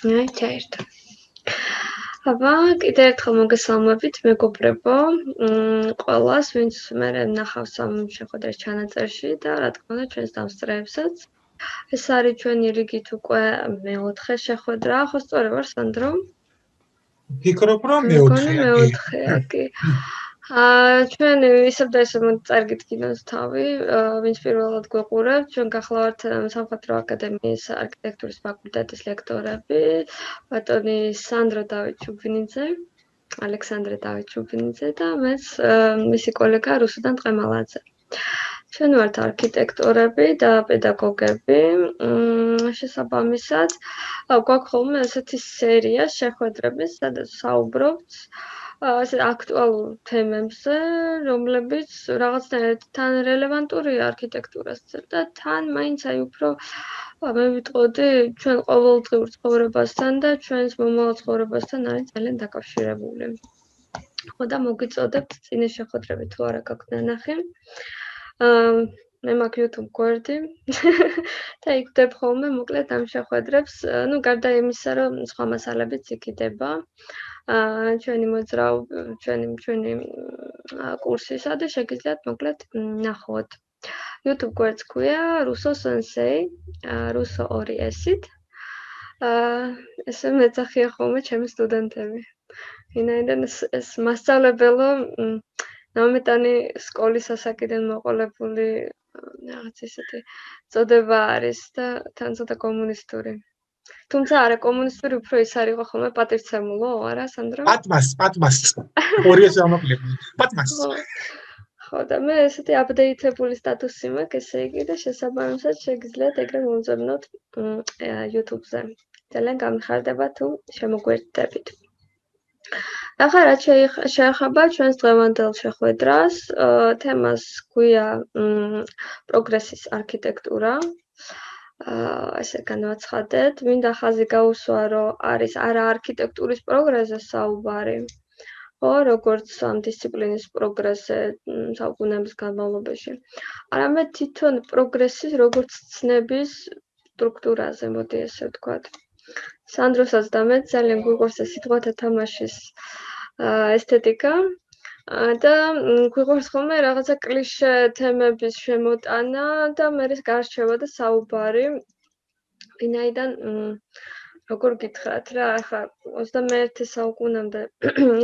აი ჩაერთო. აბა, კიდევ ერთხელ მოგესალმებით, მეგობრებო. ყველას, ვინც მერე ნახავს ამ შეხვედრის ჩანაწერში და რა თქმა უნდა ჩვენს დამსწრეებსაც. ეს არის ჩვენი რიგით უკვე მეოთხე შეხვედრა, ხო სწორი ვარ, სანდრო? ფიქრობ რომ მეგონი მეოთხეა, მეოთხეა, კი. ჩვენ ისევ და ისევ წარგიდგინოთ თავი, ვინც პირველად გვეყურებთ, ჩვენ გახლავართ სამხატვრო აკადემიის არქიტექტურის ფაკულტეტის ლექტორები, ბატონი სანდრო დავითჩუბინიძე, ალექსანდრე დავითჩუბინიძე და მეც მისი კოლეგა რუსუდან ტყემალაძე. ჩვენ ვართ არქიტექტორები და პედაგოგები. შესაბამისად, გვაქვს ხოლმე ესეთი სერია შეხვედრების, სადაც საუბრობთ ასე აქტუალურ თემებზე, რომლებიც რაღაცნაირად თან რელევანტურია არქიტექტურასთან და თან მაინც აი უფრო მე ვიტყოდი ჩვენ ყოველდღიურ ცხოვრებასთან და ჩვენს მომავალ ცხოვრებასთან არის ძალიან დაკავშირებული. ხო და მოგიწოდებთ წინა შეხვედრები თუ არა გაქვთ ნანახი. მე მაქვს YouTube გვერდი და იქ ვდებ ხოლმე მოკლედ ამ შეხვედრებს, ну გარდა იმისა, რომ სხვა მასალებიც იქიდება. ჩვენი ჩვენი კურსისა და შეგიძლიათ მოკლედ ნახოთ. YouTube გვერდს ქვია Russo Sensei, Russo 2S-ით. ესე მეძახიან ხოლმე ჩემი სტუდენტები. ვინაიდან ეს მასწავლებელო ნამეტანი სკოლის ასაკიდან მოყოლებული რაღაც ისეთი წოდება არის და თან ცოტა კომუნისტური. თუმცა არა კომუნისტური უფრო ის არის ხოლმე პატივცემულო, არა სანდრო? პატმას. 2S ამოკლები. პატმას. ხო და მე ესეთი აპდეიტებული სტატუსი მაქვს, ესე იგი და შესაბამისად შეგიძლიათ ეგრე მომწონოთ YouTube-ზე. ძალიან გამიხარდება თუ შემოგვერდებით. ახლა რაც შეეხება ჩვენს დღევანდელ შეხვედრას, თემას ქვია პროგრესის არქიტექტურა. ესე განვაცხადეთ, მინდა ხაზი გაუსვა, რომ არის არა არქიტექტურის პროგრესზე საუბარი, ხო, როგორც ამ დისციპლინის პროგრესზე საუკუნეების განმავლობაში, არამედ თვითონ პროგრესის როგორც ცნების სტრუქტურაზე, მოდი ესე ვთქვათ. სანდროსაც და მე ძალიან გვიყვარს ეს სიტყვათა თამაშის ესთეტიკა და გვიყვარს ხოლმე რაღაცა კლიშე თემების შემოტანა და მე გარჩევა და საუბარი. ვინაიდან როგორ გითხრათ რა, ახლა 21 საუკუნემდე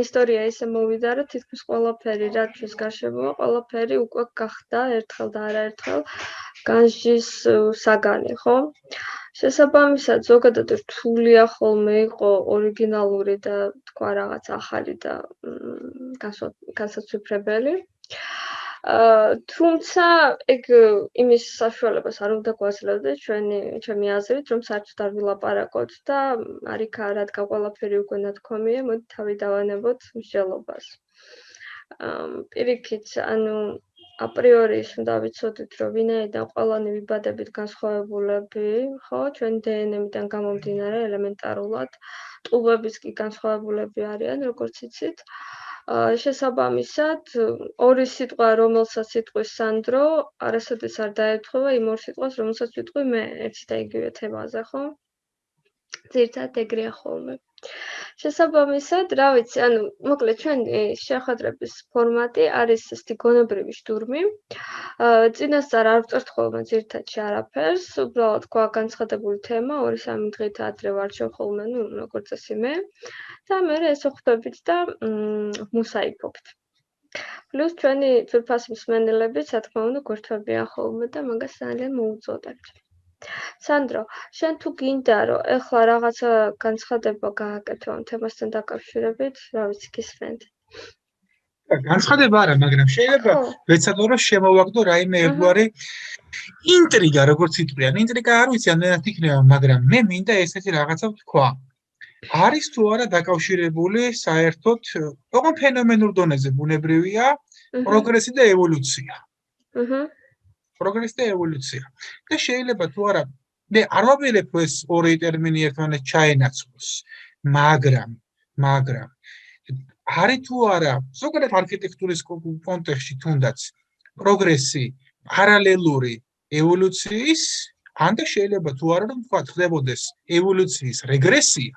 ისტორია ისე მოვიდა, რომ თითქმის ყველაფერი, რაც ჩვენს გარშემოა, ყველაფერი უკვე გახდა ერთხელ და არაერთხელ განსჯის საგანი, ხო? შესაბამისად, ზოგადად რთულია ხოლმე იყო ორიგინალური და თქვა რაღაც ახალი და განსაცვიფრებელი. თუმცა ეგ იმის საშუალებას არ უნდა გვაძლევდეს ჩემი აზრით, რომ საერთოდ არ ვილაპარაკოთ და არიქა რადგან ყველაფერი უკვე ნათქვამია, მოდი თავი დავანებოთ მსჯელობას. პირიქით, ანუ აპრიორი ის უნდა ვიცოდეთ, რომ ვინაიდან ყველანი ვიბადებით განსხვავებულები, ხო, ჩვენ დნმ-დან გამომდინარე ელემენტარულად, ტუბებიც კი განსხვავებულები არიან, როგორც იცით. შესაბამისად, ორი სიტყვა, რომელსაც იტყვის სანდრო, არასოდეს არ დაეთხოვა იმ ორ სიტყვას, რომელსაც ვიტყვი მე, ერთი და იგივე თემაზე, ხო? ძირითადად ეგრეა ხოლმე. შესაბამისად, რა ვიცი, ანუ მოკლედ ჩვენი შეხვედრების ფორმატი არის ესეთი გონებრივი შტურმი. წინასწარ არ ვწერთ ხოლმე ძირითადში არაფერს, უბრალოდ გვაქვს განცხადებული თემა, 2-3 დღით ადრე ვარჩევ ხოლმე, ну, როგორც წესი მე. და მე ესე ხვდებით და მუსაიფობთ. პლუს ჩვენი ძვირფასი მსმენელები, რა თქმა უნდა, გვერდთვებიან ხოლმე და მაგას ძალიან მოუწოდებთ. სანდრო, შენ თუ გინდა, რომ ეხლა რაღაცა განცხადება გააკეთო ამ თემასთან დაკავშირებით, რა ვიცი, გისმენთ. განცხადება არა, მაგრამ შეიძლება ვეცადო რომ შემოვაგდო რაიმე ეგუარი ინტრიგა, როგორც იტყვიან. ინტრიგა არ ვიცი, ამდენად იქნება, მაგრამ მე მინდა ესეთი რაღაცა ვთქვა. არის თუ არა დაკავშირებული საერთოდ ოღონდ ფენომენურ დონეზე ბუნებრივია პროგრესი და ევოლუცია. პროგრესი და ევოლუცია. და შეიძლება თუ არა მე არ ვაპირებ ეს ორი ტერმინი ერთმანეთს ჩაენაცვლოს, მაგრამ არის თუ არა ზოგადად არქიტექტურის კონტექსტში თუნდაც პროგრესი პარალელური ევოლუციის ანდა შეიძლება თუ არა რომ თქვა ხდებოდეს ევოლუციის რეგრესია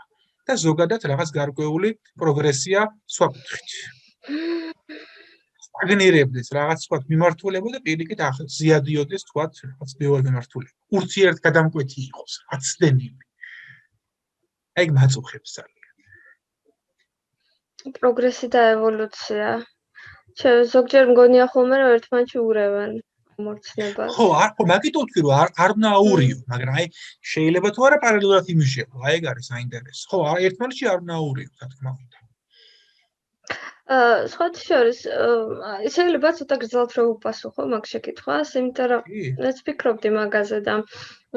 და ზოგადად რაღაც გარკვეული პროგრესია სხვა კუთხით. სტაგნირებდეს რაღაც სხვა მიმართულება და პირიქით ზიადიოდეს თქვა რაღაც მეორე მიმართულება. ურთიერთგადამკვეთი იყოს, აცდენილი. აი მაწუხებს ძალიან. პროგრესი და ევოლუცია. ზოგჯერ მგონია ხოლმე რომ ერთმანეთში ურევენ მორცნებას. ხო, მაგით ვთქვი რომ არ უნდა აურიო, მაგრამ აი შეიძლება თუ არა პარალელურად იმუშაო, აი ეგ არის საინტერესო. ხო, ერთმანეთში არ უნდა აურიო, რა თქმა უნდა. სხვათა შორის შეიძლება ცოტა გრძელად რომ უპასუხო მაგ შეკითხვას, იმიტომ რომ მეც ვფიქრობდი მაგაზე და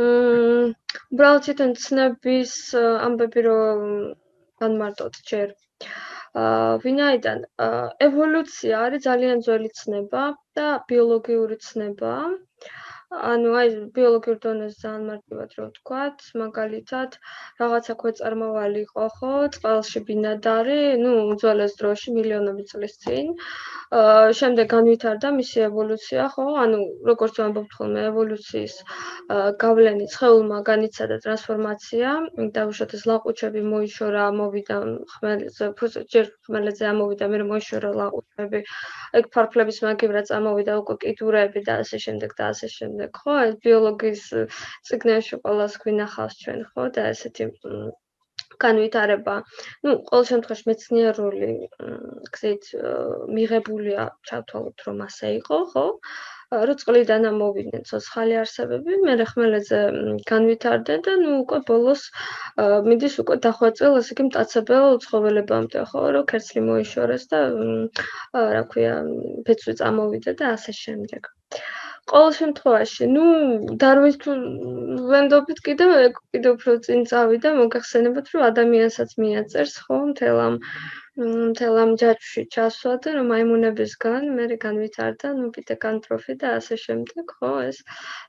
უბრალოდ თვითონ ცნების ამბები რომ განმარტოთ ჯერ. ვინაიდან ევოლუცია არის ძალიან ძველი ცნება და ბიოლოგიური ცნება. ანუ აი ბიოლოგიურ დონეზე ძალიან მარტივად რო ვთქვათ, მაგალითად, რაღაცა ქვეწარმავალი იყო, ხო, წყალში ბინადარი, უძველეს დროში, მილიონობით წლის წინ. შემდეგ განვითარდა მისი ევოლუცია, ხო? ანუ როგორც ვამბობთ ხოლმე, ევოლუციის გავლენით სხეულმა განიცადა ტრანსფორმაცია და უშუალოდ ლაყუჩები მოიშორა, მოვიდა ხმელეთზე, ჯერ ხმელეთზე ამოვიდა, მერე მოიშორა ლაყუჩები. ეგ ფარფლების მაგივრად წამოვიდა უკვე კიდურები და ასე შემდეგ და ასე შემდეგ, ხო? ეს ბიოლოგიის წიგნებში ყველას გვინახავს ჩვენ, ხო? და ესეთი განვითარება, ყოველ შემთხვევაში მეცნიერული გზით მიღებულია, ჩავთვალოთ რომ ასე იყო, ხო? რომ წყლიდან ამოვიდნენ ცოცხალი არსებები, მერე ხმელეთზე განვითარდნენ და უკვე ბოლოს მიდის უკვე დახვეწილ, ასე იგი მტაცებელ ცხოველებამდე, ხო, რომ ქერცლი მოიშორეს და რა ქვია, ბეწვი წამოვიდა და ასე შემდეგ. ყოველ შემთხვევაში, დარვინის ვენდობით კიდევ უფრო წინ წავიდა, მოგახსენებათ, რომ ადამიანსაც მიაწერს, ხო, მთელ ამ ჯაჭვში ჩასვა და რომ მაიმუნებისგან მერე განვითარდა, პიტეკანტროფი და ასე შემდეგ, ხო, ეს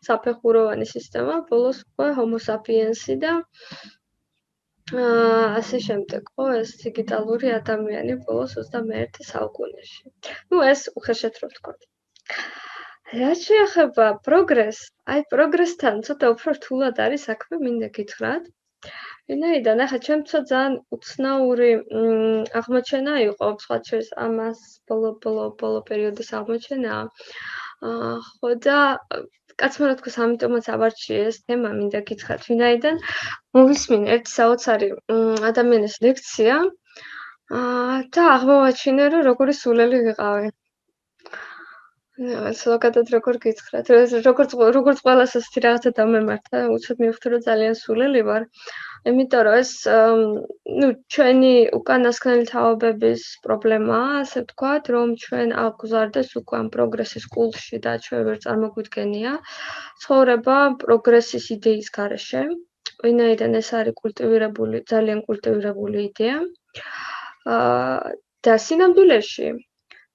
საფეხუროვანი სისტემა, ბოლოს უკვე ჰომო საპიენსი და ასე შემდეგ, ხო, ეს დიგიტალური ადამიანი ბოლოს 21 საუკუნეში. ეს უხეშად რო ვთქვათ. რაც შეეხება პროგრესს, აი პროგრესთან ცოტა უფრო რთულად არის საქმე, მინდა გითხრათ. ვინაიდან ახლა ჩემთვისაც ძალიან უცნაური აღმოჩენა იყო, სხვათა შორის ამას ბოლო პერიოდის აღმოჩენაა. ხო და კაცმა რა თქოს, ამიტომაც ავარჩიე ეს თემა, მინდა გითხრათ, ვინაიდან მოვისმინე ერთი საოცარი ადამიანის ლექცია და აღმოვაჩინე, რომ როგორი სულელი ვიყავი. ზოგადად როგორ გითხრათ, როგორც ყველას ასეთი რაღაცა დამემართა, უცებ მივხვდი, რომ ძალიან სულელი ვარ. იმიტომ რომ ეს ჩვენი უკანასკნელი თაობების პრობლემაა, ასე ვთქვათ, რომ ჩვენ აღგვზარდეს უკვე ამ პროგრესის კულტში და ჩვენ ვერ წარმოგვიდგენია ცხოვრება პროგრესის იდეის გარეშე, ვინაიდან ეს არის ძალიან კულტივირებული იდეა. და სინამდვილეში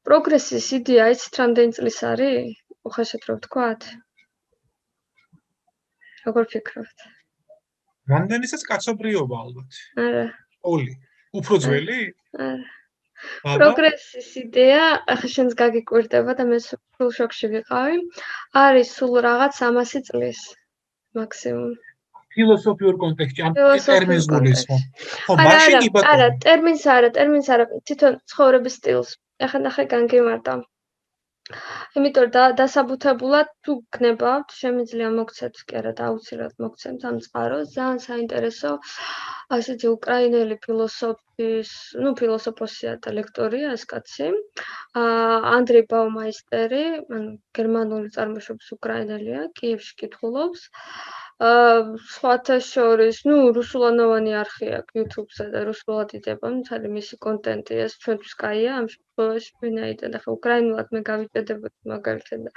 პროგრესის იდეა იცით რამდენი წლის არის? უხეშად რო ვთქვათ? როგორ ფიქრობთ? რამდენიცაც კაცობრიობა ალბათ. არა. ოლი. უფრო ძველი? არა. პროგრესის იდეა, ახლა შენს გაგიკვირდება და მე სულ შოქში ვიყავი. არის სულ რაღაც 300 წლის მაქსიმუმ. ფილოსოფიურ კონტექსტში, ამ ტერმინს გულისხმობ. ხო, მაშინ კი ბატონო. არა, ტერმინს არა, თვითონ ცხოვრების სტილს. ახლა ნახე განგიმარტა. იმიტომ რომ დასაბუთებულად თუ გნებავთ, შემიძლია მოგცეთ კი არა და აუცილებლად მოგცემთ ამ წყაროს. ძალიან საინტერესო ასეთი უკრაინელი ფილოსოფოსია და ლექტორია ეს კაცი. ანდრეი ბაუმაისტერი, გერმანული წარმოშობის უკრაინელია, კიევში კითხულობს. სხვათა შორის, რუსულენოვანი არხი აქვს YouTube-ზე და რუსულად იდება, მთელი მისი კონტენტი, ეს ჩვენთვის კაია ამ შემთხვევაში, ვინაიდან ახლა უკრაინულად მე გავიჭედებოდი მაგალითად და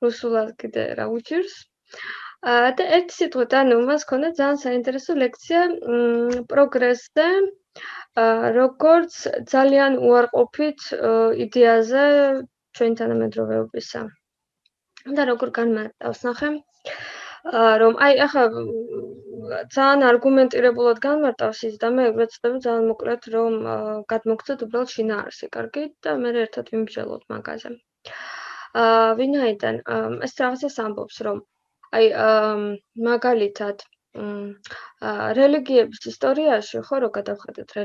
რუსულად კიდე რა უჭირს. და ერთი სიტყვით, მას ჰქონდა ძალიან საინტერესო ლექცია პროგრესზე, როგორც ძალიან უარყოფით იდეაზე ჩვენი თანამედროვეობისა. და როგორ განმარტავს, ნახე. რომ აი ახლა ძალიან არგუმენტირებულად განმარტავს ის და მე ვეცდები ძალიან მოკლედ რომ გადმოგცეთ უბრალოდ შინაარსი, კარგით და მე ერთად ვიმსჯელოთ მაგაზე. ვინაიდან ეს რაღაცას ამბობს, რომ აი მაგალითად რელიგიების ისტორიაში ხო რო გადავხედეთ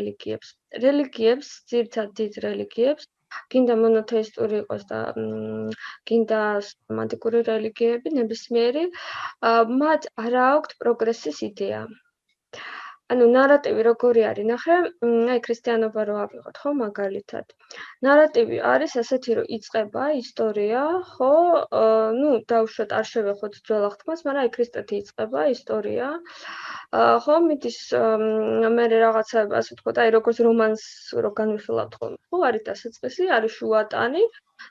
რელიგიებს ძირითადად დიდ რელიგიებს გინდა მონოთეისტური იყოს და გინდა სისტემატიკური რელიგიები ნებისმიერი მათ არ აქვთ პროგრესის იდეა. ანუ ნარატივი როგორი არის ნახე, აი ქრისტიანობა რო ავიღოთ ხო მაგალითად. ნარატივი არის ასეთი რომ იწყება ისტორია, ხო, ნუ დავუშვათ არ შევეხოთ ძველ აღთქმას, მაგრამ აი ქრისტეთი იწყება ისტორია. ხო, მიდის მე რაღაცა ასე ვთქვათ, აი როგორც რომანს რო განვიხილავთ ხოლმე, ხო, არის დასაწყისი, არის შუატანი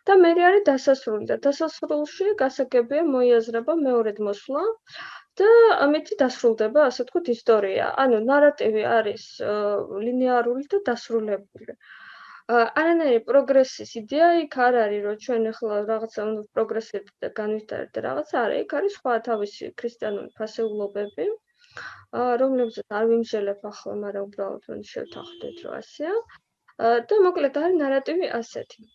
და მე არის დასასრული და დასასრულში გასაგებია მოიაზრება მეორედ მოსვლა. და ამით დასრულდება, ასე ვთქვათ, ისტორია. ანუ ნარატივი არის ლინეარული და დასრულებული. არანაირი პროგრესის იდეა იქ არ არის, რომ ჩვენ ახლა რაღაცა უნდა პროგრესით და განვითარეთ და რაღაცა არა, იქ არის სხვა თავისი ქრისტიანული ფასეულობები, რომლებზეც არ ვიმსჯელებ ახლა, მაგრამ უბრალოდ შევთანხმდით, რომ ასეა. და მოკლედ არის ნარატივი ასეთი.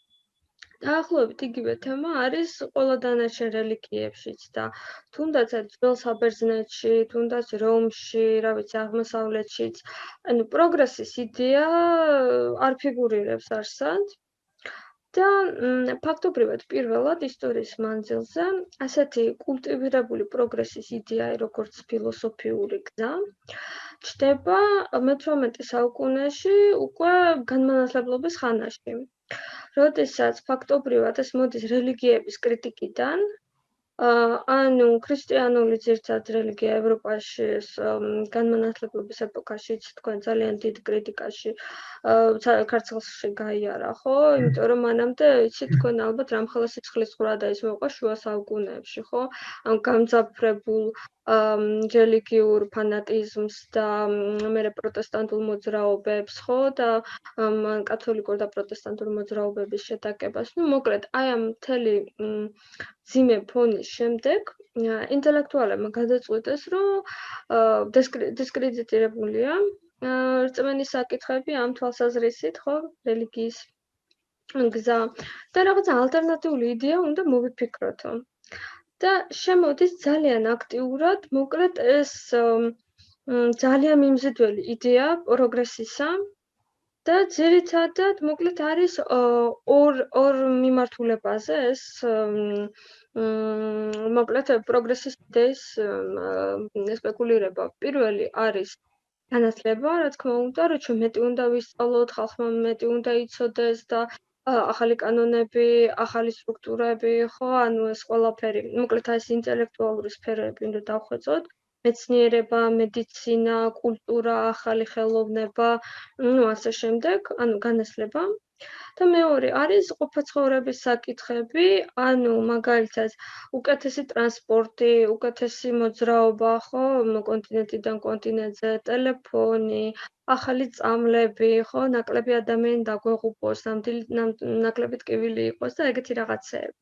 დაახლოებით იგივე თემა არის ყველა დანარჩენ რელიგიებშიც და თუნდაც ძველ საბერძნეთში, თუნდაც რომში, რა ვიცი, აღმოსავლეთშიც, ანუ პროგრესის იდეა არ ფიგურირებს არსად. და ფაქტობრივად პირველად ისტორიის მანძილზე ასეთი კულტივირებული პროგრესის იდეა, როგორც ფილოსოფიური გზა, ჩნდება მე-18 საუკუნეში უკვე განმანათლებლობის ხანაში. როდესაც ფაქტობრივად ეს მოდის რელიგიების კრიტიკიდან, ანუ ქრისტიანული ძირითადად რელიგია ევროპაში განმანათლებლობის ეპოქაში თქვენ ძალიან დიდ კრიტიკაში ქართლში გაიარა, ხო? იმიტომ რომ მანამდე იცი თქვენ ალბათ რამხელა სიცხლის ყვრა და ის მოყვა შუა საუკუნეებში, ხო? ამ გამძაფრებულ რელიგიურ ფანატიზმს და მერე პროტესტანტულ მოძრაობებს, ხო? და კათოლიკურ და პროტესტანტურ მოძრაობების შეტაკებას. ნუ მოკლედ, აი ამ მთელი ძიმე ფონის შემდეგ ინტელექტუალებმა გადაწყვიტეს, რომ დისკრედიტირებულია რწმენის საკითხები ამ თვალსაზრისით, ხო, რელიგიის გზა და რაღაცა ალტერნატიული იდეა უნდა მოვიფიქროთო. და შემოდის ძალიან აქტიურად, მოკლედ ეს ძალიან მიმზიდველი იდეა პროგრესისა და ძირითადად მოკლედ არის ორ მიმართულებაზე ეს მოკლედ პროგრესის იდეის სპეკულირება. პირველი არის განათლება, რა თქმა უნდა, რომ ჩვენ მეტი უნდა ვისწავლოთ, ხალხმა მეტი უნდა იცოდეს და ახალი კანონები, ახალი სტრუქტურები, ხო, ანუ ეს ყველაფერი, მოკლედ ეს ინტელექტუალური სფეროები უნდა დავხვეწოთ. მეცნიერება, მედიცინა, კულტურა, ახალი ხელოვნება, ნუ ასე შემდეგ, ანუ განათლება. და მეორე არის ყოფაცხოვრების საკითხები, ანუ მაგალითად უკეთესი ტრანსპორტი, უკეთესი მოძრაობა, ხო, კონტინენტიდან კონტინენტზე, ტელეფონი, ახალი წამლები, ხო, ნაკლები ადამიანი დაგვეღუპოს, ნაკლები ტკივილი იყოს და ეგეთი რაღაცეები.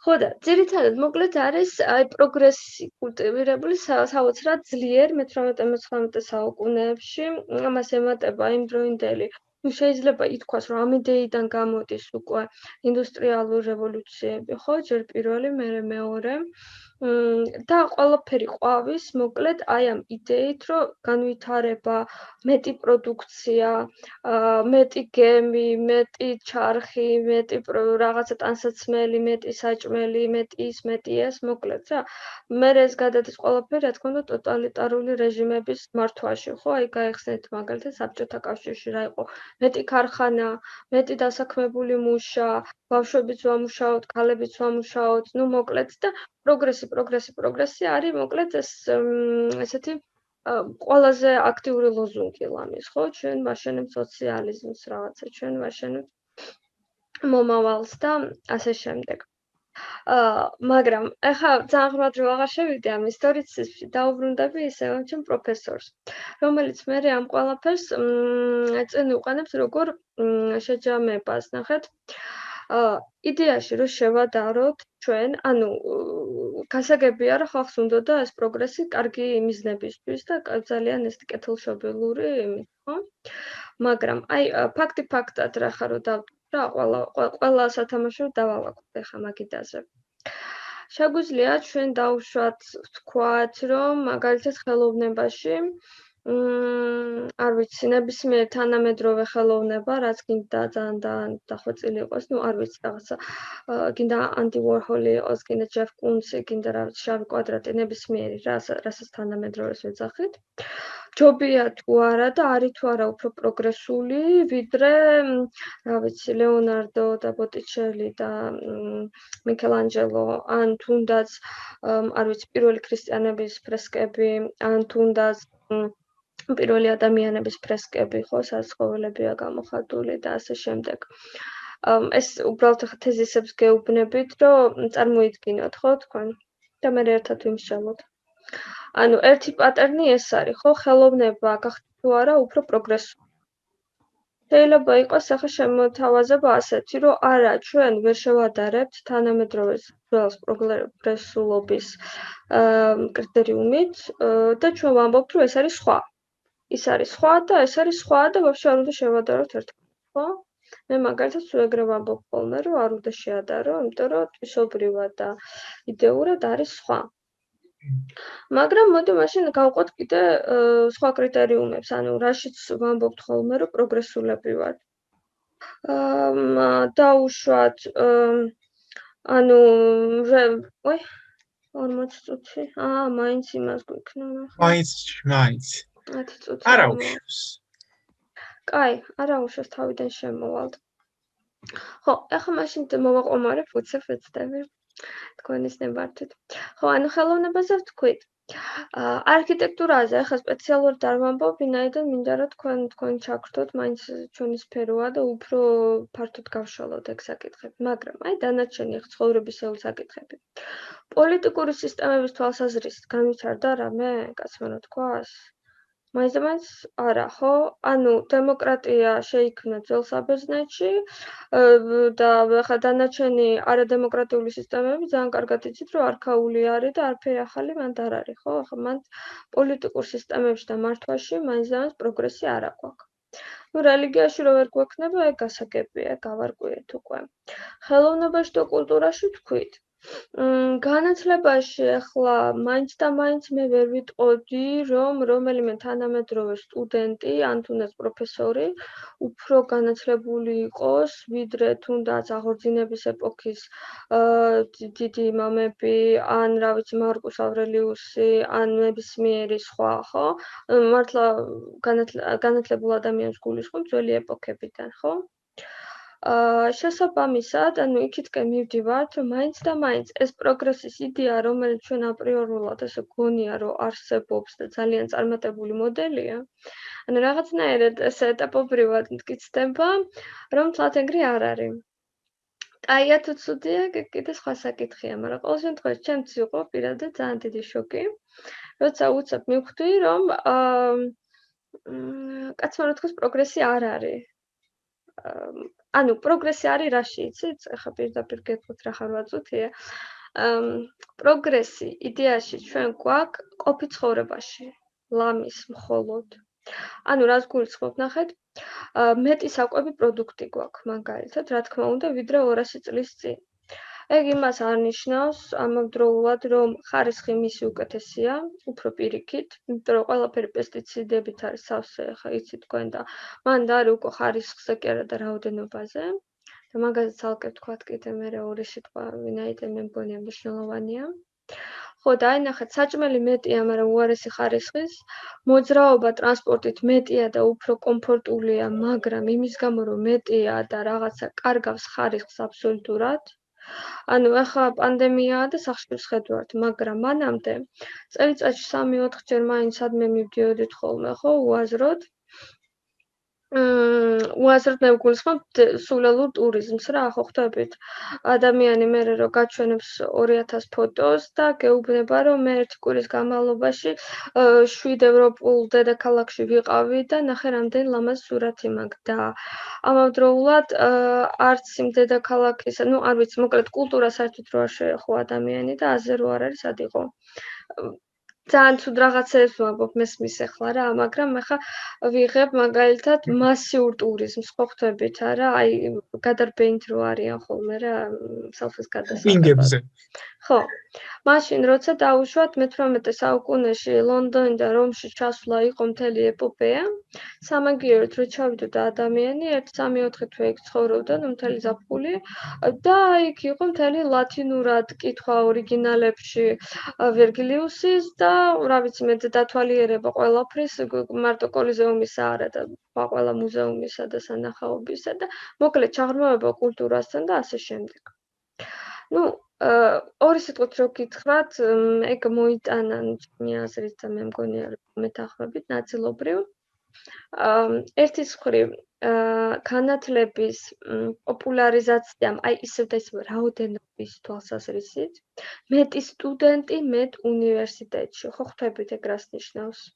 ხო და ძირითადად მოკლედ არის აი პროგრესი კულტივირებული საოცრად ძლიერ მე-18-19 საუკუნეებში ამას ემატება იმდროინდელი შეიძლება ითქვას, რომ ამ იდეიდან გამოდის უკვე ინდუსტრიალური რევოლუციები, ხო, ჯერ პირველი, მერე მეორე. და ყველაფერი ყვავის, მოკლედ აი ამ იდეით, რომ განვითარება, მეტი პროდუქცია, მეტი გემი, მეტი ჩარხი, მეტი რაღაცა ტანსაცმელი, მეტი საჭმელი, მეტი ის, მეტი ეს, მოკლედ რა. მერე ეს გადადის ყველაფერი, რა თქმა უნდა, ტოტალიტარული რეჟიმების მართვაში, ხო? აი გაიხსნით მაგალითად საბჭოთა კავშირში რა იყო. მეტი ქარხანა, მეტი დასაქმებული მუშა, ბავშვებიც ვამუშაოთ, ქალებიც ვამუშაოთ, ნუ მოკლედ და პროგრესი არის მოკლედ ეს ესეთი ყველაზე აქტიური ლოზუნგი ლამის, ხო? ჩვენ ვაშენებთ სოციალიზმს რაღაცა, ჩვენ ვაშენებთ მომავალს და ასე შემდეგ. მაგრამ ახლა ძალიან ღრმად რო აღარ შევიდე ამ ისტორიციზმში, დაუბრუნდები ისევ ჩემ პროფესორს, რომელიც მე ამ ყველაფერს წინ უყენებს როგორ შეჯამებას, ნახეთ. იდეაში რომ შევადაროთ ჩვენ, ანუ გასაგებია რომ ხალხს უნდოდა ეს პროგრესი კარგი მიზნებისთვის და ძალიან ეს კეთილშობილური იმით, ხო? მაგრამ აი ფაქტი ფაქტად რა ხარო და რა ყველა სათამაშო დავალაგოთ ახლა მაგიდაზე. შეგვიძლია ჩვენ დავუშვათ ვთქვათ, რომ მაგალითად ხელოვნებაში არ ვიცი, ნებისმიერ თანამედროვე ხელოვნება, რაც გინდა ძალიან დახვეწილი იყოს, არ ვიცი რაღაცა, გინდა ანდი უორჰოლი იყოს, გინდა ჯეფ კუნცი, გინდა რა ვიცი, შავი კვადრატი, ნებისმიერი, რასაც თანამედროვეს ვეძახით. ჯობია თუ არა და არის თუ არა უფრო პროგრესული, ვიდრე, რა ვიცი, ლეონარდო და ბოტიჩელი და მიქელანჯელო, ან თუნდაც, არ ვიცი, პირველი ქრისტიანების ფრესკები, ან თუნდაც პირველი ადამიანების ფრესკები, ხო, საცხოვრებია გამოხატული და ასე შემდეგ. ეს უბრალოდ ახლა თეზისებს გეუბნებით, რომ წარმოიდგინოთ, ხო, თქვენ და მე ერთად ვიმსჯელოთ. ანუ ერთი პატერნი ეს არის, ხო, ხელოვნება გახდა თუ არა უფრო პროგრესული. შეიძლება იყოს ახლა შემოთავაზება ასეთი, რომ არა, ჩვენ ვერ შევადარებთ თანამედროვე ძველს პროგრესულობის კრიტერიუმით და ჩვენ ვამბობთ, რომ ეს არის სხვა. ის არის სხვა და ეს არის სხვა და ვაფშე არ უნდა შევადაროთ ერთმანეთს, ხო? მე მაგალითად სულ ეგრე ვამბობ ხოლმე, რომ არ უნდა შეადარო, იმიტომ რომ თვისობრივად და იდეურად არის სხვა. მაგრამ მოდი მაშინ გავყვოთ კიდე სხვა კრიტერიუმებს, ანუ რაშიც ვამბობთ ხოლმე, რომ პროგრესულები ვართ. დაუშვათ, ანუ ой, 40 წუთი. მაინც იმას გვიქნა ნახე. მაინც 10 წუთი. არა უშავს. კაი, არა უშავს, თავიდან შემოვალთ. ხო, ახლა მაშინ მოვაყომარებ, უცებ ვეცდები. თქვენის ნებართვით. ხო, ანუ ხელოვნებაზე ვთქვით. არქიტექტურაზე ახლა სპეციალურად არ ვამბობ, ვინაიდან მინდა რომ თქვენ ჩაგვრთოთ, მაინც ჩვენი სფეროა და უფრო ფართოდ გავშალოთ ეგ საკითხები, მაგრამ აი დანარჩენი ცხოვრებისეული საკითხები. პოლიტიკური სისტემების თვალსაზრისით განვითარდა რამე, კაცმა რა თქვას? მაინც არა, ხო? ანუ დემოკრატია შეიქმნა ძველ საბერძნეთში და ახლა დანარჩენი არადემოკრატიული სისტემები ძალიან კარგად იცით, რომ არქაული არის და არაფერი ახალი მანდ არ არის, ხო? ახლა მანდ პოლიტიკურ სისტემებში და მართვაში მაინც პროგრესი არ აქვს. ნუ რელიგიაში რო ვერ გვექნება, ეგ გასაგებია, გავარკვიეთ უკვე. ხელოვნებაში და კულტურაში თქვით. განათლებაში ახლა მაინც და მაინც მე ვერ ვიტყოდი, რომ რომელიმე თანამედროვე სტუდენტი ან თუნდაც პროფესორი უფრო განათლებული იყოს, ვიდრე თუნდაც აღორძინების ეპოქის დიდი იმამები, ან რა ვიცი, მარკუს ავრელიუსი, ან ნებისმიერი სხვა, ხო? მართლა განათლებულ ადამიანს გულისხმობ ძველი ეპოქებიდან, ხო? შესაბამისად, ანუ იქითკენ მივდივართ, რომ მაინც და მაინც ეს პროგრესის იდეა, რომელიც ჩვენ აპრიორულად ესე გონია, რომ არსებობს და ძალიან წარმატებული მოდელია, ანუ რაღაცნაირად ესე ეტაპობრივად მტკიცდება, რომ თლათ ეგრე არ არის. კაია თუ ცუდია, კიდე სხვა საკითხია, მაგრამ ყოველ შემთხვევაში ჩემც იყო პირადად ძალიან დიდი შოკი, როცა უცებ მივხვდი, რომ კაცმა რა თქოს პროგრესი არ არის. ანუ პროგრესი არის რაში, იცით? ახლა პირდაპირ გეტყვით რა ხარ ვაწუთია. პროგრესი იდეაში ჩვენ გვაქვს ყოფი ცხოვრებაში, ლამის მხოლოდ. ანუ რას გულისხმობ, ნახეთ, მეტი საკვები პროდუქტი გვაქვს მაგალითად, რა თქმა უნდა, ვიდრე 200 წლის წინ. ეგ იმას არ ნიშნავს ამავდროულად, რომ ხარისხი მისი უკეთესია, უფრო პირიქით, იმიტომ რომ ყველაფერი პესტიციდებით არის სავსე, ხა იცით თქვენ და მანდ არის უკვე ხარისხზე კი არა და რაოდენობაზე. და მაგაზე ცალკე ვთქვათ კიდე მერე ორი სიტყვა, ვინაიდან მე მგონია მნიშვნელოვანია. ხო, და აი ნახეთ, საჭმელი მეტია, მაგრამ უარესი ხარისხის, მოძრაობა ტრანსპორტით მეტია და უფრო კომფორტულია, მაგრამ იმის გამო რომ მეტია და რაღაცა კარგავს ხარისხს აბსოლუტურად. ანუ ახლა პანდემიაა და სახლში ვხედავთ, მაგრამ მანამდე წელიწადში 3-4 ჯერ მაინც სადმე მივდიოდით ხოლმე, ხო, უაზროდ. უაზროდ მე ვგულისხმობ სულელურ ტურიზმს რა, ხო ხვდებით? ადამიანი მერე რომ გაჩვენებს 2000 ფოტოს და გეუბნება, რომ მე ერთი კვირის განმავლობაში 7 ევროპულ დედაქალაქში ვიყავი და ნახე რამდენი ლამაზი სურათი მაქვს და ამავდროულად არც იმ დედაქალაქის, ну, არ ვიცი, მოკლედ კულტურა საერთოდ რო არ შეეხო ადამიანი და აზე რო არ არის სად იყო. ძალიან ცუდ რაღაცებს ვამბობ მესმის ახლა რა, მაგრამ ეხა ვიღებ მაგალითად მასიურ ტურიზმს, ხო ხვდებით არა? აი გადარბენით რო არიან ხოლმე რა, სელფის გადასაღებად. ხო. მაშინ როცა დაუშვათ მე-18 საუკუნეში ლონდონიდან რომში ჩასვლა იყო მთელი ეპოპეა, სამაგიეროდ რო ჩავიდოდა ადამიანი, 1-3-4 თვე იქ ცხოვრობდა, ნუ მთელი ზაფხული და იქ იყო მთელი ლათინურად კითხვა ორიგინალებში ვერგილიუსის და რა ვიცი მე დათვალიერება ყველაფრის მარტო კოლიზეუმისა არა და ყველა მუზეუმისა და სანახაობისა და მოკლედ ჩაღრმავება კულტურასთან და ასე შემდეგ. ნუ ორი სიტყვით რო გითხრათ, ეგ მოიტანა ჩემი აზრით და მე მგონია რომ მეთანხმებით ნაწილობრივ. ერთის მხრივ განათლების პოპულარიზაციამ აი ისევ და ისევ რაოდენობის თვალსაზრისით მეტი სტუდენტი მეტ უნივერსიტეტში ხო ხვდებით ეგ რას ნიშნავს?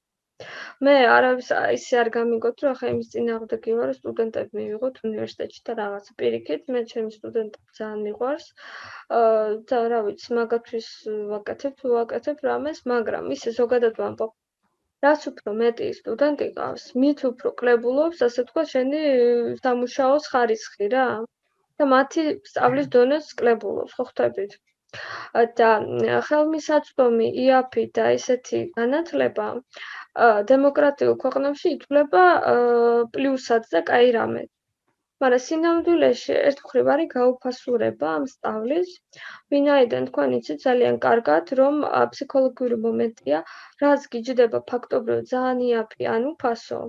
მე არავის ისე არ გამიგოთ რომ ახლა იმის წინააღმდეგი ვარ სტუდენტები მივიღოთ უნივერსიტეტში და რაღაც პირიქით მე ჩემი სტუდენტები ძალიან მიყვარს და რა ვიცი მაგათთვის ვაკეთებ რამეს მაგრამ ისე ზოგადად ვამბობ რაც უფრო მეტი სტუდენტი ყავს მით უფრო კლებულობს ასე თქვა შენი სამუშაოს ხარისხი რა და მათი სწავლის დონეც კლებულობს ხო ხვდებით და ხელმისაწვდომი იაფი და ესეთი განათლება დემოკრატიულ ქვეყნებში ითვლება პლუსად და კაი რამე. მაგრამ სინამდვილეში ერთ მხრივ არის გაუფასურება ამ სწავლის, ვინაიდან თქვენ იცით ძალიან კარგად, რომ ფსიქოლოგიური მომენტია, რაც გიჯდება ფაქტობრივად ძალიან იაფი ან უფასო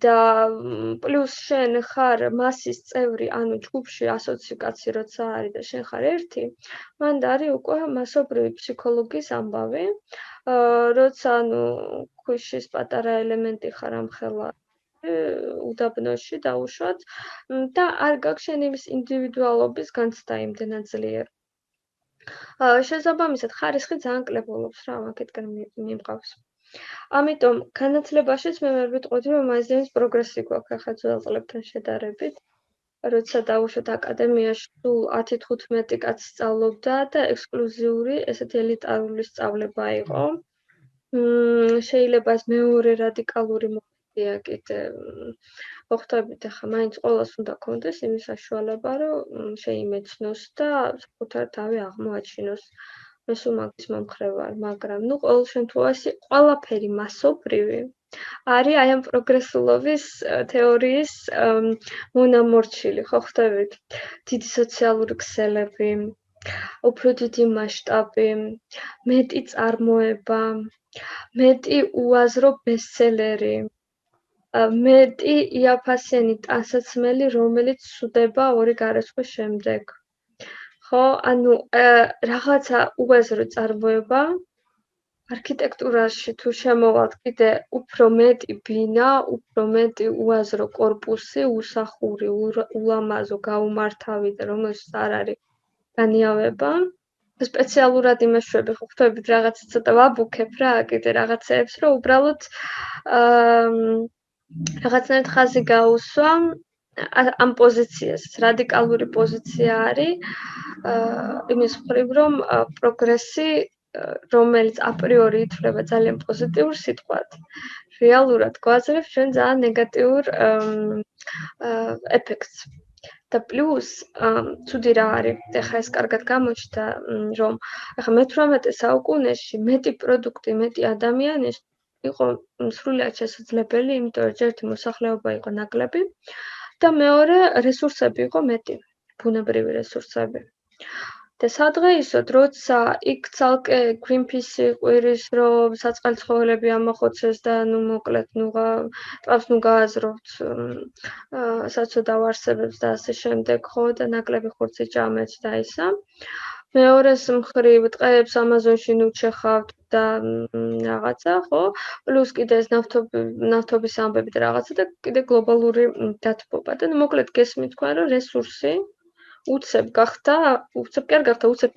და პლუს შენ ხარ მასის წევრი, ანუ ჯგუფში ასოციაცი როცა არის და შენ ხარ ერთი, მანდ არის უკვე მასობრივი ფსიქოლოგის ამბავი, როცა ანუ ქვიშის პატარა ელემენტი ხარ ამ ხელა უდაბნოში დაუშვათ და არ გაქვს შენ იმის ინდივიდუალობის განცდა იმდენად ძლიერ. შესაბამისად ხარისხი ძალიან კლებულობს რა მაგეთკენ მიმყავს. ამიტომ განათლებაშიც მე ვერ ვიტყოდი რომ მაინც პროგრესი გვაქვს ახლა ძველ წლებთან შედარებით. როცა დაუშვათ აკადემიაში სულ 10-15 კაცი სწავლობდა და ექსკლუზიური ესეთი ელიტარული სწავლება იყო. შეიძლება ეს მეორე რადიკალური მომენტია კიდე ხო ხვდებით ახლა მაინც ყოველას უნდა კონდეს იმის საშუალება რომ შეიმეცნოს და საკუთარ თავი აღმოაჩინოს მე სულ მაგის მომხრე ვარ მაგრამ ნუ ყოველ შემთხვევაში ყველაფერი მასობრივი არის აი ამ პროგრესულობის თეორიის მონამორჩილი ხო ხვდებით დიდი სოციალური ქსელები უფრო დიდი მასშტაბი მეტი წარმოება მეტი უაზრო ბესტსელერი მეტი იაფასიანი ტანსაცმელი რომელიც სუდება ორი გარესხვის შემდეგ ხო ანუ რაღაცა უაზრო წარმოება არქიტექტურაში თუ შემოვალთ კიდე უფრო მეტი ბინა უფრო მეტი უაზრო კორპუსი უსახური ულამაზო გაუმართავი და რომელშიც არ არის განიავება სპეციალურად იმეშვები ხო ხვდებით რაღაც ცოტა ვაბუქებ რა კიდე რაღაცეებს რომ უბრალოდ რაღაცნაირად ხაზი გაუსვა ამ პოზიციას რადიკალური პოზიცია არის იმის მხრივ რომ პროგრესი რომელიც აპრიორი ითვლება ძალიან პოზიტიურ სიტყვად რეალურად გვაძლევს ჩვენ ძალიან ნეგატიურ ეფექტს და პლუს ცუდი რა არის ეხლა ეს კარგად გამოჩნდა რომ ეხლა მე-18 საუკუნეში მეტი პროდუქტი მეტი ადამიანი იყო სრულად შესაძლებელი იმიტომ რომ ერთი მოსახლეობა იყო ნაკლები და მეორე რესურსები იყო მეტი ბუნებრივი რესურსები და სადღეისოდ როცა იქ ცალკე Greenpeace ყვირის რომ საწყალ ცხოველები ამახოცეს და ნუ მოკლედ ტყავს ნუ გააზრობთ საცოდავ არსებებს და ასე შემდეგ ხო და ნაკლები ხორცი ჭამეთ და ისა მეორეს მხრივ ტყეებს ამაზონში ნუ ჩეხავთ და რაღაცა ხო პლუს კიდე ეს ნავთობის ამბები და რაღაცა და კიდე გლობალური დათბობა და მოკლედ გესმით თქვენ რომ რესურსი უცებ გახდა უცებ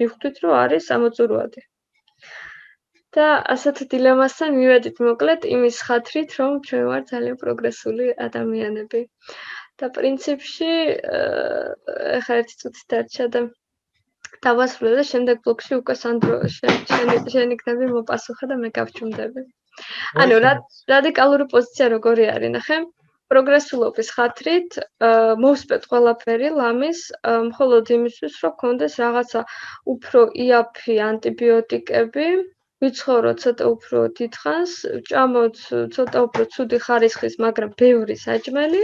მივხვდით რომ არის სამოწურვადი და ასეთ დილემასთან მივედით მოკლედ იმის ხათრით რომ ჩვენ ვარ ძალიან პროგრესული ადამიანები და პრინციპში ახლა ერთი წუთი დარჩა და დავასრულე და შემდეგ ბლოკში უკვე სანდრო შენ იქნები მოპასუხე და მე გავჩუმდები. ანუ რადიკალური პოზიცია როგორი არის, ნახე? პროგრესულობის ხათრით მოვსპეთ ყველაფერი ლამის, მხოლოდ იმისთვის, რომ გქონდეს რაღაცა უფრო იაფი ანტიბიოტიკები, ვიცხოვრო ცოტა უფრო დიდხანს, ჭამოთ ცოტა უფრო ცუდი ხარისხის, მაგრამ ბევრი საჭმელი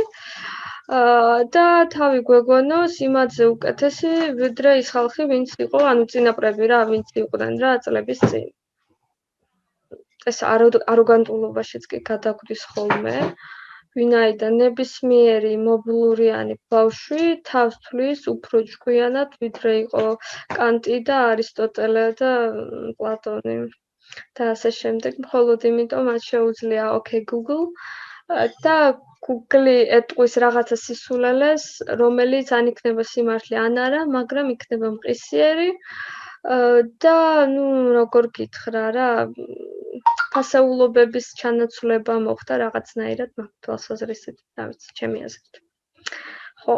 და თავი გვეგონოს იმადზე უკეთესი, ვიდრე ის ხალხი, ვინც იყო, ანუ წინაპრები რა, ვინც იყვნენ რა წლების წინ. ეს აროგანტულობაშიც კი გადაგვდის ხოლმე. ვინაიდან ნებისმიერი მობლურიანი ბავშვი თავს თვლის უფრო ჭკვიანად, ვიდრე იყო კანტი და არისტოტელე და პლატონი. და ასე შემდეგ, მხოლოდ იმიტომ მათ შეუძლია Google და Google ეტყვის რაღაცა სისულელეს, რომელიც ან იქნება სიმართლე ან არა, მაგრამ იქნება მყისიერი და ნუ როგორ გითხრა რა, ფასეულობების ჩანაცვლება მოხდა რაღაცნაირად მაგ თვალსაზრისით, რა ვიცი, ჩემი აზრით. ხო.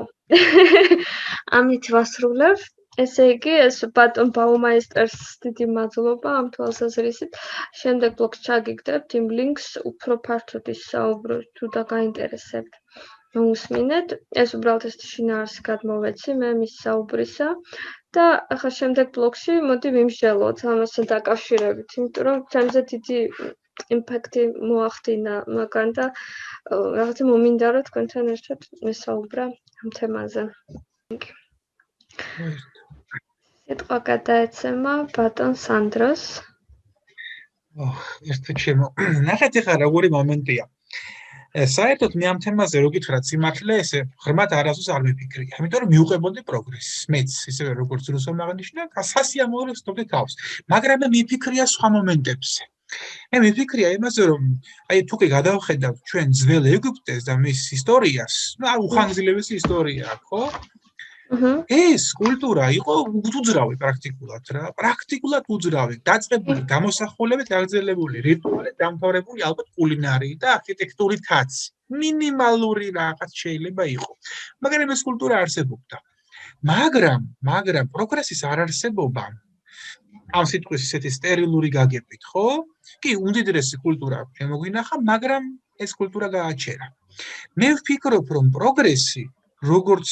ამით ვასრულებ. ესე იგი, ეს ბატონ ბაუმაისტერს დიდი მადლობა ამ თვალსაზრისით. შემდეგ ბლოგს ჩაგიგდებთ იმ ლინკს, უფრო ფართოდ ისაუბროთ, თუ და გაინტერესებთ. მოусმინეთ. ეს უბრალოდ ეს შინაარსი გადმოვეცი მე მის საუბრისა და ახლა შემდეგ ბლოგში მოდი ვიმსჯელოთ ამასთან დაკავშირებით, იმიტომ რომ ჩემზე დიდი იმპაქტი მოახდინა მაგან და რაღაცა მომინდა რომ თქვენთან ერთად ვისაუბრა ამ თემაზე. სიტყვა გადაეცემა ბატონ სანდროს. ერთად ჩემო. ნახეთ ახლა როგორი მომენტია. საერთოდ მე ამ თემაზე რო გითხრათ სიმართლე, ესე ღრმად არასდროს არ მიფიქრია. ამიტომ რომ მიუყვებოდი პროგრესს. მეც ისევე როგორც რუსომ აღნიშნა, სასიამოვნო ვსწრებდი თავს. მაგრამ მე მიფიქრია სხვა მომენტებზე. მე მიფიქრია იმაზე, რომ აი თუ კი გადავხედავთ ჩვენ ძველ ეგვიპტეს და მის ისტორიას, ნუ უხანგრძლივესი ისტორია, ხო? ეს კულტურა იყო უძრავი პრაქტიკულად რა, პრაქტიკულად უძრავი, დაწყებული გამოსახულებით გაგრძელებული რიტუალით დამთავრებული ალბათ კულინარიით და არქიტექტურითაც. მინიმალური რაღაც შეიძლება იყო. მაგრამ ეს კულტურა არსებობდა. მაგრამ პროგრესის არარსებობა ამ სიტყვის ისეთი სტერილური გაგებით, ხო? კი, უმდიდრესი კულტურა შემოგვინახა, მაგრამ ეს კულტურა გააჩერა. მე ვფიქრობ, რომ პროგრესი როგორც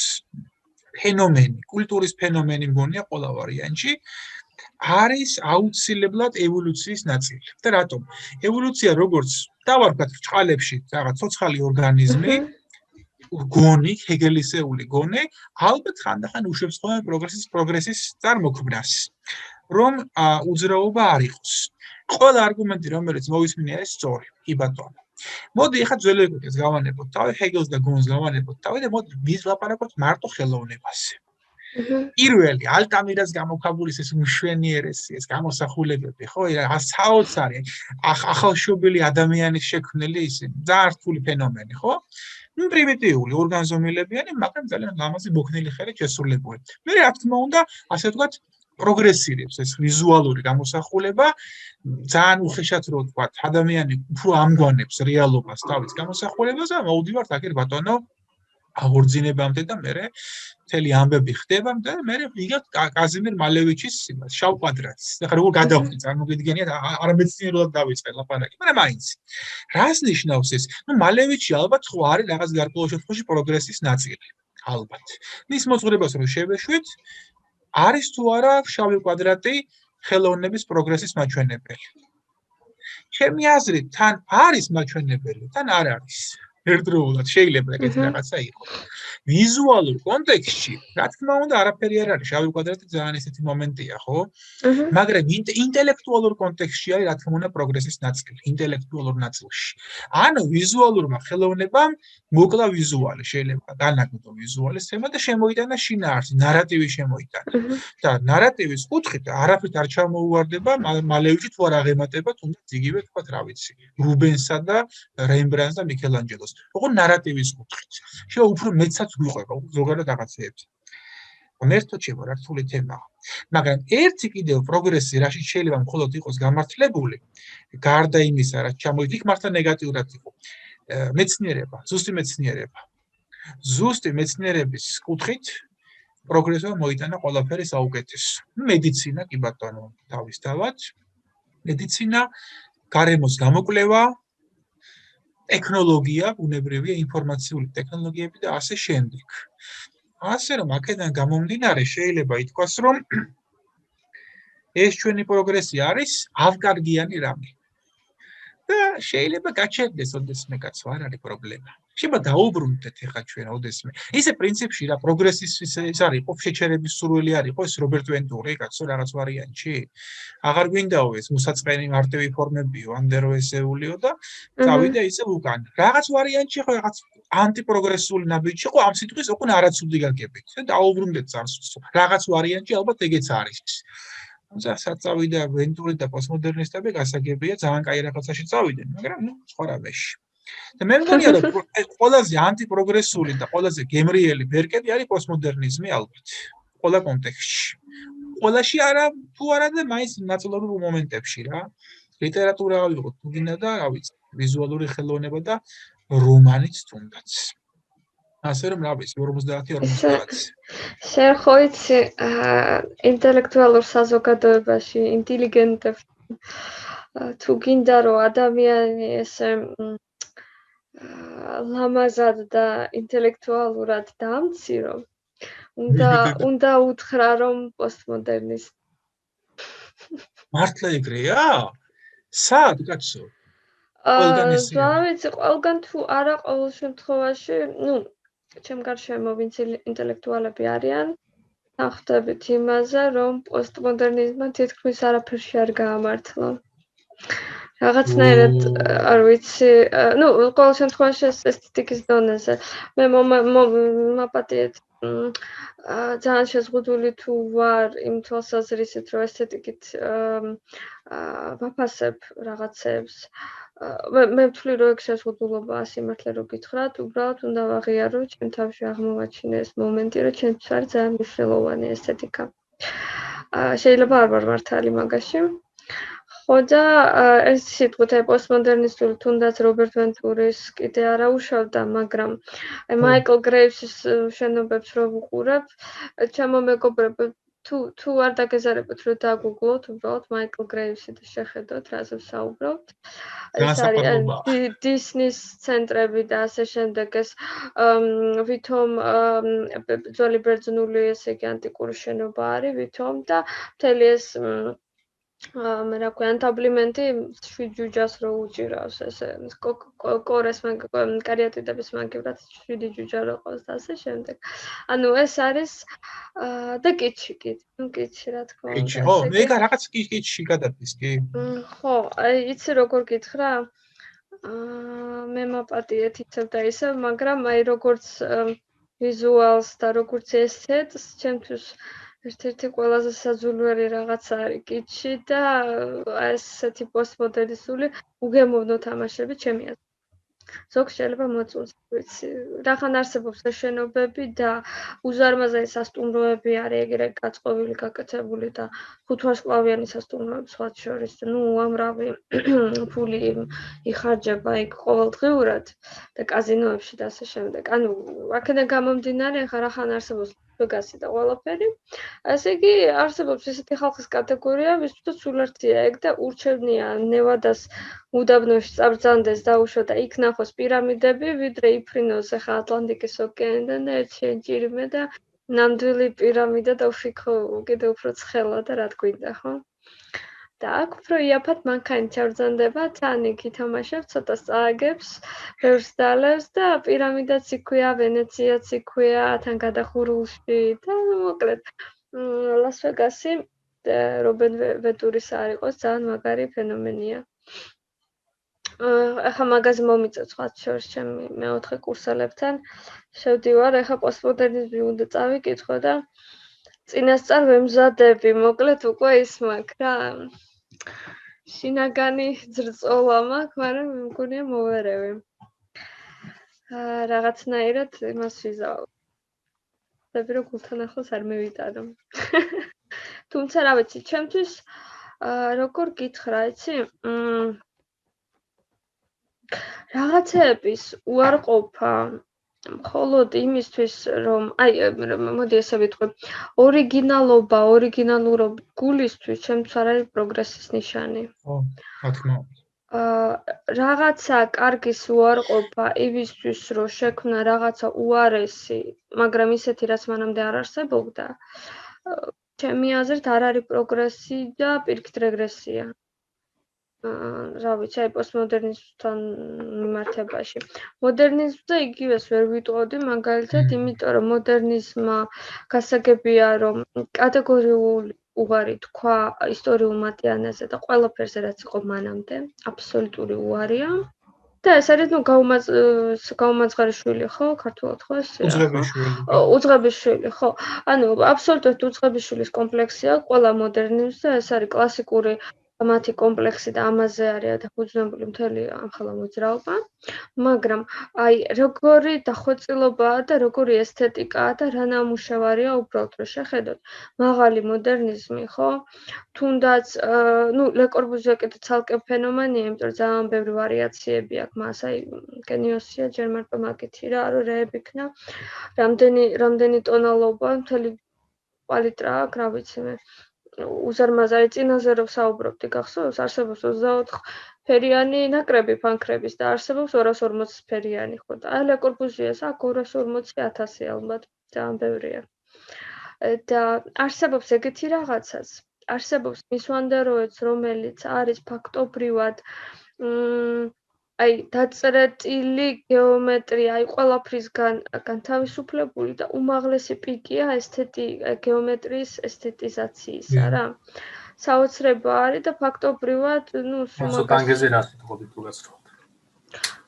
ფენომენი, კულტურის ფენომენი მგონია ყველა ვარიანტში, არის აუცილებლად ევოლუციის ნაწილი. და რატომ? ევოლუცია როგორც დავარქვათ ბრჭყალებში რაღაც ცოცხალი ორგანიზმი, გონი, ჰეგელისეული გონი, ალბათ ხანდახან უშვებს ხოლმე პროგრესის წარმოქმნას. რომ უძრაობა არ იყოს. ყველა არგუმენტი, რომელიც მოვისმინე, არის სწორი. კი ბატონო. მოდი ახლა ძველ ეგვიპტეს გავანებოთ თავი, ჰეგელს და გონს გავანებოთ თავი და მოდი ვილაპარაკოთ მარტო ხელოვნებაზე. პირველი ალტამირას გამოქვაბულის ეს მშვენიერესი, ეს გამოსახულებები, ხო, საოცარი, ახალშობილი ადამიანის შექმნილი ისინი, ძალიან რთული ფენომენი, ხო? ნუ პრიმიტიული, ორგანზომილებიანი, მაგრამ ძალიან ლამაზი მოქნილი ხელით შესრულებული. მე რა თქმა უნდა, ასე ვთქვათ, პროგრესირებს ეს ვიზუალური გამოსახულება, ძალიან უხეშად რო ვთქვათ, ადამიანი უფრო ამგვანებს რეალობას თავის გამოსახულებას და მოვდივართ აქ ბატონო აღორძინებამდე და მე მთელი ამბები ხდება და მე ვიგებთ კაზიმირ მალევიჩის იმას შავ კვადრატს. ეხლა როგორ გადავხდი, წარმოგიდგენიათ, არამეცნიერულად დავიწყე ლაპარაკი, მაგრამ მაინც. რას ნიშნავს ეს? ნუ მალევიჩი ალბათ ხო არის რაღაც გარკვეულ შემთხვევაში პროგრესის ნაწილი. ალბათ. მის მოძღვრებას რო შევეშვით, არის თუ არა შავი კვადრატი ხელოვნების პროგრესის მაჩვენებელი. ჩემი აზრით, თან არის მაჩვენებელი, თან არ არის. ერთდროულად შეიძლება ეგეთი რაღაცა იყოს. ვიზუალურ კონტექსტში, რა თქმა უნდა, არაფერი არ არის, შავი კვადრატი ძალიან ესეთი მომენტია, ხო? მაგრამ ინტელექტუალურ კონტექსტში არის, რა თქმა უნდა, პროგრესის ნაწილი, ინტელექტუალურ ნაწილში. ანუ ვიზუალურმა ხელოვნებამ მოკლა ვიზუალი, შეიძლება განაგდო ვიზუალის თემა და შემოიტანა შინაარსი, ნარატივი შემოიტანა. და ნარატივის კუთხით არაფრით არ ჩამოუვარდება მალევიჩი თუ არ აღემატება თუნდაც იგივე თქვათ, რა ვიცი, რუბენსა და რემბრანდტს და მიქელანჯელოს. ოღონდ ნარატივის კუთხით. შეიძლება უფრო მეცაც გვიყვება ზოგადად რაღაცეებს. ღმერთო ჩემო, რა რთული თემაა. მაგრამ ერთი კიდევ პროგრესი, რაშიც შეიძლება მხოლოდ იყოს გამართლებული, გარდა იმისა, რაც ჩამოიდგა, იქ მართლა ნეგატიურად იყო. მეცნიერება, ზუსტი მეცნიერება. ზუსტი მეცნიერების კუთხით პროგრესმა მოიტანა ყველაფერი საუკეთესო. მედიცინა კი ბატონო თავისთავად. მედიცინა, გარემოს გამოკვლევა, ტექნოლოგია, ბუნებრივია, ინფორმაციული ტექნოლოგიები და ასე შემდეგ. ასე რომ აქედან გამომდინარე შეიძლება ითქვას, რომ ეს ჩვენი პროგრესი არის ავკარგიანი რამე. და შეიძლება გაჩერდეს ოდესმე კაც არ არის პრობლემა. შეიძლება დაუბრუნდეთ ეხა ჩვენ ოდესმე. ისე პრინციპში რა პროგრესის ის არის, ყოფ შეჩერების სურვილი არის, ეს რობერტ ვენტური კაცო რაღაც ვარიანტში. აღარ გვინდაო ეს მოსაწყენი მარტივი ფორმებიო, ამდერო ესეულიო და წავიდა ისე უკან. რაღაც ვარიანტში ხო რაღაც ანტიპროგრესული ნაბიჯი ხო ამ სიტყვის უკვე არაცუდი გაგებით. და დაუბრუნდეთ წარსულს. რაღაც ვარიანტში ალბათ ეგეც არის. თუმცა საწავიდა ვენტური და პოსტმოდერნისტები გასაგებია ძალიან კაი რაღაცაში წავიდნენ, მაგრამ სხვა რამეში. და მე მგონია რომ ყველაზე ანტიპროგრესული და ყველაზე გემრიელი ბერკეტი არის პოსტმოდერნიზმი ალბათ. ყველა კონტექსტში. ყველაში არა, თუ არა და მაინც ნაწილობრივ მომენტებში რა. ლიტერატურა ავიღოთ, თუ გინდა და რა ვიცი, ვიზუალური ხელოვნება და რომანიც თუნდაც. ასე რომ რა ვიცი 50-50. შენ ხო იცი ინტელექტუალურ საზოგადოებაში ინტელიგენტებს თუ გინდა რომ ადამიანი ესე ლამაზად და ინტელექტუალურად დამცირო უნდა უთხრა რომ პოსტმოდერნიზმი მართლა ეგრეა? სად კაცო? ყველგან ისეა. რა ვიცი, ყველგან თუ არა ყოველ შემთხვევაში, ჩემ გარშემო ვინც ინტელექტუალები არიან, ნახდებით იმაზე, რომ პოსტმოდერნიზმმა თითქმის არაფერში არ გაამართლა. რაღაცნაირად არ ვიცი, ყოველ შემთხვევაში ესთეტიკის დონეზე. მე მაპატიეთ ძალიან შეზღუდული თუ ვარ იმ თვალსაზრისით, რომ ესთეტიკით ვაფასებ რაღაცებს. მე ვთვლი, რომ ეგ შეზღუდულობაა სიმართლე რო გითხრათ, უბრალოდ უნდა ვაღიარო ჩემ თავში აღმოვაჩინე ეს მომენტი, რომ ჩემთვის არის ძალიან მნიშვნელოვანი ესთეტიკა. შეიძლება არ ვარ მართალი მაგაში. ხო და ეს სიტყვით პოსტმოდერნისტული თუნდაც რობერტ ვენტურის კიდე არა უშავდა, მაგრამ მაიკლ გრეივსის შენობებს რო ვუყურებ, ჩემო მეგობრებო თუ არ დაგეზარებოთ რომ დაგუგლოთ, უბრალოდ მაიკლ გრეივსი და შეხედოთ, რაზე ვსაუბრობთ. ეს არის დისნის ცენტრები და ასე შემდეგ ეს ვითომ ძველი ბერძნული ესე იგი ანტიკური შენობა არის ვითომ და მთელი ეს მე რა ქვია ანტაბლიმენტი 7 ჯუჯას რო უჭირავს ესე კორეს კარიატიდების მაგივრად 7 ჯუჯა რო ყავს და ასე შემდეგ. ანუ ეს არის და კიჩი რა თქმა უნდა. კიჩი ხო, მე რაღაც კიჩში გადადის კი. ხო, იცი როგორ გითხრა? მე მაპატიეთ იცევ და ისევ, მაგრამ აი როგორც ვიზუალს და როგორც ესეთს, ჩემთვის ერთ-ერთი ყველაზე საძულველი რაღაც არის კიჩი და ესეთი პოსტმოდერნისტული უგემოვნო თამაშები ჩემი აზრით. ზოგ შეიძლება მოწონს, ვიცი, რახან არსებობს ეს შენობები და უზარმაზარი სასტუმროები არის ეგრე გაწყობილი, გაკეთებული და 5 ვარსკვლავიანი სასტუმროები სხვა შორის, ამრავი ფული იხარჯება იქ ყოველდღიურად და კაზინოებში და ასე შემდეგ. ანუ აქედან გამომდინარე, ახლა რახან არსებობს ვეგასი და ყველაფერი. ასე იგი არსებობს ესეთი ხალხის კატეგორია, ვისთვის სულ ერთია ეგ და ურჩევნია ნევადას უდაბნოში წაბრძანდეს დაუშვა და იქ ნახოს პირამიდები, ვიდრე იფრინოს ახლა ატლანტიკის ოკეანიდან და ერთ ჭირიმე და ნამდვილი პირამიდა და უშიქო კიდე უფრო ცხელა და რა გვინდა, ხო? და აქ უფრო იაფად მანქანით ჩავრძანდება, თან იქ ითამაშებს, ცოტა წააგებს, ბევრს დალევს და პირამიდაც იქვეა, ვენეციაც იქვეა, თან გადახურულში და მოკლედ ლას-ვეგასი რობერტ ვენტურის არ იყოს ძალიან მაგარი ფენომენია. ახლა მაგაზე მომიწევ სხვა შორის ჩემი მეოთხე კურსელებთან შევდივარ, ახლა პოსტმოდერნიზმი უნდა წავიკითხო და წინასწარ ვემზადები, მოკლედ უკვე ის მაქვს რა. შინაგანი ძრწოლა მაქვს, მაგრამ მე მგონია მოვერევი. რაღაცნაირად იმას ვიზავ. დაბირო გულთან ახლოს არ მევიტანო. თუმცა რა ვიცი, ჩემთვის როგორ გითხრა, იცი? რაღაცეების უარყოფა მხოლოდ იმისთვის, რომ მოდი ესე ვიტყვი, ორიგინალობა, ორიგინალურობა გულისთვის ჩემთვის არ არის პროგრესის ნიშანი. ხო, რა თქმა უნდა. რაღაცა კარგის უარყოფა იმისთვის, რომ შექმნა რაღაცა უარესი, მაგრამ ისეთი, რაც მანამდე არ არსებობდა, ჩემი აზრით არ არის პროგრესი და პირიქით რეგრესია. რა ვიცი, აი პოსტმოდერნიზმთან მიმართებაში. მოდერნიზმზე იგივეს ვერ ვიტყოდი, მაგალითად, იმიტომ რომ მოდერნიზმმა გასაგებია, რომ კატეგორიული უარი თქვა ისტორიულ მატიანაზე და ყველაფერზე, რაც იყო მანამდე, აბსოლუტური უარია. და ეს არის გაუმაძღარი ხო, ქართულად ხო ესეა? უძღების შვილი, ხო. ანუ აბსოლუტურად უძღების შვილის კომპლექსი აქვს ყველა მოდერნიზმზე, ეს არის კლასიკური მათი კომპლექსი და ამაზე არის დაფუძნებული მთელი ამხელა მოძრაობა, მაგრამ აი როგორი დახვეწილობაა და როგორი ესთეტიკაა და რა ნამუშევარია უბრალოდ რომ შეხედოთ მაღალი მოდერნიზმი, ხო? თუნდაც ლე კორბუზიე კიდე ცალკე ფენომენია, იმიტომ რომ ძალიან ბევრი ვარიაციები აქვს მას, აი გენიოსია ჯერ მარტო მაგითი რა, რომ რეები იქნა, რამდენი ტონალობა, მთელი პალიტრა აქვს, რა ვიცი მე. უზარმაზარი წინაზე რომ საუბრობდი, გახსოვს, არსებობს 24 ფერიანი ნაკრები ფანქრების და არსებობს 240 ფერიანი, ხო და აი ლე კორბუზიეს აქვს 240,000 ალბათ, ძალიან ბევრია. და არსებობს ეგეთი რაღაცაც, არსებობს მის ვანდეროედს, რომელიც არის ფაქტობრივად აი დაწერილი გეომეტრია, აი ყველაფრისგან განთავისუფლებული და უმაღლესი პიკია გეომეტრიის ესთეტიზაციისა რა. საოცრება არის და ფაქტობრივად, კენზოტანგეზე რა სიტყვები თუ გასწროთ?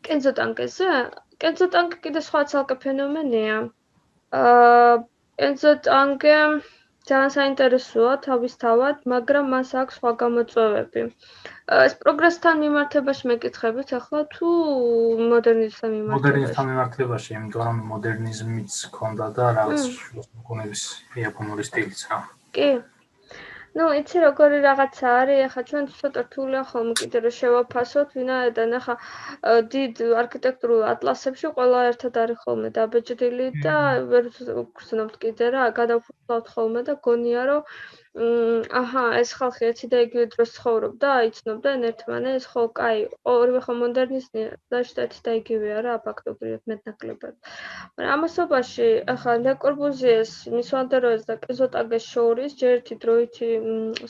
კენზოტანგეზე? კენზოტანგე კიდე სხვა ცალკე ფენომენია. კენზოტანგე ძალიან საინტერესოა თავისთავად, მაგრამ მას აქვს სხვა გამოწვევები. ეს პროგრესთან მიმართებაში მეკითხებით ახლა თუ მოდერნიზმთან მიმართებაში? მოდერნიზმთან მიმართებაში, იმიტომ რომ მოდერნიზმიც ქონდა და რაღაც მოგონების იაპონური სტილიც რა. კი. იცი როგორი რაღაცა არის, ახლა ჩვენ ცოტა რთულია ხოლმე კიდე რომ შევაფასოთ, ვინაიდან ახლა დიდ არქიტექტურულ ატლასებში ყველა ერთად არის ხოლმე დაბეჭდილი და ვერ ვგრძნობთ კიდე რა, გადავფრთხილავთ ხოლმე და გონია რომ ეს ხალხი ერთი და იგივე დროს ცხოვრობდა, იცნობდნენ ერთმანეთს, ხო, კაი, ორივე ხო მოდერნიზმია, ზუსტად ერთი და იგივეა რა, ფაქტობრივად მეტნაკლებად. მაგრამ ამასობაში ახლა ლე კორბუზიეს, მის ვანდეროედს და კენზოტანგეს შორის ჯერ ერთი დროითი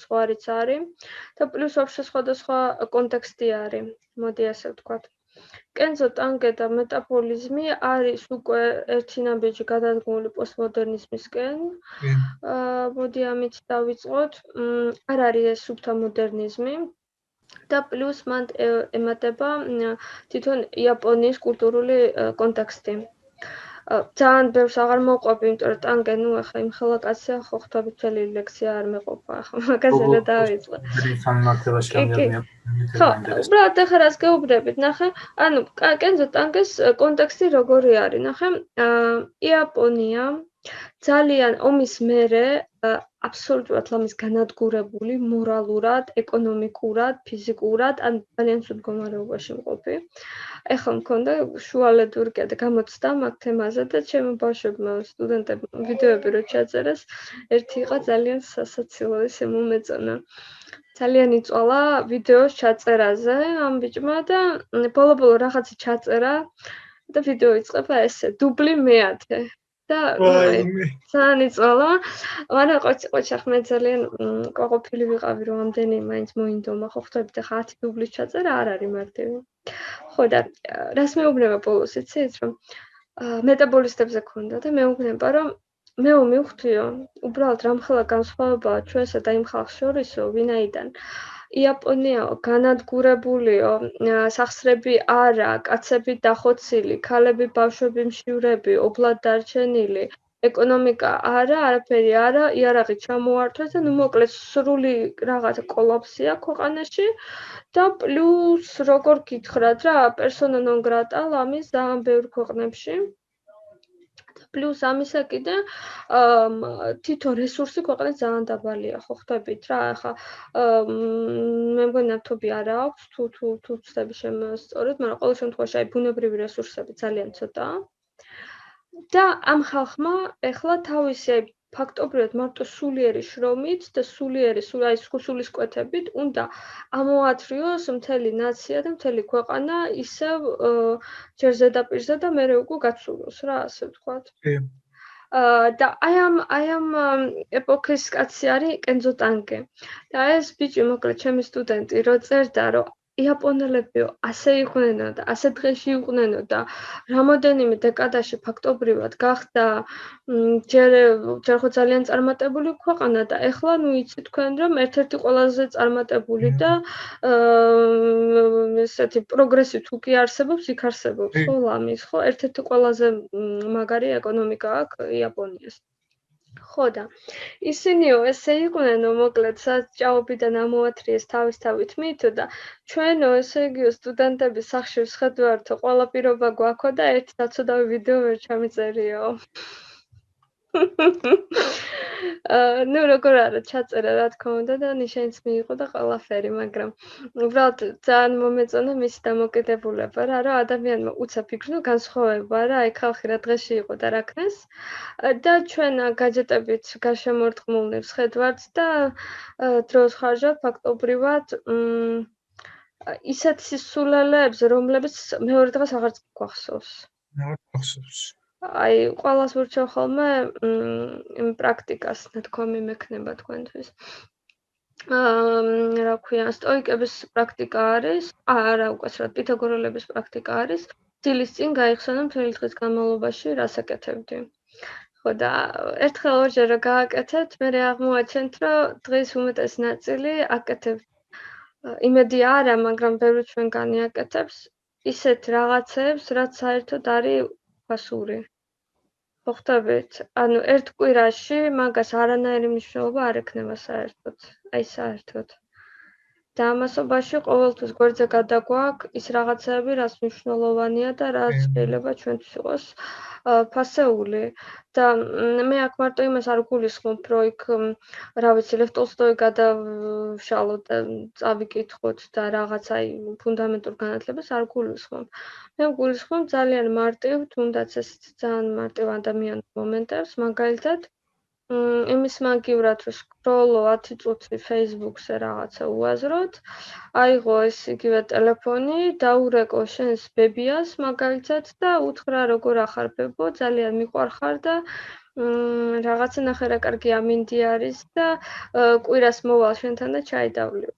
სხვარიც არის და პლუს ვაფშე სხვადასხვა კონტექსტი არის, მოდი ასე ვთქვათ. კენზოტანგე და მეტაბოლიზმი არის უკვე ერთი ნაბიჯი გადადგმული პოსტმოდერნიზმისკენ. მოდი ამით დავიწყოთ. არ არის ეს სუფთა მოდერნიზმი და პლუს მან ემატება თვითონ იაპონიის კულტურული კონტექსტი. ძალიან ბევრს აღარ მოყვები, იმიტომ რომ ტანგე, ახლა იმ ხელა კაცია, ხო ხვდები მთელი ლექსია არ მეყოფა, ახლა მაგაზე რა დავიწყე. ხო, უბრალოდ ახლა რას გეუბნებით, ნახე, ანუ კენზოტანგეს კონტექსტი როგორი არის, ნახე, იაპონია ძალიან ომის მერე აბსოლუტურად ლამის განადგურებული მორალურად, ეკონომიკურად, ფიზიკურად, ან ძალიან ცუდ მდგომარეობაში მყოფი. ეხლა მქონდა შუალედური კიდე გამოცდა მაგ თემაზე და ჩემო ბავშვებმა, სტუდენტებმა ვიდეოები რო ჩაწერეს, ერთი იყო ძალიან სასაცილო, ესე მომეწონა. ძალიან იწვალა ვიდეოს ჩაწერაზე ამ ბიჭმა და ბოლო-ბოლო რაღაცა ჩაწერა და ვიდეო იწყება ესე, დუბლი მეათე. და ძალიან იწვალა, მაგრამ ყოჩი ახლა ძალიან ყოფილი ვიყავი რომ ამდენი მაინც მოინდომა, ხო ხვდებით ახლა 10 დუბლის ჩაწერა არ არის მარტივი. ხო და რას მეუბნება ბოლოს იცით რომ მეტაბოლისტებზე ქონდა და მეუბნება რომ მე მივხვდიო უბრალოდ რამხელა განსხვავებაა ჩვენსა და იმ ხალხს შორისო, ვინაიდან იაპონია განადგურებულიო, სახსრები არა, კაცები დახოცილი, ქალები, ბავშვები მშივრები, ობლად დარჩენილი, ეკონომიკა არა, არაფერი არა, იარაღი ჩამოართვეს და მოკლედ სრული რაღაცა კოლაფსია ქვეყანაში და პლუს როგორ გითხრათ რა, პერსონა ნონ გრატა ლამის ძალიან ბევრ ქვეყნებში. პლუს ამისა კიდე თითო რესურსი ქვეყნის ძალიან დაბალია, ხო ხვდებით რა, ახლა მე მგონი ნავთობი არა აქვს, თუ ვცდები შემოსწორეთ, მაგრამ ყოველ შემთხვევაში აი ბუნებრივი რესურსები ძალიან ცოტაა. და ამ ხალხმა ეხლა თავისი ფაქტობრივად მარტო სულიერი შრომით და სულისკვეთებით უნდა ამოათრიოს მთელი ნაცია და მთელი ქვეყანა ისევ ჯერ ზედაპირზე და მერე უკვე გაცუროს რა, ასე ვთქვათ. და აი ამ ეპოქის კაცი არის კენძო ტანგე. და ეს ბიჭი, მოკლედ, ჩემი სტუდენტი, რო წერდა, რომ იაპონელებიო ასე იყვნენო და ასე დღეში იყვნენო და რამოდენიმე დეკადაში ფაქტობრივად გახდა ჯერ ხო ძალიან წარმატებული ქვეყანა და ეხლა ნუ იცი თქვენ რომ ერთ-ერთი ყველაზე წარმატებული და ესეთი პროგრესი თუ კი არსებობს, იქ არსებობს ხო ლამის, ხო, ერთ-ერთი ყველაზე მაგარი ეკონომიკა აქვს იაპონიას. ხო და ისინიო ესე იყვნენ, მოკლედ, საჭაობიდან ამოათრიეს თავისთავით მითო და ჩვენო ესე იგიო სტუდენტები სახში ვსხედავთო, ყველა პირობა გვაქო და ერთ დაცოდავი ვიდეო ვერ ჩამიწერიო. ნუ როგორ არა ჩაწერა რა თქმა უნდა და ნიშანიც მიიღო და ყველაფერი, მაგრამ უბრალოდ ძალიან მომეწონა მისი დამოკიდებულება რა, რომ ადამიანმა უცებ იგრძნო განსხვავება რა, აი ხალხი რა დღეში იყო და რა ქნეს და ჩვენ გაჯეტებით გარშემორტყმულნი ვსხედავთ და დროს ხარჯავთ ფაქტობრივად ისეთ სისულელეებს, რომლებიც მეორე დღეს აღარც გვახსოვს. აი, ყველას ვურჩევ ხოლმე პრაქტიკას, ნათქვამი მექნება თქვენთვის. რა ქვია, სტოიკების პრაქტიკა არის, არა უკაცრავად პითაგორელების პრაქტიკა არის, დილის წინ გაიხსენო მთელი დღის განმავლობაში რას აკეთებდი. ხო და ერთხელ ორჯერ გააკეთეთ, მერე აღმოაჩენთ, რომ დღის უმეტეს ნაწილი აკეთებთ. იმედი არა, მაგრამ ბევრი ჩვენგანი აკეთებს ისეთ რაღაცებს, რაც საერთოდ არის ფასური. ხვდებით? ანუ ერთ კვირაში მაგას არანაირი მნიშვნელობა არ ექნება საერთოდ. აი საერთოდ. და ამასობაში ყოველთვის გვერდზე გადაგვაქვს ის რაღაცები, რაც მნიშვნელოვანია და რაც შეიძლება ჩვენთვის იყოს ფასეული. და მე აქ მარტო იმას არ გულისხმობ, რომ იქ რა ვიცი, ლევ ტოლსტოი გადავშალოთ და წავიკითხოთ და რაღაც აი ფუნდამენტურ განათლებას არ გულისხმობ. მე გულისხმობ ძალიან მარტივ, თუნდაც ეს ძალიან მარტივ ადამიანურ მომენტებს, მაგალითად იმის მაგივრად რომ სკროლო 10 წუთი Facebook-ზე რაღაცა უაზროთ, აიღო ეს იგივე ტელეფონი, დაურეკო შენს ბებიას მაგალითად და უთხრა როგორ ახარ ბებო, ძალიან მიყვარხარ და რაღაცა ნახე რა კარგი ამინდი არის და კვირას მოვალ შენთან და ჩაი დავლიო.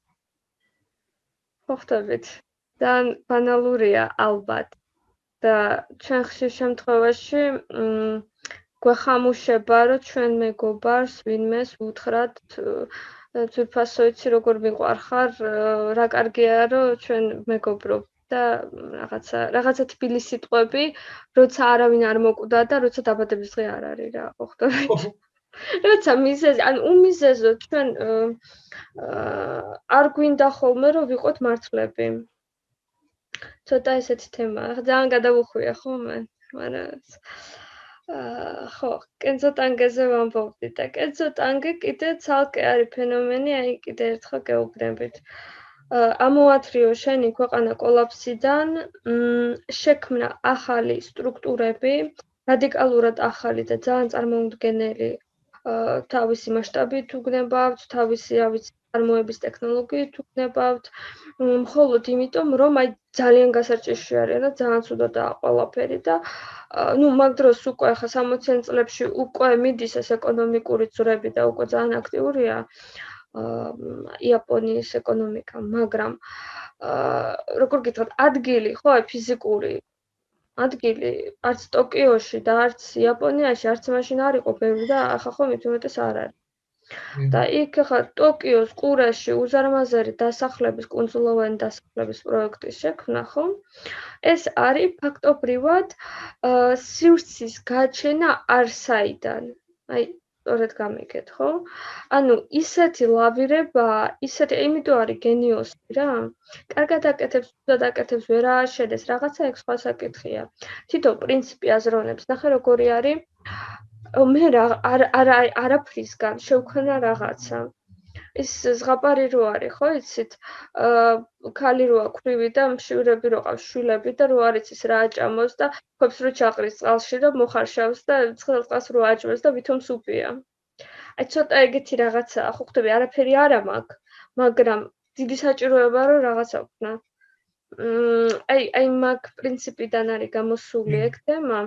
ხო ხვდებით? ძალიან ბანალურია ალბათ და ჩვენ ხშირ შემთხვევაში გვეხამუშება, რომ ჩვენ მეგობარს ვინმეს უთხრათ ძვირფასო იცი როგორ მიყვარხარ, რა კარგია რომ ჩვენ მეგობრობ და რაღაცა თბილი სიტყვები, როცა არავინ არ მოკვდა და როცა დაბადების დღე არ არის რა, ხო ხვდებით? როცა მიზეზი, ანუ უმიზეზო ჩვენ არ გვინდა ხოლმე რომ ვიყოთ მართლები. ცოტა ესეთი თემაა, ძალიან გადავუხვია ხოლმე, მაგრამ ხო, კენძო ტანგეზე ვამბობდი და კენძო ტანგე კიდე ცალკე არის ფენომენი, აი კიდე ერთხელ გეუბნებით. ამოათრიო შენი ქვეყანა კოლაფსიდან, შექმნა ახალი სტრუქტურები, რადიკალურად ახალი და ძალიან წარმოუდგენელი თავისი მასშტაბით უგნებავთ, თავისი, რა ვიცი, წარმოების ტექნოლოგიით უგნებავთ, მხოლოდ იმიტომ, რომ აი ძალიან გასაჭირში არის და ძალიან ცუდადაა ყველაფერი და ნუ მაგ დროს უკვე ხა 60-იან წლებში უკვე მიდის ეს ეკონომიკური ძვრები და უკვე ძალიან აქტიურია იაპონიის ეკონომიკა, მაგრამ როგორ გითხრათ, ადგილი ხო აი ფიზიკური ადგილი არც ტოკიოში და არც იაპონიაში არც მაშინ არ იყო ბევრი და ახლა ხო მით უმეტეს არ არის. და იქ ხა ტოკიოს ყურეში უზარმაზარი დასახლების, კუნძულოვანი დასახლების პროექტის შექმნა, ხო? ეს არის ფაქტობრივად სივრცის გაჩენა არსაიდან. აი, სწორედ გამიგეთ, ხო? ანუ ისეთი ლავირება, ისეთი, იმიტომ არის გენიოსი რა. კარგად აკეთებს, თუდად აკეთებს, ვერ ააშენეს, რაღაცა ეგ სხვა საკითხია. თითო პრინციპი აზროვნებს, ნახე როგორი არის. მე არაფრისგან შევქმნა რაღაცა. ის ზღაპარი რო არის, ხო, იცით? ქალი რო აქვს ქვრივი და მშივრები რო ყავს შვილები და რო არ იცის რა აჭამოს და ქვებს რო ჩაყრის წყალში და მოხარშავს და წყალს რო აჭმევს და ვითომ სუპია. აი ცოტა ეგეთი რაღაცაა, ხო ხვდები, არაფერი არა მაქვს, მაგრამ დიდი საჭიროება რომ რაღაცა ვქნა. აი მაგ პრინციპიდან არის გამოსული ეგ თემა.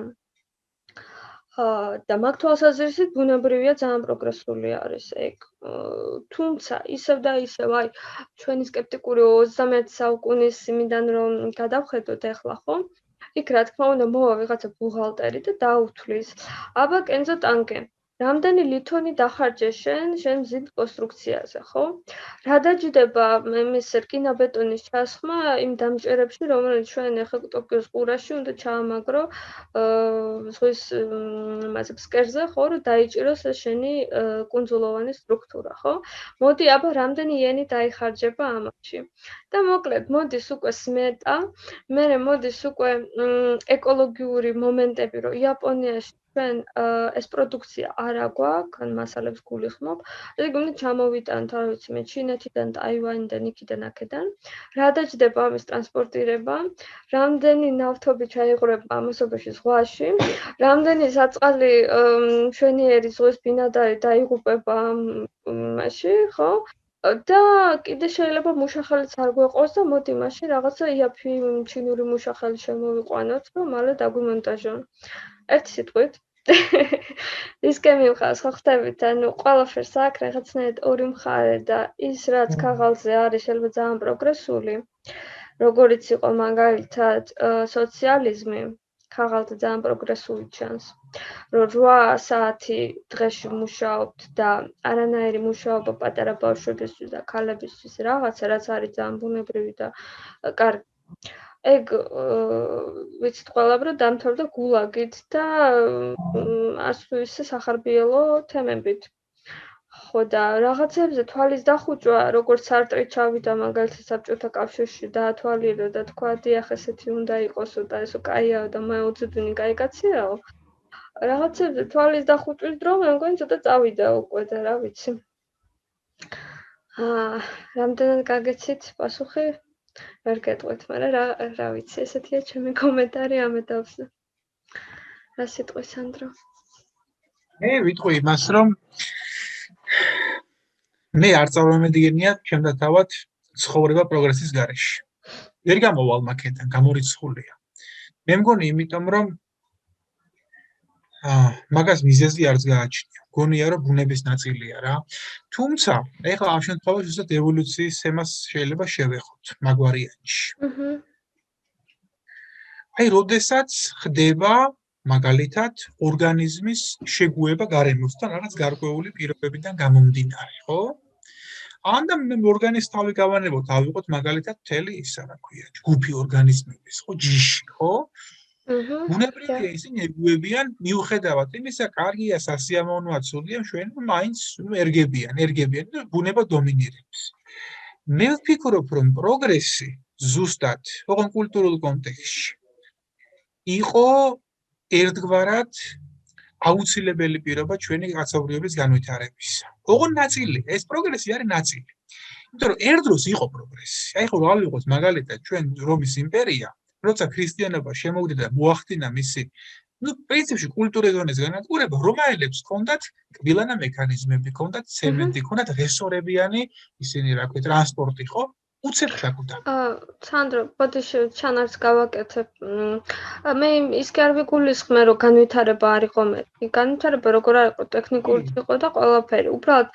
და მაგ თვალსაზრისით ბუნებრივია ძალიან პროგრესული არის ეგ. თუმცა ისევ და ისევ აი ჩვენი სკეპტიკური 21 საუკუნის იმიდან რომ გადავხედოთ ახლა ხო? იქ რა თქმა უნდა მოვა ვიღაცა ბუღალტერი და დაუთვლის. აბა კენძო ტანკე. რამდენი ლითონი დახარჯე შენ მზით კონსტრუქციაზე, ხო? რა დაჯდება იმის რკინა-ბეტონის ჩასხმა იმ დამჭერებში, რომელიც ჩვენ ახლა ტოკიოს ყურაში უნდა ჩაამაგრო ზღვის მასე ფსკერზე, ხო, რომ დაიჭიროს შენი კუნძულოვანი სტრუქტურა, ხო? მოდი, აბა რამდენი იენი დაიხარჯება ამაში. და მოკლედ, მოდის უკვე სმეტა, მერე მოდის უკვე ეკოლოგიური მომენტები, რომ იაპონიაში ჩვენ ეს პროდუქცია არ აგვაქვს, ან მასალებს გულიხმობ. ეგ უნდა ჩამოვიტანოთ, არ ვიცი მე, ჩინეთიდან, ტაივანიდან, იქიდან, აქედან. რა დაჯდება ამის ტრანსპორტირება, რამდენი ნავთობი ჩაიღრება ამასობაში ზღვაში, რამდენი საწყალი მშვენიერი ზღვის ბინადარი დაიღუპება მაშინ, ხო? და კიდე შეიძლება მუშახელიც არ გვეყოს და მოდი მაშინ რაღაცა იაფი ჩინური მუშახელი შემოვიყვანოთ, რომ მალე დაგვიმონტაჟონ. ერთი სიტყვით. ისკენ მივყავს, ხო ხვდებით, ანუ ყველაფერს აქვს რაღაცნაირად ორი მხარე და ის რაც ქაღალდზე არის შეიძლება ძალიან პროგრესული, როგორიც იყო მაგალითად სოციალიზმი, ქაღალდზე ძალიან პროგრესული ჩანს. რომ 8 საათი დღეში მუშაობთ და არანაირი მუშაობა პატარა ბავშვებისთვის და ქალებისთვის რაღაცა, რაც არის ძალიან ბუნებრივი და კარგი. ეგ ვიცით ყველამ რომ დამთავრდა გულაგით და ასე ისე სახარბიელო თემებით. ხო და რაღაცებზე თვალის დახუჭვა, როგორც სარტრი ჩავიდა მაგალითად საბჭოთა კავშირში დაათვალიერა და თქვა, დიახ, ესეთი უნდა იყოსო და ესო კაიაო და მაოძედუნი კაი კაციაო. რაღაცებზე თვალის დახუჭვის დრო მე მგონი ცოტა წავიდა უკვე და რა ვიცი. რამდენად გაგეცით პასუხი? ვერ გეტყვით, მაგრამ რა ვიცი, ესეთია ჩემი კომენტარი ამ ეტაპზე. რა სიტყვი სანდრო? მე ვიტყვი იმას, რომ მე არ წარმომედგენია ჩემთან თავად ცხოვრება პროგრესის გარეშე. ვერ გამოვალ მაქედან, გამორიცხულია. მე მგონი იმიტომ, რომ მაგას მიზეზი არც გააჩნია. გონია რომ ბუნების ნაწილია რა. თუმცა, ეხლა ამ შემთხვევაში ზუსტად ევოლუციის თემას შეიძლება შევეხოთ მაგ ვარიანტში. აი, როდესაც ხდება მაგალითად ორგანიზმის შეგუება გარემოსთან რაღაც გარკვეული პირობებიდან გამომდინარე, ხო? ანდა მე ორგანიზმის თავი გავანებოთ, ავიღოთ მაგალითად მთელი ისა რა ქვია, ჯგუფი ორგანიზმების, ხო, ჯიში, ხო? ბუნებრივია ისინი ეგუებიან მიუხედავად იმისა, კარგია, სასიამოვნოა, ცუდია, ჩვენ მაინც ერგებიან და ბუნება დომინირებს. მე ვფიქრობ, რომ პროგრესი ზუსტად ოღონ კულტურულ კონტექსტში იყო ერთგვარად აუცილებელი პირობა ჩვენი კაცობრიობის განვითარებისა. ოღონ ნაწილი, ეს პროგრესი არის ნაწილი. იმიტომ რომ ერთ დროს იყო პროგრესი. აი ხო ავიღოთ მაგალითად ჩვენ რომის იმპერია, როცა ქრისტიანობა შემოვიდა და მოახდინა მისი, პრინციპში კულტურის ზონეს განადგურება, რომაელებს ჰქონდათ კბილანა მექანიზმები, ჰქონდათ ცემენტი, ჰქონდათ რესორებიანი ისინი რა ქვია, ტრანსპორტი, ხო? უცებ ჩაგუდა. სანდრო, ბოდიში ჩანარს გავაკეთებ. მე ის კი არ ვიგულისხმე, რომ განვითარება არ იყო მეტი. განვითარება როგორ არ იყო, ტექნიკური იყო და ყველაფერი. უბრალოდ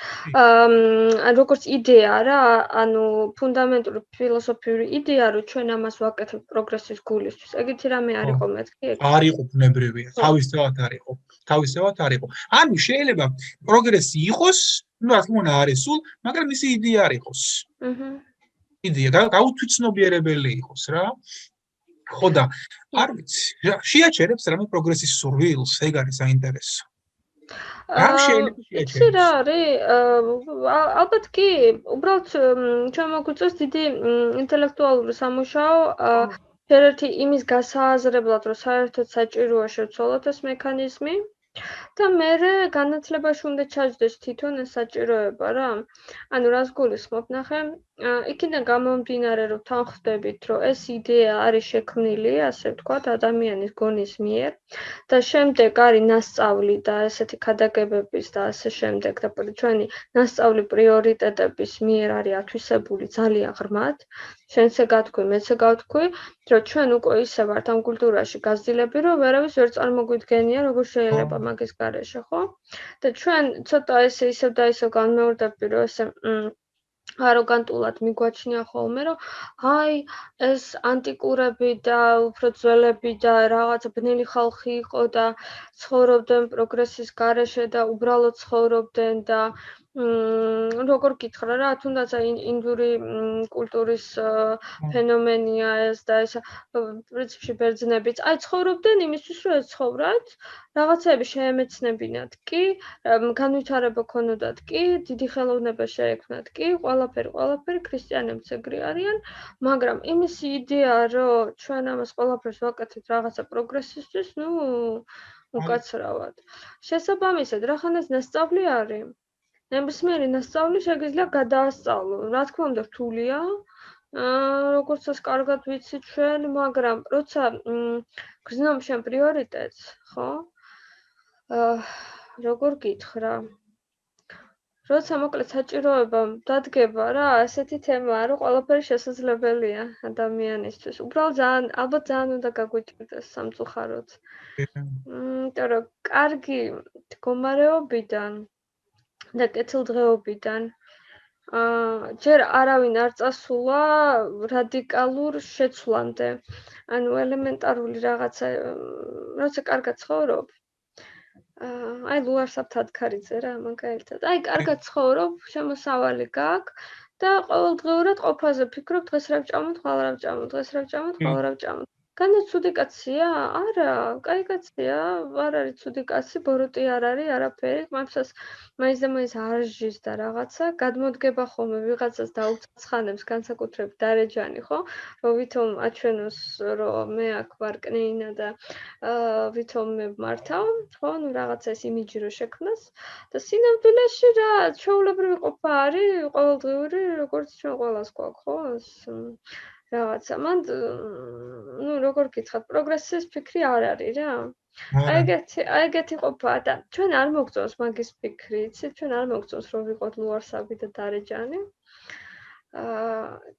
როგორც იდეა რა, ანუ ფუნდამენტური ფილოსოფიური იდეა, რომ ჩვენ ამას ვაკეთებთ პროგრესის გულისთვის. ეგეთი რამე არ იყო მეთქი? არ იყო ბუნებრივია, თავისთავად არ იყო. ანუ შეიძლება პროგრესი იყოს, რა თქმა უნდა არის სულ, მაგრამ მისი იდეა არ იყოს. იდეა გაუთვითცნობიერებელი იყოს რა. ხო და არ ვიცი, შეაჩერებს რამე პროგრესის სურვილს, ეგ არის საინტერესო. რა შეიძლება შეაჩეროს? რა არის? ალბათ კი, უბრალოდ ჩვენ მოგვიწევს დიდი ინტელექტუალური სამუშაო, ერთ-ერთი იმის გასააზრებლად, რომ საერთოდ საჭიროა შევცვალოთ ეს მექანიზმი. და მე განათლებაში უნდა ჩაჯდეს თვითონ ეს საჭიროება რა. ანუ რას გულისხმობ, ნახე, იქიდან გამომდინარე, რომ თან ხვდებით, რომ ეს იდეა არის შექმნილი, ასე ვთქვათ, ადამიანის გონის მიერ და შემდეგ არის ნასწავლი და ესეთი ქადაგებების და ასე შემდეგ და ჩვენი ნასწავლი პრიორიტეტების მიერ არის ათვისებული ძალიან ღრმად. შენც გათქვი, მეც გავთქვი, რომ ჩვენ უკვე ისე ვართ ამ კულტურაში გაზრდილები, რომ ვერავის ვერ წარმოგვიდგენია, როგორ შეიძლება მაგის გარეშე, ხო? და ჩვენ ცოტა ისევ და ისევ განმეორდები, რომ ესე აროგანტულად მიგვაჩნია ხოლმე, რომ აი ეს ანტიკურები და უფრო ძველები და რაღაცა ბნელი ხალხი იყო და ცხოვრობდნენ პროგრესის გარეშე და უბრალოდ ცხოვრობდნენ და როგორ გითხრა რა, თუნდაც ინდური კულტურის ფენომენია ეს და ეს პრინციპში ბერძნებიც აი ცხოვრობდნენ იმისთვის, რომ ეცხოვრათ, რაღაცები შეემეცნებინათ კი, განვითარება ქონოდათ კი, დიდი ხელოვნება შეექმნათ კი, ყველაფერი ქრისტიანებიც ეგრე არიან, მაგრამ იმის იდეა, რომ ჩვენ ამას ყველაფერს ვაკეთებთ რაღაცა პროგრესისთვის, უკაცრავად. შესაბამისად, რახანაც ნასწავლი არის. ნებისმიერი ნასწავლი შეგიძლია გადაასწავლო. რა თქმა უნდა, რთულია. როგორც ეს კარგად ვიცით ჩვენ, მაგრამ როცა გრძნობ შენ პრიორიტეტს, ხო? როგორ გითხრა? როცა მოკლედ საჭიროება დადგება რა, ასეთი თემაა, რომ ყველაფერი შესაძლებელია ადამიანისთვის. უბრალოდ ალბათ ძალიან უნდა გაგვიჭირდეს სამწუხაროდ. იმიტომ რომ კარგი მდგომარეობიდან და კეთილდღეობიდან ჯერ არავინ არ წასულა რადიკალურ შეცვლამდე. ანუ ელემენტარული რაღაცა, როცა კარგად ცხოვრობ, აი ლუარსაბ თათქარიძე რა მაგალითად. აი კარგად ცხოვრობ, შემოსავალი გაქვს და ყოველდღიურად ყოფაზე ფიქრობ, დღეს რა ვჭამოთ, ხვალ რა ვჭამოთ, დღეს რა ვჭამოთ, ხვალ რა ვჭამოთ. განაც ცუდი კაცია? არა, კაი კაცია, არ არის ცუდი კაცი, ბოროტი არ არის, არაფერი, მაინც მაინც არჟის და რაღაცა, გადმოდგება ხოლმე ვიღაცას დაუცაცხანებს განსაკუთრებით დარეჯანი, ხო? რომ ვითომ აჩვენოს, რომ მე აქ ვარ კნეინა და ვითომ მე მართავ, ხო? ნუ რაღაცა ეს იმიჯი რო შექმნას და სინამდვილეში რა, ჩვეულებრივი ყოფა არის, ყოველდღიური, როგორც ჩვენ ყველას გვაქვს, ხო? რაღაცა, მანდ ნუ როგორ გითხრათ, პროგრესის ფიქრი არ არის რა. აი ეგეთი ყოფაა და ჩვენ არ მოგწონს მაგის ფიქრი, იცით, ჩვენ არ მოგწონს რომ ვიყოთ ლუარსაბი და დარეჯანი.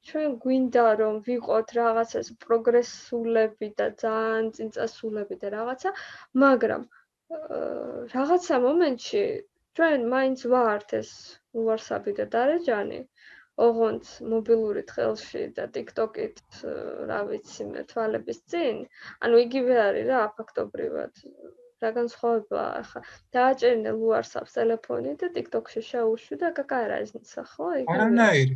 ჩვენ გვინდა რომ ვიყოთ რაღაცას პროგრესულები და ძალიან წინწასულები და რაღაცა, მაგრამ რაღაცა მომენტში ჩვენ მაინც ვართ ეს ლუარსაბი და დარეჯანი. ოღონდ მობილურით ხელში და TikTok-ით, რა ვიცი მე, თვალების წინ, ანუ იგივე არის რა, ფაქტობრივად. რა განსხვავებაა ახლა? დააჭერინე ლუარსაბს ტელეფონი და TikTok-ში შეუშვი და კაკა разница, ხო? არანაირი.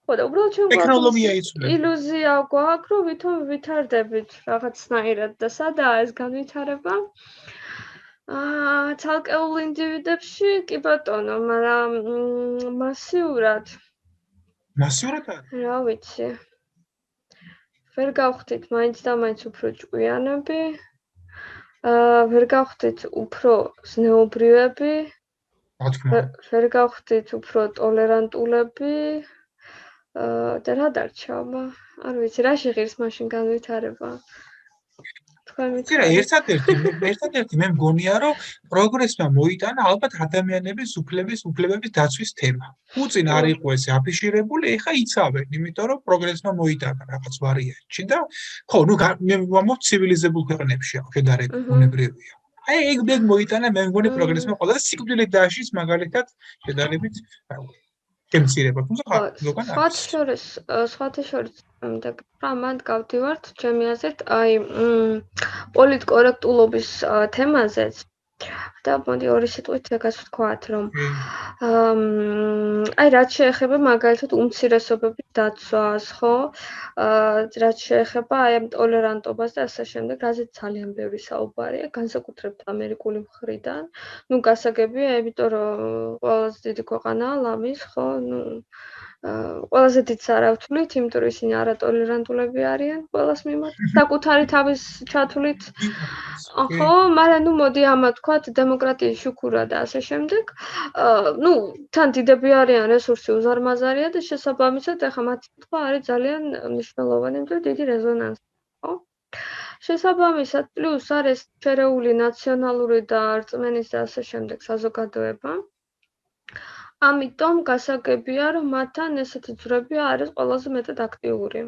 ხო და უბრალოდ ჩვენ ტექნოლოგია იცვლება. ილუზია გვაქვს, რომ ვითომ ვითარდებით რაღაცნაირად და სადაა ეს განვითარება? ცალკეულ ინდივიდებში კი ბატონო, მაგრამ მასიურად რა ვიცი. ვერ გავხდით მაინც და მაინც უფრო ჭკვიანები. ვერ გავხდით უფრო ზნეობრივები. ვერ გავხდით უფრო ტოლერანტულები. და რა დარჩა, არ ვიცი, რა შეღირს მაშინ განვითარება. კი რა, ერთადერთი მე მგონია, რომ პროგრესმა მოიტანა ალბათ ადამიანების უფლებების დაცვის თემა. უწინ არ იყო ესე აფიშირებული, ეხა იცავენ, იმიტომ რომ პროგრესმა მოიტანა რაღაც ვარიანტში და ხო, ნუ მე ვამბობ ცივილიზებულ ქვეყნებში შედარებით უნებრივია. აი ეგ მოიტანა მე მგონი პროგრესმა ყველა სიკვდილით დააშის მაგალითად შედარებით გემცირება, თუმცა სხვათა შორის და მანდ გავდივართ ჩემი აზრით, აი პოლიტკორექტულობის თემაზეც და მოდი ორი სიტყვით ეგას ვთქვათ, რომ აი რაც შეეხება მაგალითად უმცირესობების დაცვას, ხო? რაც შეეხება აი ამ ტოლერანტობას და ასე შემდეგ, რაზეც ძალიან ბევრი საუბარია, განსაკუთრებით ამერიკული მხრიდან. ნუ გასაგებია, იმიტომ რომ ყველაზე დიდი ქვეყანაა ლამის, ხო? ნუ ყველაზე დიდ სარავთვლით, იმიტომ რომ ისინი არატოლერანტულები არიან ყველას მიმართ. საკუთარი თავის ჩათვლით. ხო, მაგრამ ნუ მოდი ამათ ვთქვათ, დემოკრატიის შუქურა და ასე შემდეგ. ნუ თან დიდები არიან, რესურსი უზარმაზარია და შესაბამისად ახლა მათი თქვა არის ძალიან მნიშვნელოვანი, იმიტომ დიდი რეზონანსი, ხო? შესაბამისად, პლუს არის შერეული ნაციონალური და რწმენის და ასე შემდეგ საზოგადოება. ამიტომ გასაგებია, რომ მათთან ესეთი ძვრები არის ყველაზე მეტად აქტიური.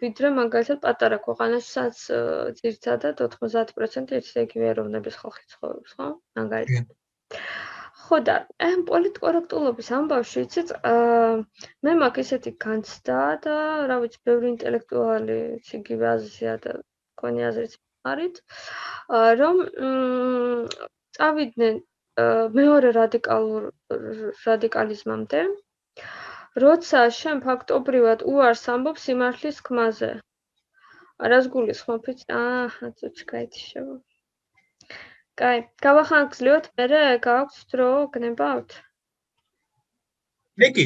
ვიდრე მაგალითად პატარა ქვეყანაში, სადაც ძირითადად 90% ერთის იგივე ეროვნების ხალხი ცხოვრობს, ხო? მაგალითად. ხო და ამ პოლიტკორექტულობის ამბავში, იცით, მე მაქვს ესეთი განცდა და რა ვიცი, ბევრი ინტელექტუალი იგივე აზრია და მქონი აზრიც არის, რომ წავიდნენ მეორე რადიკალიზმამდე, როცა შენ ფაქტობრივად უარს ამბობ სიმართლის ხმაზე. რას გულისხმობ? ჩქაითიშება. კაი, გავახანგრძლივოთ, მერე გააქვს დრო, გნებავთ? მე კი.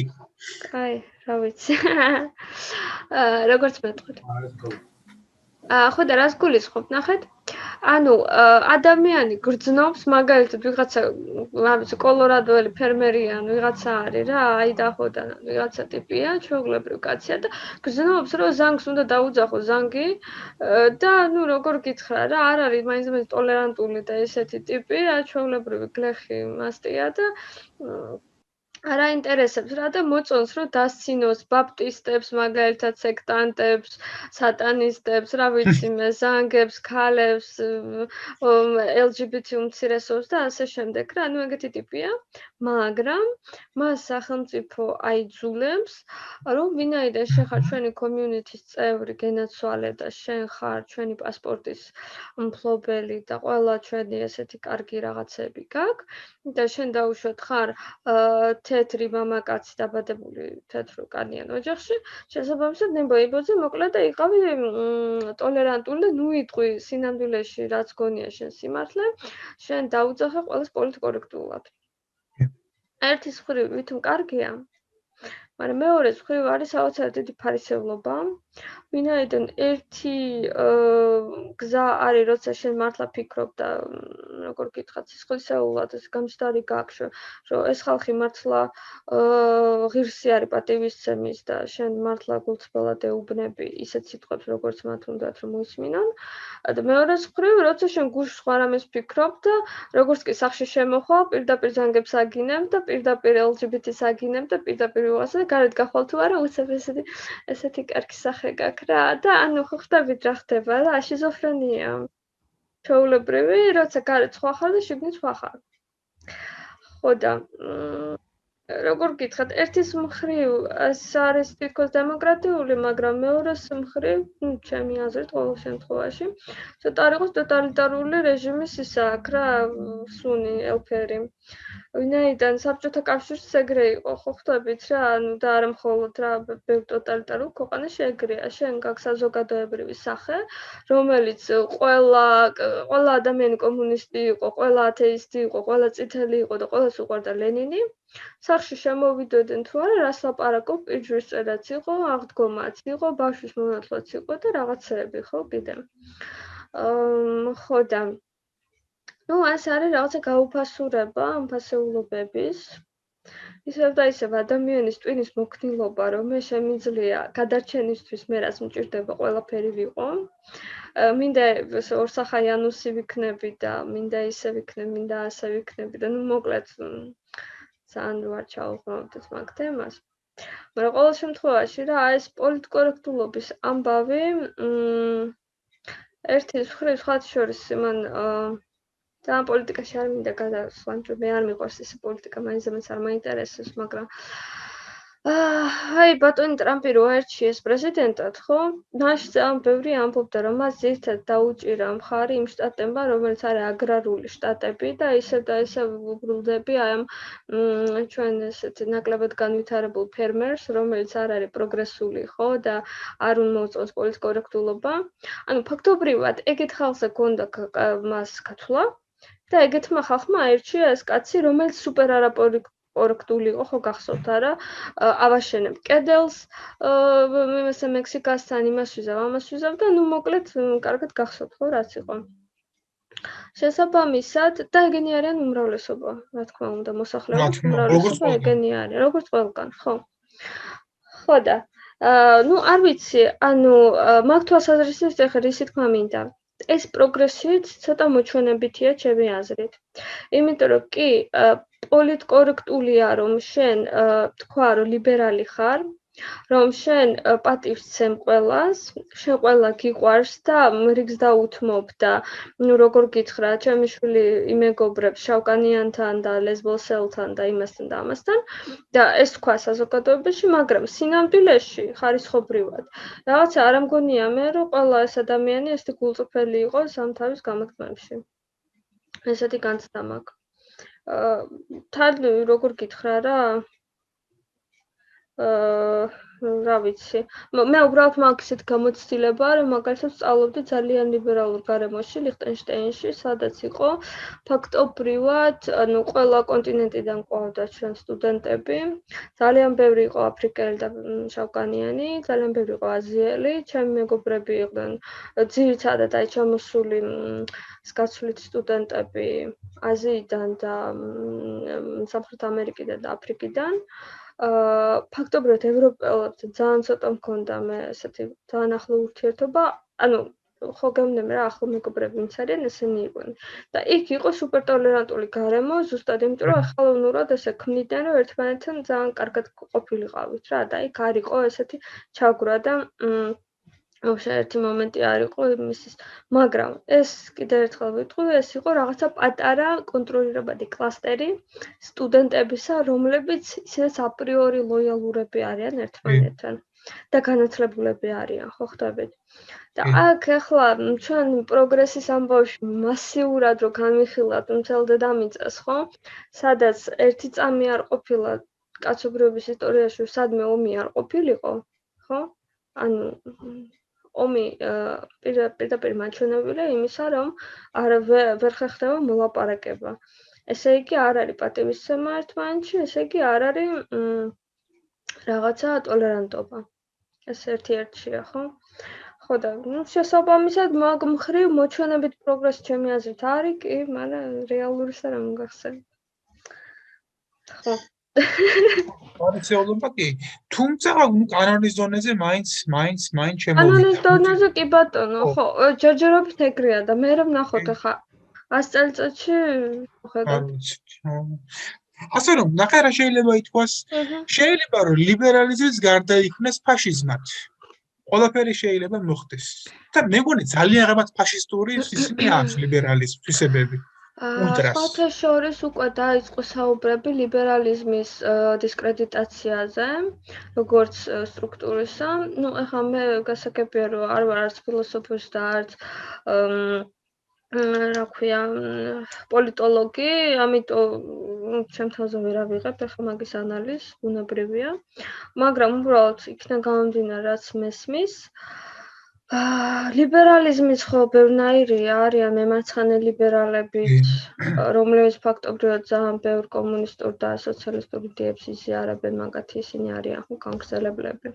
კაი, რა ვიცი. როგორც მეტყვით. ხო და რას გულისხმობ, ნახეთ? ანუ ადამიანი გრძნობს, მაგალითად ვიღაცა, რა ვიცი, კოლორადოელი ფერმერია, ანუ ვიღაცა არის რა, აიდაჰოდან, ვიღაცა ტიპია, ჩვეულებრივ კაცია და გრძნობს, რომ ზანგს უნდა დაუძახო ზანგი და ნუ როგორ გითხრა რა, არ არის მაინც ტოლერანტული და ესეთი ტიპი, რა ჩვეულებრივი გლეხი მასტია და არ აინტერესებს რა და მოწონს რომ დასცინოს ბაპტისტებს, მაგალითად სექტანტებს, სატანისტებს, რა ვიცი მე, ზანგებს, ქალებს, LGBT უმცირესობს და ასე შემდეგ რა, ანუ ეგეთი ტიპია, მაგრამ მას სახელმწიფო აიძულებს, რომ ვინაიდან შენ ხარ ჩვენი community-ის წევრი, გენაცვალე და შენ ხარ ჩვენი პასპორტის მფლობელი და ყველა ჩვენი ესეთი კარგი რაღაცები გაქვს და შენ დაუშვათ ხარ თეთრი მამაკაცი დაბადებული თეთრკანიან ოჯახში, შესაბამისად ნებოებოძე მოკლედ და იყავი ტოლერანტული და ნუ იტყვი სინამდვილეში რაც გონია შენ სიმართლე, შენ დაუძახე ყველას პოლიტკორექტულად. ერთის მხრივ ვითომ კარგია, მაგრამ მეორეს მხრივ არის საოცრად დიდი ფარისევლობა, ვინაიდან ერთი გზა არის, როცა შენ მართლა ფიქრობ და როგორ გითხრათ, სისხლისეულად გამჯდარი გაქვს, რომ ეს ხალხი მართლა ღირსი არის პატივისცემის და შენ მართლა გულწრფელად ეუბნები ისეთ სიტყვებს, როგორც მათ უნდათ რომ მოისმინონ. და მეორეს მხრივ, როცა შენ გულში სხვა რამეს ფიქრობ და როგორც კი სახში შემოხვალ, პირდაპირ ზანგებს აგინებ და პირდაპირ LGBT-ს აგინებ და პირდაპირ ვიღაცა და გარეთ გახვალ თუ არა, უცებ ესეთი კარგი სახე გაქვს რა და ანუ ხო ხვდებით რა ხდება რა, შიზოფრენია. ჩვეულებრივი, როცა გარეთ სხვა ხარ და შიგნით სხვა ხარ. ხო და როგორ გითხრათ, ერთის მხრივ ეს არის თითქოს დემოკრატიული, მაგრამ მეორეს მხრივ, ჩემი აზრით ყოველ შემთხვევაში, ცოტა არ იყოს ტოტალიტარული რეჟიმის ისა აქვს რა, სუნი, ელფერი. ვინაიდან საბჭოთა კავშირიც ეგრე იყო, ხო ხვდებით რა, ანუ და არა მხოლოდ რა, ბევრ ტოტალიტარულ ქვეყანაში ეგრეა, შენ გაქვს საზოგადოებრივი სახე, რომელიც ყველა ადამიანი კომუნისტი იყო, ყველა ათეისტი იყო, ყველა წითელი იყო და ყველას უყვარდა ლენინი. სახში შემოვიდოდნენ თუ არა, რას ლაპარაკობ, პირჯვრის წერაც იყო, აღდგომაც იყო, ბავშვის მონათლაც იყო და რაღაცეები, ხო, კიდე. ხო და ნუ ეს არის რაღაცა გაუფასურება ამ ფასეულობების. ისევ და ისევ ადამიანის ტვინის მოქნილობა, რომ მე შემიძლია გადარჩენისთვის მე რაც მჭირდება ყველაფერი ვიყო. მინდა ორსახაიანუსი ვიქნები და მინდა ისე ვიქნები, მინდა ასე ვიქნები და ნუ მოკლედ ძალიან ვარ ჩაუღრმავდეთ მაგ თემას. მაგრამ ყოველ შემთხვევაში რა, ეს პოლიტკორექტულობის ამბავი ერთის მხრივ სხვათა შორის მან ძალიან პოლიტიკაში არ მინდა გადასვლა, მე არ მიყვარს ეს პოლიტიკა, მაინც არ მაინტერესებს, მაგრამ აი ბატონი ტრამპი რო აირჩიეს პრეზიდენტად, ხო? მაშინ ძალიან ბევრი ამბობდა, რომ მას ძირითადად დაუჭირა მხარი იმ შტატებმა, რომელიც არის აგრარული შტატები და ისევ და ისევ უბრუნდები აი ამ ჩვენ ესეთ ნაკლებად განვითარებულ ფერმერს, რომელიც არ არის პროგრესული, ხო? და არ უმოწონს პოლიტკორექტულობა. ანუ ფაქტობრივად ეგეთ ხალხზე გონდა მას გათვლა და ეგეთმა ხალხმა აირჩია ეს კაცი, რომელიც სუპერ კორექტული იყო, ხო გახსოვთ არა? ავაშენებ კედელს, იმასე მექსიკასთან იმას ვიზავ, ამას ვიზავ და ნუ მოკლედ კარგად გახსოვთ ხო რაც იყო. შესაბამისად და ეგენი არიან უმრავლესობა, რა თქმა უნდა, მოსახლეობის უმრავლესობა ეგენი არის, როგორც ყველგან, ხო. ხო და ნუ არ ვიცი, ანუ მაგ თვალსაზრისით ეხლა რისი თქმა მინდა. ეს პროგრესივით ცოტა მოჩვენებითია ჩემი აზრით. იმიტომ რომ კი პოლიტკორექტულია რომ შენ თქვა რომ ლიბერალი ხარ, რომ შენ პატივს ცემ ყველას, შენ ყველა გიყვარს და რიგს დაუთმობ და ნუ როგორ გითხრა, ჩემი შვილი იმეგობრებს შავკანიანთან და ლესბოსელთან და იმასთან და ამასთან და ეს თქვა საზოგადოებაში, მაგრამ სინამდვილეში ხარისხობრივად რაღაცა არ მგონია მე რომ ყველა ეს ადამიანი ესეთი გულწრფელი იყოს ამ თავის გამოთქმებში. ესეთი განცდა მაქვს. თან როგორ გითხრა რა რა ვიცი. მე უბრალოდ მაქვს ისეთ გამოცდილება, რომ მაგალითად სწავლობდი ძალიან ლიბერალურ გარემოში, ლიხტენშტაინში, სადაც იყო ფაქტობრივად, ანუ ყველა კონტინენტიდან ყვავდა ჩვენ სტუდენტები. ძალიან ბევრი იყო აფრიკელი და შავკანიანი, ძალიან ბევრი იყო აზიელი, ჩემი მეგობრები იყვნენ ძირითადად აი ჩამოსული გაცვლით სტუდენტები აზიიდან და სამხრეთ ამერიკიდან და აფრიკიდან. ფაქტობრივად ევროპელებთან ძალიან ცოტა მქონდა მე ესეთი ძალიან ახლო ურთიერთობა, ანუ ხო გემნები რა ახლო მეგობრები ვინც არიან ესენი იყვნენ. და იქ იყო სუპერტოლერანტული გარემო, ზუსტად იმიტომ რომ ხელოვნურად ესე ქმნიდნენ რომ ერთმანეთთან ძალიან კარგად ყოფილიყავით რა და იქ არ იყო ესეთი ჩაგვრა და вообще ერთი მომენტი არ იყო იმისის, მაგრამ ეს კიდევ ერთხელ ვიტყვი, ეს იყო რაღაცა პატარა კონტროლირებადი კლასტერი სტუდენტებისა, რომლებიც ისედაც აპრიორი ლოიალურები არიან ერთმანეთთან და განათლებულები არიან, ხო ხტებით? და აქ ახლა ჩვენ პროგრესის ამბავში მასიურად რო განვიხილავთ მთელ დედამიწას, ხო? სადაც ერთი წამი არ ყოფილა კაცობრიობის ისტორიაში, სადმე ომი არ ყოფილიყო, ხო? ანუ ომი პირდაპირ მაჩვენებელია იმისა, რომ ვერ ხერხდება მოლაპარაკება. ესე იგი არ არის პატივისცემა ერთმანეთში, ესე იგი არ არის რაღაცა ტოლერანტობა. ეს ერთ-ერთია, ხო? ხო და ნუ შესაბამისად მაგ მხრივ მოჩვენებით პროგრესი ჩემი აზრით არის, კი, მაგრამ რეალურისა რა მოგახსენებთ. ხო. პარციალობა კი, თუმცა კანონის დონეზე მაინც შემოვიდა. კანონის დონეზე კი ბატონო, ხო, ჯერჯერობით ეგრეა და მე რომ ნახოთ ახლა 100 წელიწადში ხედავთ. ასე რომ, ნახე რა შეიძლება ითქვას, შეიძლება რომ ლიბერალიზმის გარდა იქნეს ფაშიზმად. ყველაფერი შეიძლება მოხდეს. და მე მგონი ძალიან რაღაც ფაშისტური ისინი აქვს ლიბერალიზმის თვისებები. სხვათა შორის უკვე დაიწყო საუბრები ლიბერალიზმის დისკრედიტაციაზე, როგორც სტრუქტურისა. ნუ ახლა მე გასაგებია რომ არ ვარ არც ფილოსოფოსი და არც რა ქვია პოლიტოლოგი, ამიტომ ჩემ თავზე ვერ ავიღებ ახლა მაგის ანალიზს, ბუნებრივია. მაგრამ უბრალოდ იქიდან გამომდინარე რაც მესმის ლიბერალიზმის ხო ბევრნაირი არიან მემარცხენე ლიბერალები, რომლებიც ფაქტობრივად ძალიან ბევრ კომუნისტურ და სოციალისტურ იდეებს იზიარებენ, მაგათი ისინი არიან ხო გამგზელებლები.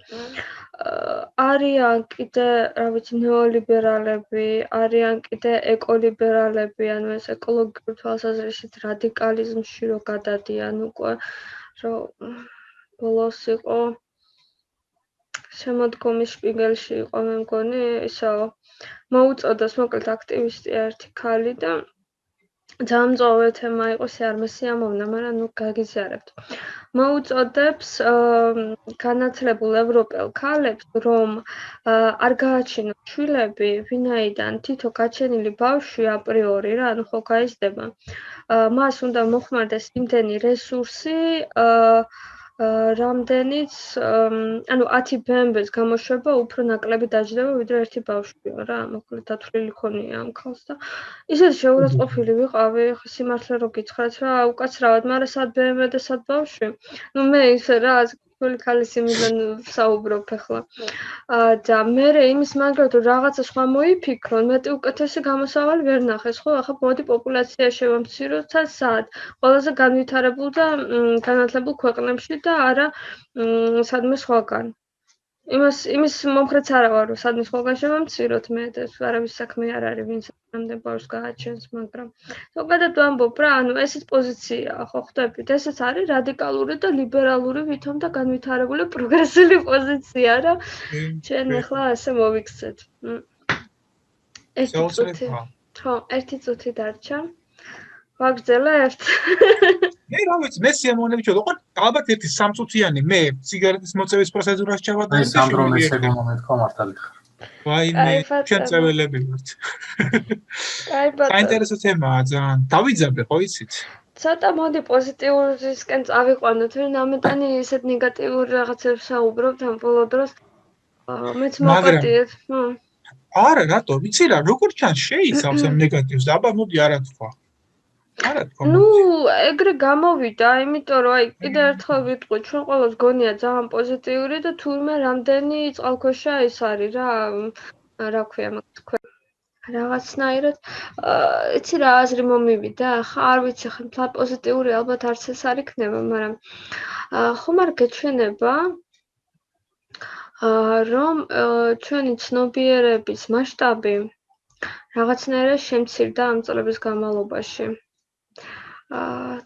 არიან კიდე, რა ვიცი, ნეოლიბერალები, არიან კიდე ეკოლიბერალები, ანუ ეს ეკოლოგიური თვალსაზრისით რადიკალიზმში რო გადადიან უკვე, რომ ბოლოს იყო შემოდგომის შპიგელში იყო მე მგონი ისო მოუწოდეს მოკლედ აქტივისტი ერთი ქალი და ძალიან მწვავე თემა იყო არ მესიამოვნა, მაგრამ ნუ გაგიზიარებთ. მოუწოდებს განათლებულ ევროპელ ქალებს, რომ არ გააჩინოთ შვილები, ვინაიდან თითო გაჩენილი ბავშვი აპრიორი რა, ანუ ხო გაიზრდება. მას უნდა მოხმარდეს იმდენი რესურსი, რამდენიც, ანუ 10 ბემბეს გამოშვება უფრო ნაკლები დაждდება, ვიდრე ერთი ბავშვია რა, მოკლედ დათვლილი ქონია ამ ქალს და ისეთ შეურაცხყოფილი ვიყავი, სიმართლე რო გითხრათ რა, უკაცრავად, მაგრამ სად ბემბე და სად ბავშვი. ნუ მე ისე რა, ქართული ქალის იმიდან ვსაუბრობ ახლა. და მე იმის მაგრად რომ რაღაცა სხვა მოიფიქრონ, მეტი უკეთესი გამოსავალი ვერ ნახეს, ხო? ახლა მოდი პოპულაცია შევამციროთ და სად? ყველაზე განვითარებულ და განათლებულ ქვეყნებში და არა სადმე სხვაგან. იმის მომხრეც არა ვარ, რომ სადმე სხვაგან შევამციროთ, მე არავის საქმე არ არის, ვინც ამდენ ბავშვს გააჩენს, მაგრამ ზოგადად ვამბობ რა, ანუ ესეც პოზიციაა, ხო ხვდებით? ესეც არის რადიკალური და ლიბერალური ვითომ და განვითარებული პროგრესული პოზიცია, რა. ჩვენ ახლა ასე მოვიქცეთ. ერთი წუთი დარჩა. ვაგრძელებთ? მე რა ვიცი, მე სიამოვნებით ვიყო, ალბათ ერთი 3 წუთიანი მე სიგარეტის მოწევის პროცედურას ჩავატარებ და შემდგომი სეგმენტი ხო მართალი ხარ. ვაიმე, ჩვენ წეველები ვართ. კაი ბატონო. საინტერესო თემაა ძალიან. დავიძაბე, ხო იცით? ცოტა მოდი პოზიტიურისკენ წავიყვანოთ, ვინ ამეტანი ისეთ ნეგატიურ რაღაცებს საუბრობთ ამ ბოლო დროს. მეც მოვყიდეთ. არა, რატო? ვიცი რა, როგორ ჩანს შეიცავს ამ ნეგატივს და აბა მოდი არა თქვა. ნუ, ეგრე გამოვიდა, იმიტომ რომ აი კიდე ერთხელ ვიტყვი, ჩვენ ყველას გონია ძალიან პოზიტიური და თურმე რამდენი წყალქვეშა ის არის რა ქვია მაგ თქვენ. რაღაცნაირად იცი რა აზრი მომივიდა, ხა არ ვიცი, ხა პოზიტიური ალბათ არც ეს არ იქნება, მაგრამ ხომ არ გეჩვენება რომ ჩვენი ცნობიერების მასშტაბი რაღაცნაირად შემცირდა ამ წლების განმავლობაში.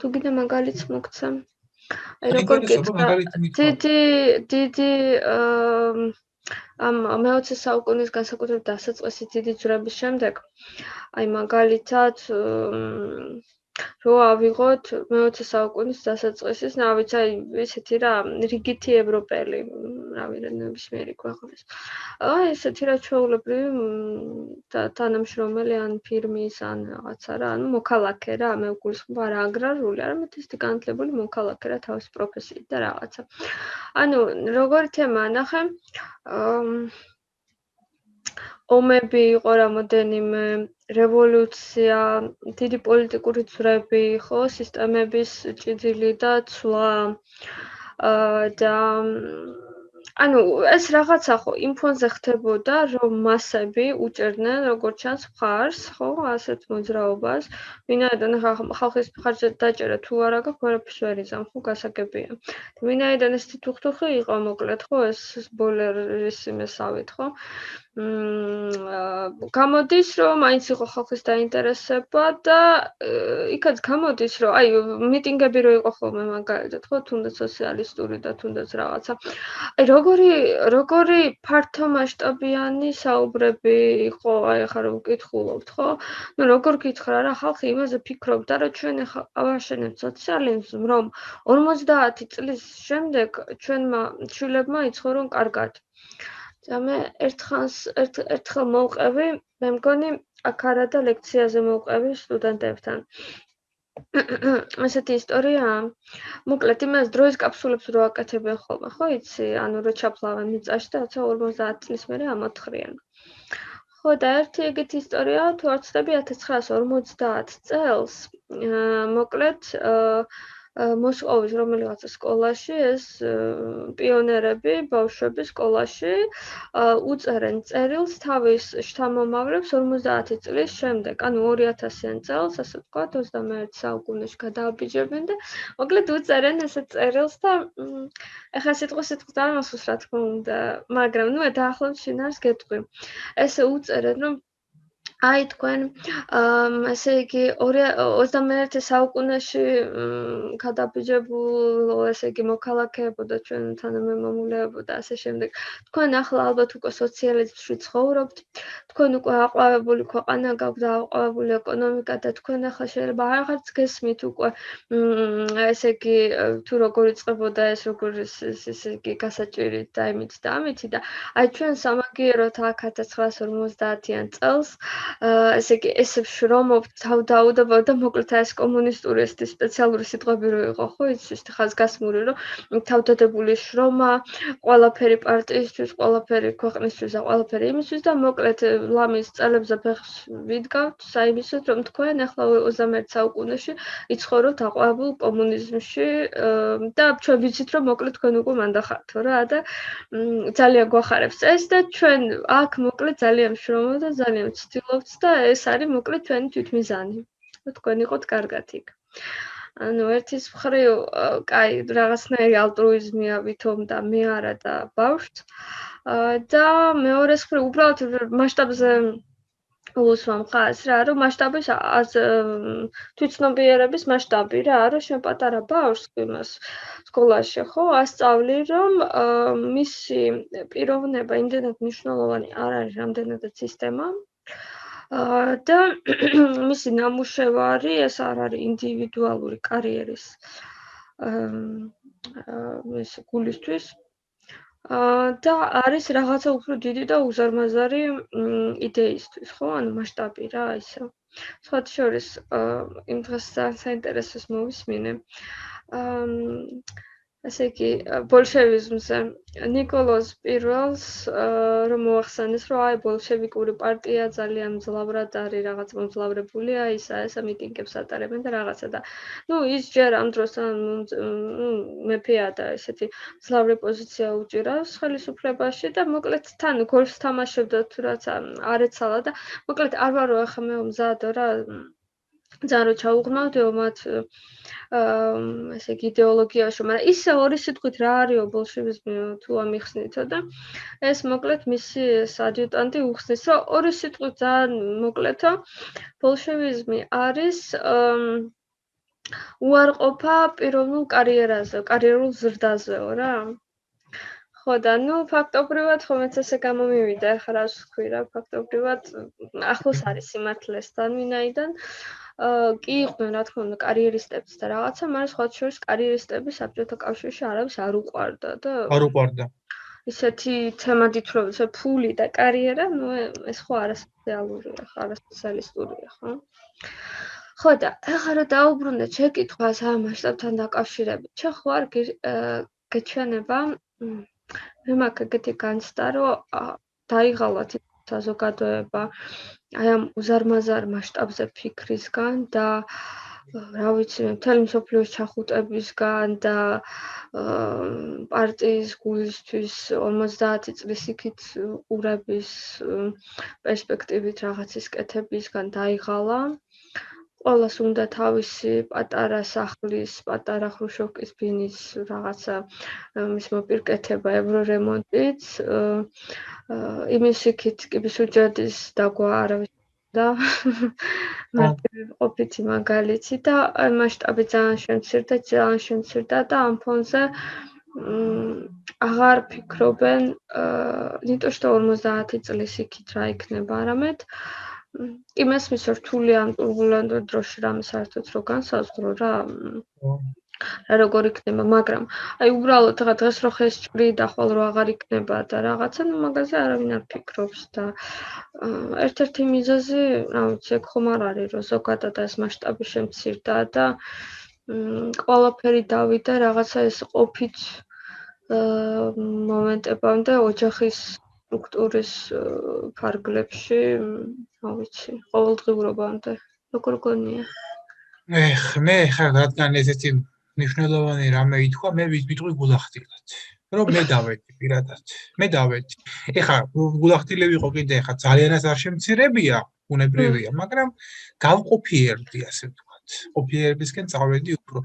თუ კიდე მაგალითს მოგცემ. აი როგორ გეცდა დიდი ამ მე-20 საუკუნის განსაკუთრებით დასაწყისი დიდი ძვრების შემდეგ აი მაგალითად რო ავიღოთ მე-20 საუკუნის დასაწყისის, რა ვიცი, აი ესეთი რა რიგითი ევროპელი, რავი რა ნებისმიერი ქვეყნის. აი ესეთი რა ჩვეულებრივი თანამშრომელი ან ფირმის ან რაღაცა რა, ანუ მოქალაქე რა, მე გულისხმობ არა აგრარული, არამედ ისეთი განათლებული მოქალაქე რა თავის პროფესიით და რაღაცა. ანუ როგორი თემაა ნახე, ომები იყო რამოდენიმე, რევოლუცია, დიდი პოლიტიკური ძვრები, ხო, სისტემების ჭიდილი და ცვლა და ანუ ეს რაღაცა ხო იმ ფონზე ხდებოდა, რომ მასები უჭერდნენ როგორც ჩანს მხარს, ხო, ასეთ მოძრაობას, ვინაიდან ხალხის მხარზე დაჭერა თუ არა გაქვს, ყველაფერს ვერ იზამ, ხო, გასაგებია. ვინაიდან ეს თითუხთუხი იყო მოკლედ, ხო, ეს ბოლერის იმესავით, ხო? გამოდის, რომ მაინც იყო ხალხის დაინტერესება და იქაც გამოდის, რომ აი მიტინგები რო იყო ხოლმე მაგალითად, ხო, თუნდაც სოციალისტური და თუნდაც რაღაცა. აი როგორი ფართომასშტაბიანი საუბრები იყო, აი ახლა რომ ვკითხულობთ, ხო? ნუ როგორ გითხრა რა, ხალხი იმაზე ფიქრობდა, რომ ჩვენ ახლა ავაშენებთ სოციალიზმს, რომ 50 წლის შემდეგ ჩვენმა შვილებმა იცხოვრონ კარგად. და მე ერთხელ მოვყევი, მე მგონი აქ არადა ლექციაზე მოვყევი სტუდენტებთან. ესეთი ისტორიაა. მოკლედ იმას დროის კაფსულებს რო აკეთებენ ხოლმე, ხო იცი? ანუ რო ჩაფლავენ მიწაში და 50 წლის მერე ამოთხრიან. ხო და ერთი ეგეთი ისტორიაა, თუ არ ვცდები 1950 წელს, მოკლედ მოსკოვის რომელიღაცა სკოლაში ეს პიონერები, ბავშვები სკოლაში უწერენ წერილს თავის შთამომავლებს 50 წლის შემდეგ, ანუ 2000-იან წელს, ასე ვთქვათ, 21 საუკუნეში გადააბიჯებენ და მოკლედ უწერენ ესე წერილს და ეხლა სიტყვას არ მოსულს რა თქმა უნდა, მაგრამ ნუ დაახლოებით შინაარს გეტყვი. ესე უწერენ, რომ აი თქვენ ესე იგი 21 საუკუნეში გადაბიჯებულ ესე იგი მოქალაქეებო და ჩვენ თანამემამულეებო და ასე შემდეგ. თქვენ ახლა ალბათ უკვე სოციალიზმში ცხოვრობთ. თქვენ უკვე აყვავებული ქვეყანა გაქვთ და აყვავებული ეკონომიკა და თქვენ ახლა შეიძლება აღარც გესმით უკვე ესე იგი თუ როგორ იწყებოდა ეს როგორ ესე იგი გასაჭირით და იმით და ამით და აი ჩვენ სამაგიეროდ აქ 1950-იან წელს ესე იგი ესებს შრომობ თავდაუდებო და მოკლედ ეს კომუნისტური ეს სპეციალური სიტყვები რო იყო, ხო, იცის ხაზგასმული, რომ თავდადებული შრომა, ყველაფერი პარტიისთვის, ყველაფერი ქვეყნისთვის და ყველაფერი იმისთვის და მოკლედ ლამის წელებზე ფეხს ვიდგავთ საიმისოდ, რომ თქვენ ახლა 21 საუკუნეში იცხოვრობთ აყვავებულ კომუნიზმში და ჩვენ ვიცით, რომ მოკლედ თქვენ უკვე მანდა ხართო რა და ძალიან გვახარებს ეს და ჩვენ აქ მოკლედ ძალიან ვშრომობთ და ძალიან ვცდილობთ და ეს არის მოკლედ ჩვენი თვითმიზანი. თქვენ იყოთ კარგად იქ. ანუ ერთის მხრივ, კაი, რაღაცნაირი ალტრუიზმია ვითომ და მე არა და ბავშვს. და მეორეს მხრივ, უბრალოდ მასშტაბზე უსვამ ხაზს რა, რომ მასშტაბის თვითცნობიერების მასშტაბი რა, რომ შენ პატარა ბავშვს იმას სკოლაში ხო, ასწავლი, რომ მისი პიროვნება იმდენად მნიშვნელოვანი არ არის, რამდენადაც სისტემა. და მისი ნამუშევარი ეს არ არის ინდივიდუალური კარიერის ეს გულისთვის და არის რაღაცა უფრო დიდი და უზარმაზარი იდეისთვის, ხო? ანუ მასშტაბი რა, ისე. სხვათა შორის იმ დღეს საინტერესოს მოვისმინე. ესე იგი, ბოლშევიზმზე ნიკოლოზ პირველს რომ მოახსენეს, რომ აი ბოლშევიკური პარტია ძალიან მძლავრად არის, რაღაც მომძლავრებულია, ისა მიტინგებს ატარებენ და რაღაცა და ნუ ის ჯერ ამ დროს მეფეა და ესეთი მძლავრი პოზიცია უჭირავს ხელისუფლებაში და მოკლედ თან გოლფს თამაშობდა თუ რაცა არ ეცალა და მოკლედ არ ვარო ახლა მე მზადო რა ძალიან რო ჩაუღრმავდეო მათ ესე იგი იდეოლოგიაში, მაგრამ ისე ორი სიტყვით რა არისო ბოლშევიზმი თუ ამიხსნითო და ეს მოკლედ მისი ადიუტანტი უხსნის, რომ ორი სიტყვით ძალიან მოკლედო ბოლშევიზმი არის უარყოფა პიროვნულ კარიერაზე, კარიერულ ზრდაზეო რა. ხო და ნუ ფაქტობრივად ხომაც ესე გამომივიდა, ახლა რას ვქვი რა, ფაქტობრივად ახლოს არის სიმართლესთან ვინაიდან კი იყვნენ რა თქმა უნდა კარიერისტებიც და რაღაცა, მაგრამ სხვა შორის კარიერისტები საბჭოთა კავშირში არავის არ უყვარდა და არ უყვარდა. ისეთი თემადით რომ ეს ფული და კარიერა, ნუ ეს ხო არასოციალურია, არასოციალისტურია, ხო? ხო და ახლა რა დაუბრუნდეთ შეკითხვას ამ მასშტაბთან დაკავშირებით. შენ ხო არ გეჩვენება მე მაქვს ეგეთი განცდა, რომ დაიღალათ საზოგადოება აი ამ უზარმაზარ მასშტაბზე ფიქრისგან და რა ვიცი, მთელი მსოფლიოს ჩახუტებისგან და პარტიის გულისთვის 50 წლის იქით ყურების პერსპექტივით რაღაცის კეთებისგან დაიღალა. ყველას უნდა თავისი პატარა სახლის, პატარა ხრუშოვკის ბინის რაღაცა მის მოპირკეთება, ევრორემონტიც, იმის იქით კიბისუჯადის დაგვა არავის და ყოფითი მაგალითი და მასშტაბი ძალიან შემცირდა და ამ ფონზე აღარ ფიქრობენ, იმიტომ რომ 50 წლის იქით რა იქნება, არამედ იმას მის რთული ამ ტურბულენტ დროში რამე საერთოდ რო განსაზღვრო რა როგორ იქნება, მაგრამ აი უბრალოდ რა დღეს რო ხეს ჭრი და ხვალ რო აღარ იქნება და რაღაცა, ნუ მაგაზე არავინ არ ფიქრობს და ერთ-ერთი მიზეზი, რა ვიცი, ეგ ხომ არ არის, რომ ზოგადად ეს მასშტაბი შემცირდა და ყველაფერი დავიდა რაღაცა ეს ყოფით მომენტებამდე ოჯახის სტრუქტურის ფარგლებში, რა ვიცი, ყოველდღიურობამდე. როგორ გონია? მე ხა რადგან ესეთი მნიშვნელოვანი რამე ითქვა, მე ვიტყვი გულახდილად. რომ მე დავედი პირადად. მე დავედი. ეხა გულახდილი ვიყო კიდე ეხა ძალიანაც არ შემცირებია, უნებრივია, მაგრამ გავყოფიერდი ასე ვთქვათ. ყოფიერებისკენ წავედი უფრო.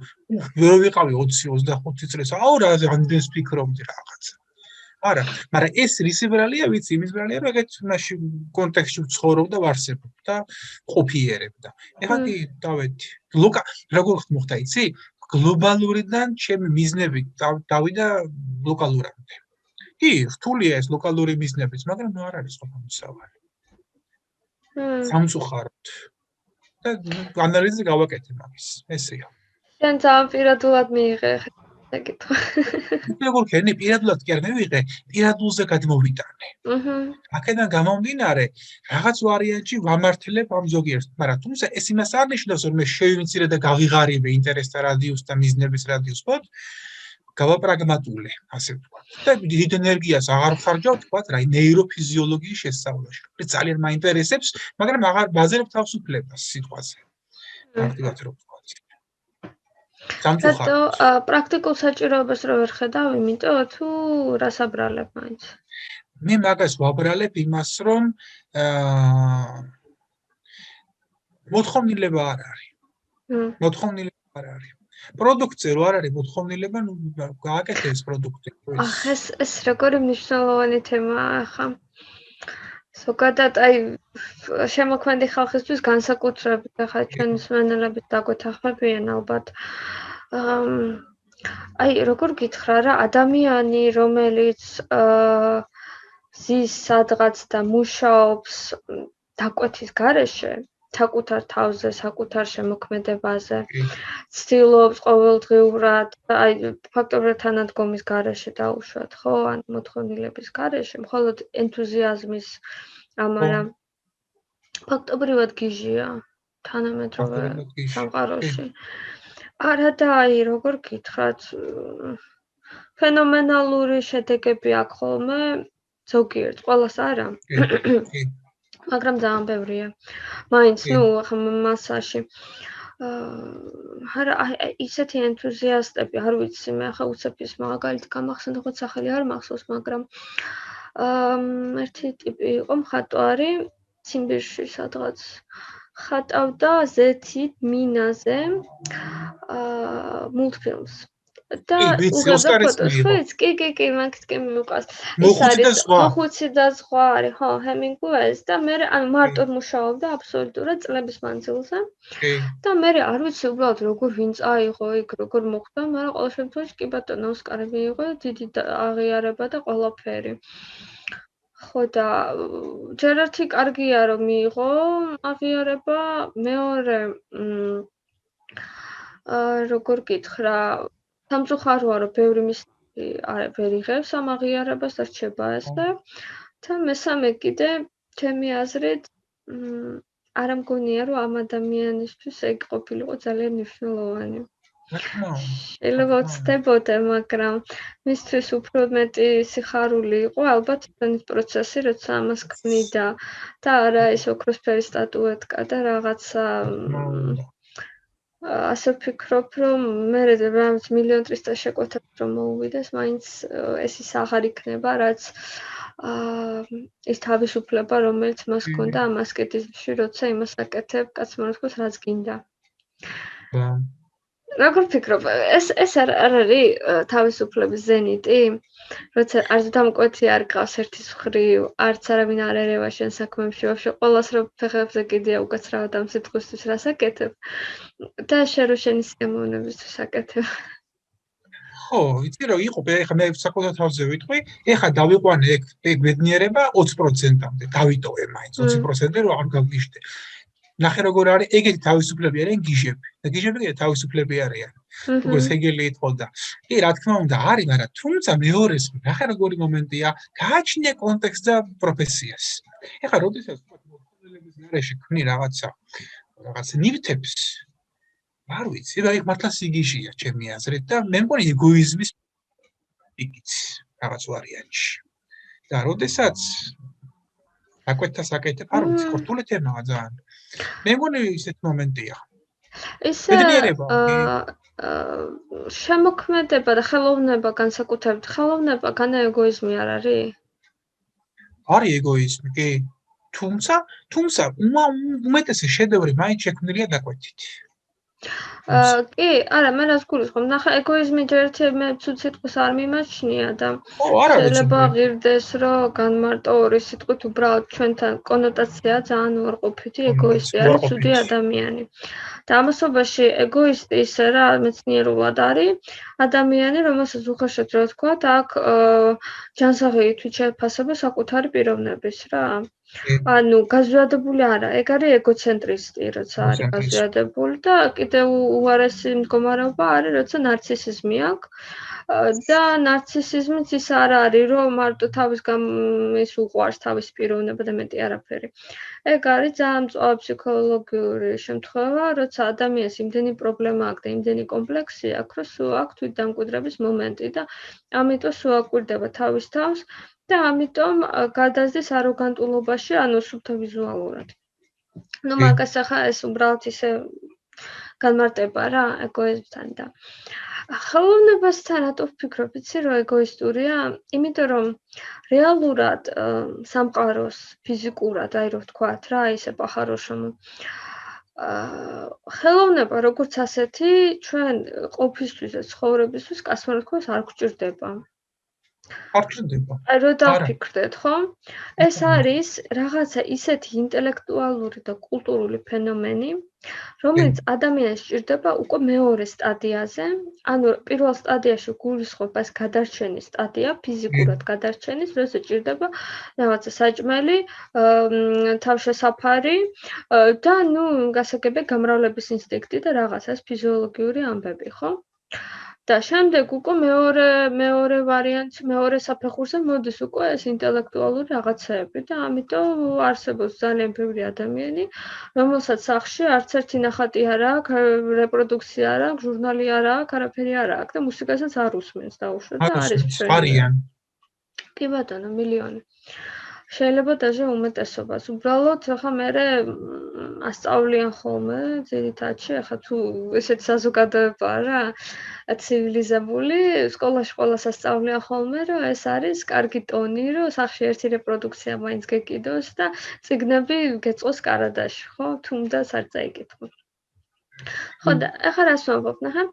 ვერ ვიყავი 20-25 წლის. აუ რა ამდენს ფიქრობდი რაღაცა. არა, მაგრამ ეს რის ბრალია, ვიცი, იმის ბრალია, რომ ეგეთ მაშინ კონტექსტში ვცხოვრობ და ვარსებობ და ყოფიერებდა. ეხლა კი დავედი. როგორ მოხდა, იცი? გლობალურიდან ჩემი მიზნები დავიდა ლოკალურამდე. კი, რთულია ეს ლოკალური მიზნებიც, მაგრამ ნუ არ არის ყოფილი მოსავალი. სამწუხაროდ. და ანალიზი გავაკეთე მაგის. ესეა. შენ ძალიან პირადულად მიიღე საკითხი. როგორ ქენი პირადულად კი არ მივიღე, პირადულზე გადმოვიტანე. აქედან გამომდინარე, რაღაც ვარიანტში ვამართლებ ამ ზოგიერთს, მაგრამ თუმცა ეს იმას არ ნიშნავს, რომ მე შევიმცირე და გავიღარიბე ინტერესთა რადიუსს და მიზნების რადიუსს, ხო? გავაპრაგმატულე, ასე ვთქვათ. და დიდ ენერგიას აღარ ვხარჯავ, ვთქვათ, რა, ნეიროფიზიოლოგიის შესწავლაში. ძალიან მაინტერესებს, მაგრამ აღარ ბაზრებ თავისუფლებას სიტყვაზე. მარტივად რო ვთქვათ. რატო პრაქტიკულ საჭიროებას რო ვერ ხედავ, იმიტომ თუ რას აბრალებ მაინც? მე მაგას ვაბრალებ იმას, რომ მოთხოვნილება არ არის. მოთხოვნილება არ არის. პროდუქტზე რო არ არის მოთხოვნილება, ნუ გააკეთე ეს პროდუქტი. ახ ეს როგორი მნიშვნელოვანი თემაა ხა. ზოგადად აი შემოქმედი ხალხისთვის განსაკუთრებით ახლა ჩვენი მსმენელებით დაგვეთანხმებიან ალბათ. აი როგორ გითხრა რა ადამიანი რომელიც ზის სადღაც და მუშაობს დაკვეთის გარეშე საკუთარ თავზე, საკუთარ შემოქმედებაზე, ცდილობს ყოველდღიურად, აი ფაქტობრივად თანადგომის გარეშე დაუშვათ, ხო, ან მოთხოვნილების გარეშე, მხოლოდ ენთუზიაზმის ამარა ფაქტობრივად გიჟია თანამედროვე სამყაროში. არა და აი როგორ გითხრათ, ფენომენალური შედეგები აქვს ხოლმე, ზოგიერთ, ყველას არა. მაგრამ ძალიან ბევრია. მაინც, ნუ, ახლა მასაში. არა, ისეთი ენთუზიასტები, არ ვიცი, მე ახლა უცებ ის მაგალითი გამახსენდა, ხო სახელი არ მახსოვს, მაგრამ ერთი ტიპი იყო მხატვარი, ციმბირში სადღაც ხატავდა ზეთით მინაზე მულტფილმს. და უღებდა ფოტოს, ხო იცი? კი, მაგით კი მიყვარს. ის არის ხუცი და ზღვა არის, ხო, ჰემინგუეის და მე ანუ მარტო მუშაობდა აბსოლუტურად წლების მანძილზე. და მე არ ვიცი უბრალოდ როგორ ვინ წაიღო იქ, როგორ მოხდა, მაგრამ ყოველ შემთხვევაში კი ბატონო ოსკარი მიიღო, დიდი აღიარება და ყველაფერი. ხო და ჯერ ერთი კარგია რომ მიიღო აღიარება, მეორე როგორ გითხრა სამწუხაროა რომ ბევრი მისი ვერ იღებს ამ აღიარებას და რჩება ესე და მესამე კიდე ჩემი აზრით არ მგონია რომ ამ ადამიანისთვის ეგ ყოფილიყო ძალიან მნიშვნელოვანი. შეიძლება ვცდებოდე, მაგრამ მისთვის უფრო მეტი სიხარული იყო ალბათ ის პროცესი, როცა ამას ქმნიდა და არა ეს ოქროსფერი სტატუეტკა და რაღაცა ასე ვფიქრობ, რომ მე რაღაც 1.300.000 შეკვეთებს რომ მოუვიდეს, მაინც ეს ის აღარ იქნება, რაც ის თავისუფლება, რომელიც მას ჰქონდა ამ ასკეტიზმში, როცა იმას აკეთებ, კაც მოთქვას, რაც გინდა. როგორ ვფიქრობ, ეს არ არის თავისუფლების ზენიტი? როცა არც დამკვეთი არ გყავს ერთის მხრივ, არც არავინ არ ერევა შენ საქმეებში, ვაფშე ყველას რომ ფეხებზე კიდია უკაცრავად ამ სიტყვისთვის რას აკეთებ და შენ რო შენი სიამოვნებისთვის აკეთებ. ხო, იცი რომ იყო, ეხლა მე საკუთარ თავზე ვიტყვი, ეხლა დავიყვანე ეგ ბედნიერება 20%-მდე, დავიტოვე მაინც 20% რომ არ გავგიჟდე. ნახე როგორ არის, ეგეთი თავისუფლები არიან გიჟები. და გიჟები კიდე თავისუფლები არიან. როგორც ჰეგელი იტყოდა. კი, რა თქმა უნდა, არის, მაგრამ თუმცა მეორეს ნახე როგორი მომენტია, გააჩნია კონტექსტს და პროფესიას. ეხლა როდესაც მოთხოვნილების გარეშე ქმნი რაღაცა ნივთებს, არ ვიცი, რა იქ მართლა სიგიჟია ჩემი აზრით და მე მგონი ეგოიზმის პიკიც რაღაც ვარიანტში. და როდესაც აკეთებს, არ ვიცი, ხორთული თემაა ძალიან. მე მგონი ისეთ მომენტია. ისე შემოქმედება და ხელოვნება განსაკუთრებით ხელოვნება განა ეგოიზმი არ არის? არის ეგოიზმი, კი. თუმცა უმეტესი შედევრი მაინც შექმნილია დაკვეთით. კი, არა, მე რას გულისხმობ, ნახე ეგოიზმი ჯერ ერთი მე ცუდ სიტყვის არ მიმაჩნია და შეიძლება ღირდეს, რომ განმარტო ორი სიტყვით უბრალოდ ჩვენთან კონოტაცია ძალიან უარყოფითი ეგოისტი არის ცუდი ადამიანი. და ამასობაში ეგოისტი ისე რა მეცნიერულად არის ადამიანი, რომელსაც უხეშად რა ვთქვათ, აქ ჯანსაღი თვით შეფასება საკუთარი პიროვნების რა. ანუ გაზვიადებული არა, ეგ არის ეგოცენტრისტი, როცა არის გაზვიადებული და კიდევ უარესი მდგომარეობა არის, როცა ნარცისიზმი აქვს. და ნარცისიზმიც ის არ არის, რომ მარტო თავის ის უყვარს თავის პიროვნება და მეტი არაფერი. ეგ არის ძალიან მწვავე ფსიქოლოგიური შემთხვევა, როცა ადამიანს იმდენი პრობლემა აქვს და იმდენი კომპლექსი აქვს, რომ სულ აქვს თვითდამკვიდრების მომენტი და ამიტომ სულ აკვირდება თავის თავს და ამიტომ გადასდის აროგანტულობაში, ანუ სუფთა ვიზუალურად. ნუ მაგას ახლა ეს უბრალოდ ისე განმარტება რა, ეგოიზმთან და ხელოვნებასთან რატო ვფიქრობ, იცი რომ ეგოისტურია? იმიტომ რომ რეალურად სამყაროს ფიზიკურად, აი რომ ვთქვათ რა, ისე პახაროშო ხელოვნება როგორც ასეთი ჩვენ ყოფისთვის და ცხოვრებისთვის კასმარეთქოს არ გვჭირდება. არ გჭირდება. აი რო დავფიქრდეთ, ხო? ეს არის რაღაცა ისეთი ინტელექტუალური და კულტურული ფენომენი, რომელიც ადამიანს სჭირდება უკვე მეორე სტადიაზე, ანუ პირველ სტადიაში გულისხმობს გადარჩენის სტადია, ფიზიკურად გადარჩენის, როცა სჭირდება რაღაცა საჭმელი, თავშესაფარი და ნუ გასაგები გამრავლების ინსტინქტი და რაღაცას ფიზიოლოგიური ამბები, ხო? და შემდეგ უკვე მეორე ვარიანტი, მეორე საფეხურზე მოდის უკვე ეს ინტელექტუალური რაღაცეები და ამიტომ არსებობს ძალიან ბევრი ადამიანი, რომელსაც სახლში არც ერთი ნახატი არ აქვს, რეპროდუქცია არ აქვს, ჟურნალი არ აქვს, არაფერი არ აქვს და მუსიკასაც არ უსმენს დაუშვათ და არის არიან. კი ბატონო, მილიონი. შეიძლება даже უმეტესობას. უბრალოდ ახლა მე ასწავლიან ხოლმე ძირითადში, ახლა თუ ესეთი საზოგადოებაა რა, ცივილიზებული, სკოლაში ყველას ასწავლიან ხოლმე, რომ ეს არის კარგი ტონი, რომ სახლში ერთი რეპროდუქცია მაინც გეკიდოს და წიგნები გეწყოს კარადაში, ხო? თუნდაც არ წაიკითხოს. ხო და ახლა რას ვამბობ, ნახე?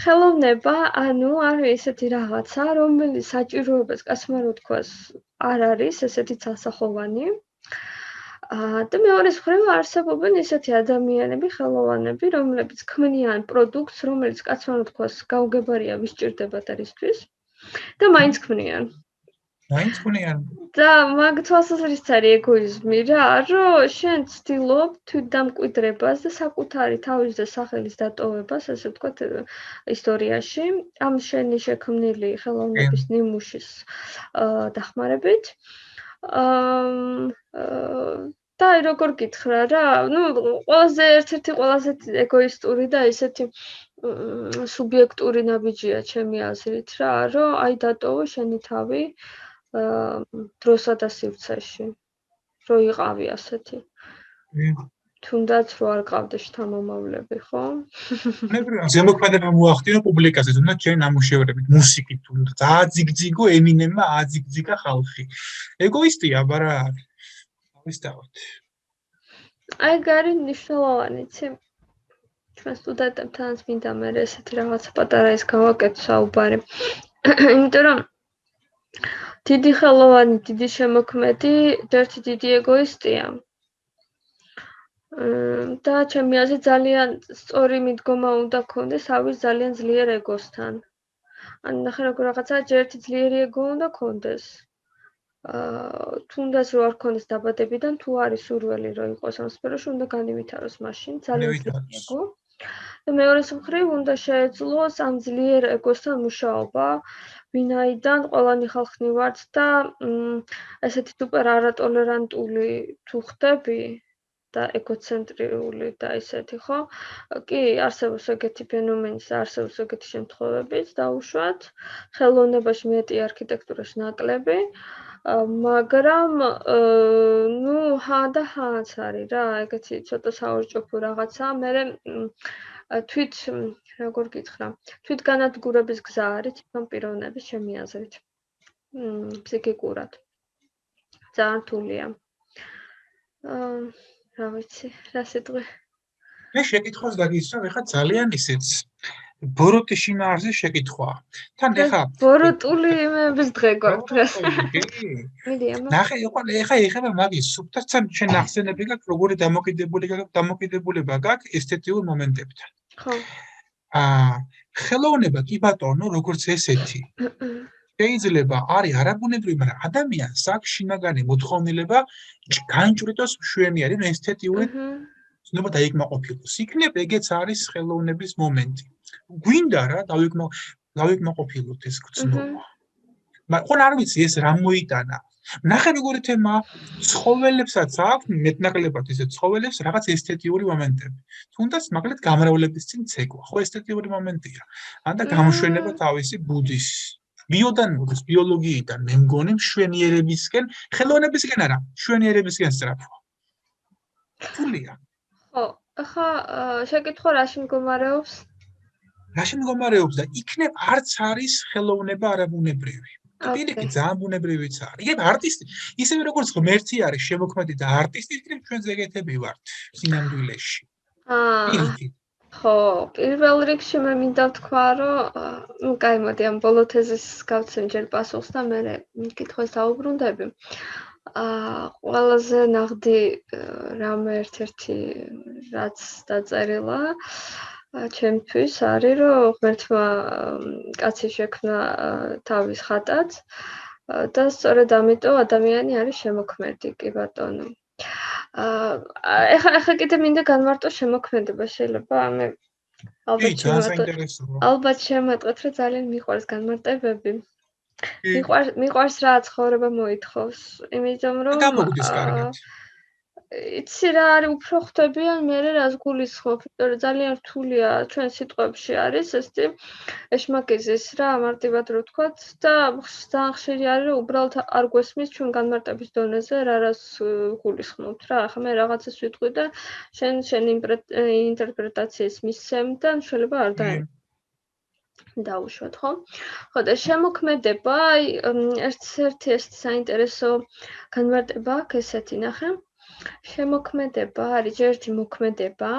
ხელოვნება, ანუ არის ესეთი რაღაცა, რომელიც საჭიროებას კასმარო თქვას არ არის ესეთი ცალსახოვანი. და მეორე მხრივ არსებობენ ესეთი ადამიანები, ხელოვანები, რომლებიც ქმნიან პროდუქტს, რომელიც კაცმა თქვას გაუგებარია ვის ჭირდება და რისთვის და მაინც ქმნიან. მაინც ქმნიან. და მაგ თვალსაზრისით არის ეგოიზმი რა, რომ შენ ცდილობ თვითდამკვიდრებას და საკუთარი თავის და სახელის დატოვებას, ასე ვთქვათ, ისტორიაში, ამ შენი შექმნილი ხელოვნების ნიმუშის დახმარებით. და აი როგორ გითხრა რა, ნუ ყველაზე ერთ-ერთი ყველაზე ეგოისტური და ესეთი სუბიექტური ნაბიჯია ჩემი აზრით რა, რომ აი დატოვო შენი თავი დროსა და სივრცეში, რომ იყავი ასეთი. თუნდაც რო არ ყავდეს შთამომავლები, ხო? ზემოქმედება მოახდინო პუბლიკაზე, თუნდაც ჩემი ნამუშევრებით, მუსიკით, თუნდაც აძიგძიგო ემინემმა აძიგძიგა ხალხი. ეგოისტია, არა არის. ავისთავოთ. აი გარი ნიშნულოვანი, იცი? ჩვენ სტუდენტებთანაც მინდა მე ესეთი რაღაცა პატარა ის გავაკეთო საუბარი. იმიტომ რომ დიდი ხელოვანი, დიდი შემოქმედი, ერთი დიდი ეგოისტია. და ჩემი აზრით ძალიან სწორი მიდგომა უნდა ქონდეს ავის ძალიან ძლიერ ეგოსთან. ანუ ნახე როგორ რაღაცა ერთი ძლიერი ეგო უნდა ქონდეს. თუნდაც რო არ ქონდეს დაბადებიდან, თუ არის სურვილი რომ იყოს ამ სფეროში, უნდა განივითაროს მაშინ ძალიან ძლიერი ეგო. და მეორე მხრივ უნდა შეეძლოს ამ ძლიერ ეგოსთან მუშაობა, ვინაიდან ყველანი ხალხი ვართ და ესეთი სუპერ არატოლერანტული თუ ხდები და ეგოცენტრიული და ისეთი, ხო? კი, არსებობს ეგეთი ფენომენი, არსებობს ეგეთი შემთხვევებიც დაუშვათ. ხელოვნებაში მეტი არქიტექტურაში ნაკლები. მაგრამ ნუ ჰა და ჰაც არის რა, ეგეთი ცოტა საორჭოფო რაღაცა. მე თვით როგორ გითხრა, თვით განადგურების გზა არის თვითონ პიროვნების ჩემი აზრით. ფსიქიკურად. ძალიან რთულია. რა ვიცი, რა სიტყვი. მე შეკითხვას დაგისვა, ეხლა ძალიან ისეც ბოროტის შინაარსზე შეკითხვა. თან ეხლა ბოროტული იმების დღე გვაქვს დღეს. მიდი ამა. ნახე, ეხლა ეხება მაგის სუბტასთან შენ ახსენები გაქვს, როგორი დამოკიდებულება გაქვს ესთეტიურ მომენტებთან. ხო. ხელოვნება კი ბატონო, როგორც ესეთი. შეიძლება არის არაბუნებრივი, მაგრამ ადამიანს აქვს შინაგანი მოთხოვნილება განჭვრიტოს მშვენიერი, ესთეტიური ცნობა დაიკმაყოფილოს. იქნებ ეგეც არის ხელოვნების მომენტი. გვინდა რა დავიკმაყოფილოთ ეს ცნობა. მაგრამ არ ვიცი ეს რა მოიტანა. ნახე როგორი თემა, ცხოველებსაც აქვს მეტნაკლებად ისე ცხოველებს რაღაც ესთეტიური მომენტები. თუნდაც მაგალითად გამრავლების წინ ცეკვა, ხო ესთეტიური მომენტია. ანდა გამშვენება თავისი ბუდის ბიოდან მოდის, ბიოლოგიიდან, მე მგონი მშვენიერებისკენ, ხელოვნებისკენ არა, მშვენიერებისკენ სწრაფვა. რთულია. ხო, ახლა შეკითხვა რაში მდგომარეობს? რაში მდგომარეობს და იქნებ არც არის ხელოვნება არაბუნებრივი. პირიქით ძალიან ბუნებრივიც არის. იქნებ არტისტი, ისევე როგორც ღმერთი არის შემოქმედი და არტისტი, იქნებ ჩვენ ზეგეთები ვართ სინამდვილეში. პირიქით. ხო, პირველ რიგში მე მინდა ვთქვა, რომ კაი, მოდი ამ ბოლო თეზის გავცემ ჯერ პასუხს და მე კითხვას დავუბრუნდები. ყველაზე ნაღდი რამე ერთ-ერთი რაც დაწერილა ჩემთვის არის, რომ ღმერთმა კაცი შექმნა თავის ხატად და სწორედ ამიტომ ადამიანი არის შემოქმედი, კი ბატონო. ეხლა კიდე მინდა განმარტო შემოქმედება, შეიძლება მე ალბათ შემატყოთ, რომ ძალიან მიყვარს განმარტებები. მიყვარს რა ცხოვრება მოითხოვს, იმიტომ რომ გამოგდის კარგად. იცი რა არის უფრო ხვდებიან მე რას გულისხმობ, იმიტომ რომ ძალიან რთულია ჩვენ სიტყვებში არის ესეთი ეშმაკიზის რა მარტივად რო ვთქვათ და ძალიან ხშირი არის რომ უბრალოდ არ გვესმის ჩვენ განმარტების დონეზე რას გულისხმობთ რა. ახლა მე რაღაცას ვიტყვი და შენ ინტერპრეტაციის მისცემ და შეიძლება არ დაუშვათ, ხო? ხო და შემოქმედება, ერთ-ერთი ეს საინტერესო განმარტება აქვს ესეთი ნახე. შემოქმედება არის ჯერჯი მოქმედება,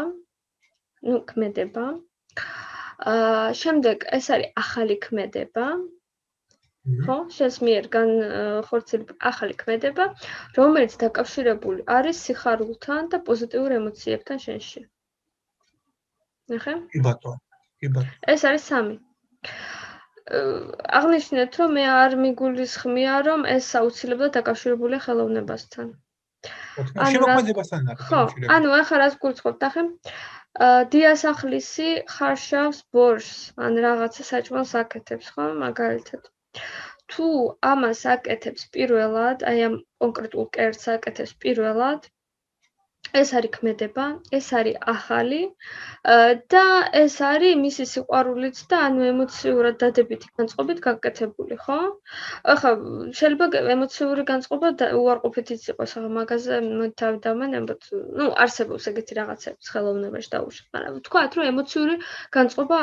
ქმედება. შემდეგ ეს არის ახალი ქმედება. ხო, შენს მიერ განხორციელებული ახალი ქმედება, რომელიც დაკავშირებული არის სიხარულთან და პოზიტიურ ემოციებთან შენში. ნახე? კი ბატონო, კი ბატონო. ეს არის 3. აღნიშნეთ, რომ მე არ მიგულისხმია, რომ ეს აუცილებლად დაკავშირებულია ხელოვნებასთან. შემოქმედებასთან არის დაკავშირებული. ანუ ახლა რას გულისხმობთ, ნახე? დიასახლისი ხარშავს ბორშს, ან რაღაცა საჭმელს აკეთებს, ხო, მაგალითად. თუ ამას აკეთებს პირველად, აი ამ კონკრეტულ კერძს აკეთებს პირველად, ეს არის ქმედება, ეს არის ახალი და ეს არის მისი სიყვარულით და ანუ ემოციურად დადებითი განწყობით გაკეთებული, ხო? ახლა შეიძლება ემოციური განწყობა უარყოფითიც იყოს, ახლა მაგაზე თავი დავმანებოთ, არსებობს ეგეთი რაღაცები ხელოვნებაში დაუშვათ, მაგრამ ვთქვათ, რომ ემოციური განწყობა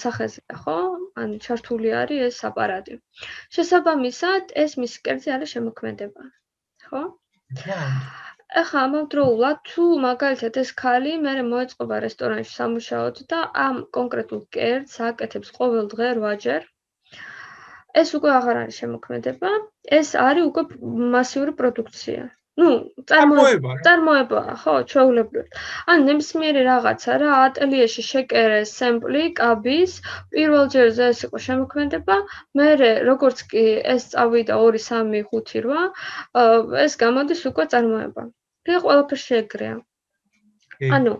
სახეზეა, ხო? ან ჩართული არის ეს აპარატი. შესაბამისად, ეს მისი კერძი არის შემოქმედება, ხო? ახლა ამავდროულად თუ მაგალითად ეს ქალი მერე მოეწყობა რესტორანში სამუშაოდ და ამ კონკრეტულ კერძს აკეთებს ყოველ დღე 8-ჯერ, ეს უკვე აღარ არის შემოქმედება, ეს არის უკვე მასიური პროდუქცია. წარმოება, ხო, ჩვეულებრივად. ან ნებისმიერი რაღაცა რა, ატელიეში შეკერეს სემპლი კაბის, პირველ ჯერზე ეს იყო შემოქმედება, მერე როგორც კი ეს წავიდა 2, 3, 5, 8, ეს გამოდის უკვე წარმოება. და ყველაფერში ეგრეა. ანუ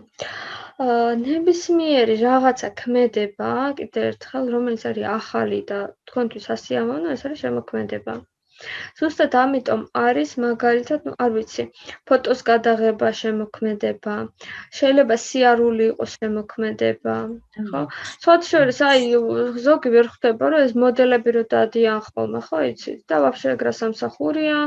ნებისმიერი რაღაცა ქმედება, კიდევ ერთხელ, რომელიც არის ახალი და თქვენთვის ასიამოვნო, ეს არის შემოქმედება. ზუსტად ამიტომ არის მაგალითად, არ ვიცი, ფოტოს გადაღება შემოქმედება, შეიძლება სიარული იყოს შემოქმედება, ხო? სხვათა შორის, აი, ზოგი ვერ ხვდება, რომ ეს მოდელები რო დადიან ხოლმე, ხო, იცით? და ვაფშე ეგრა სამსახურია,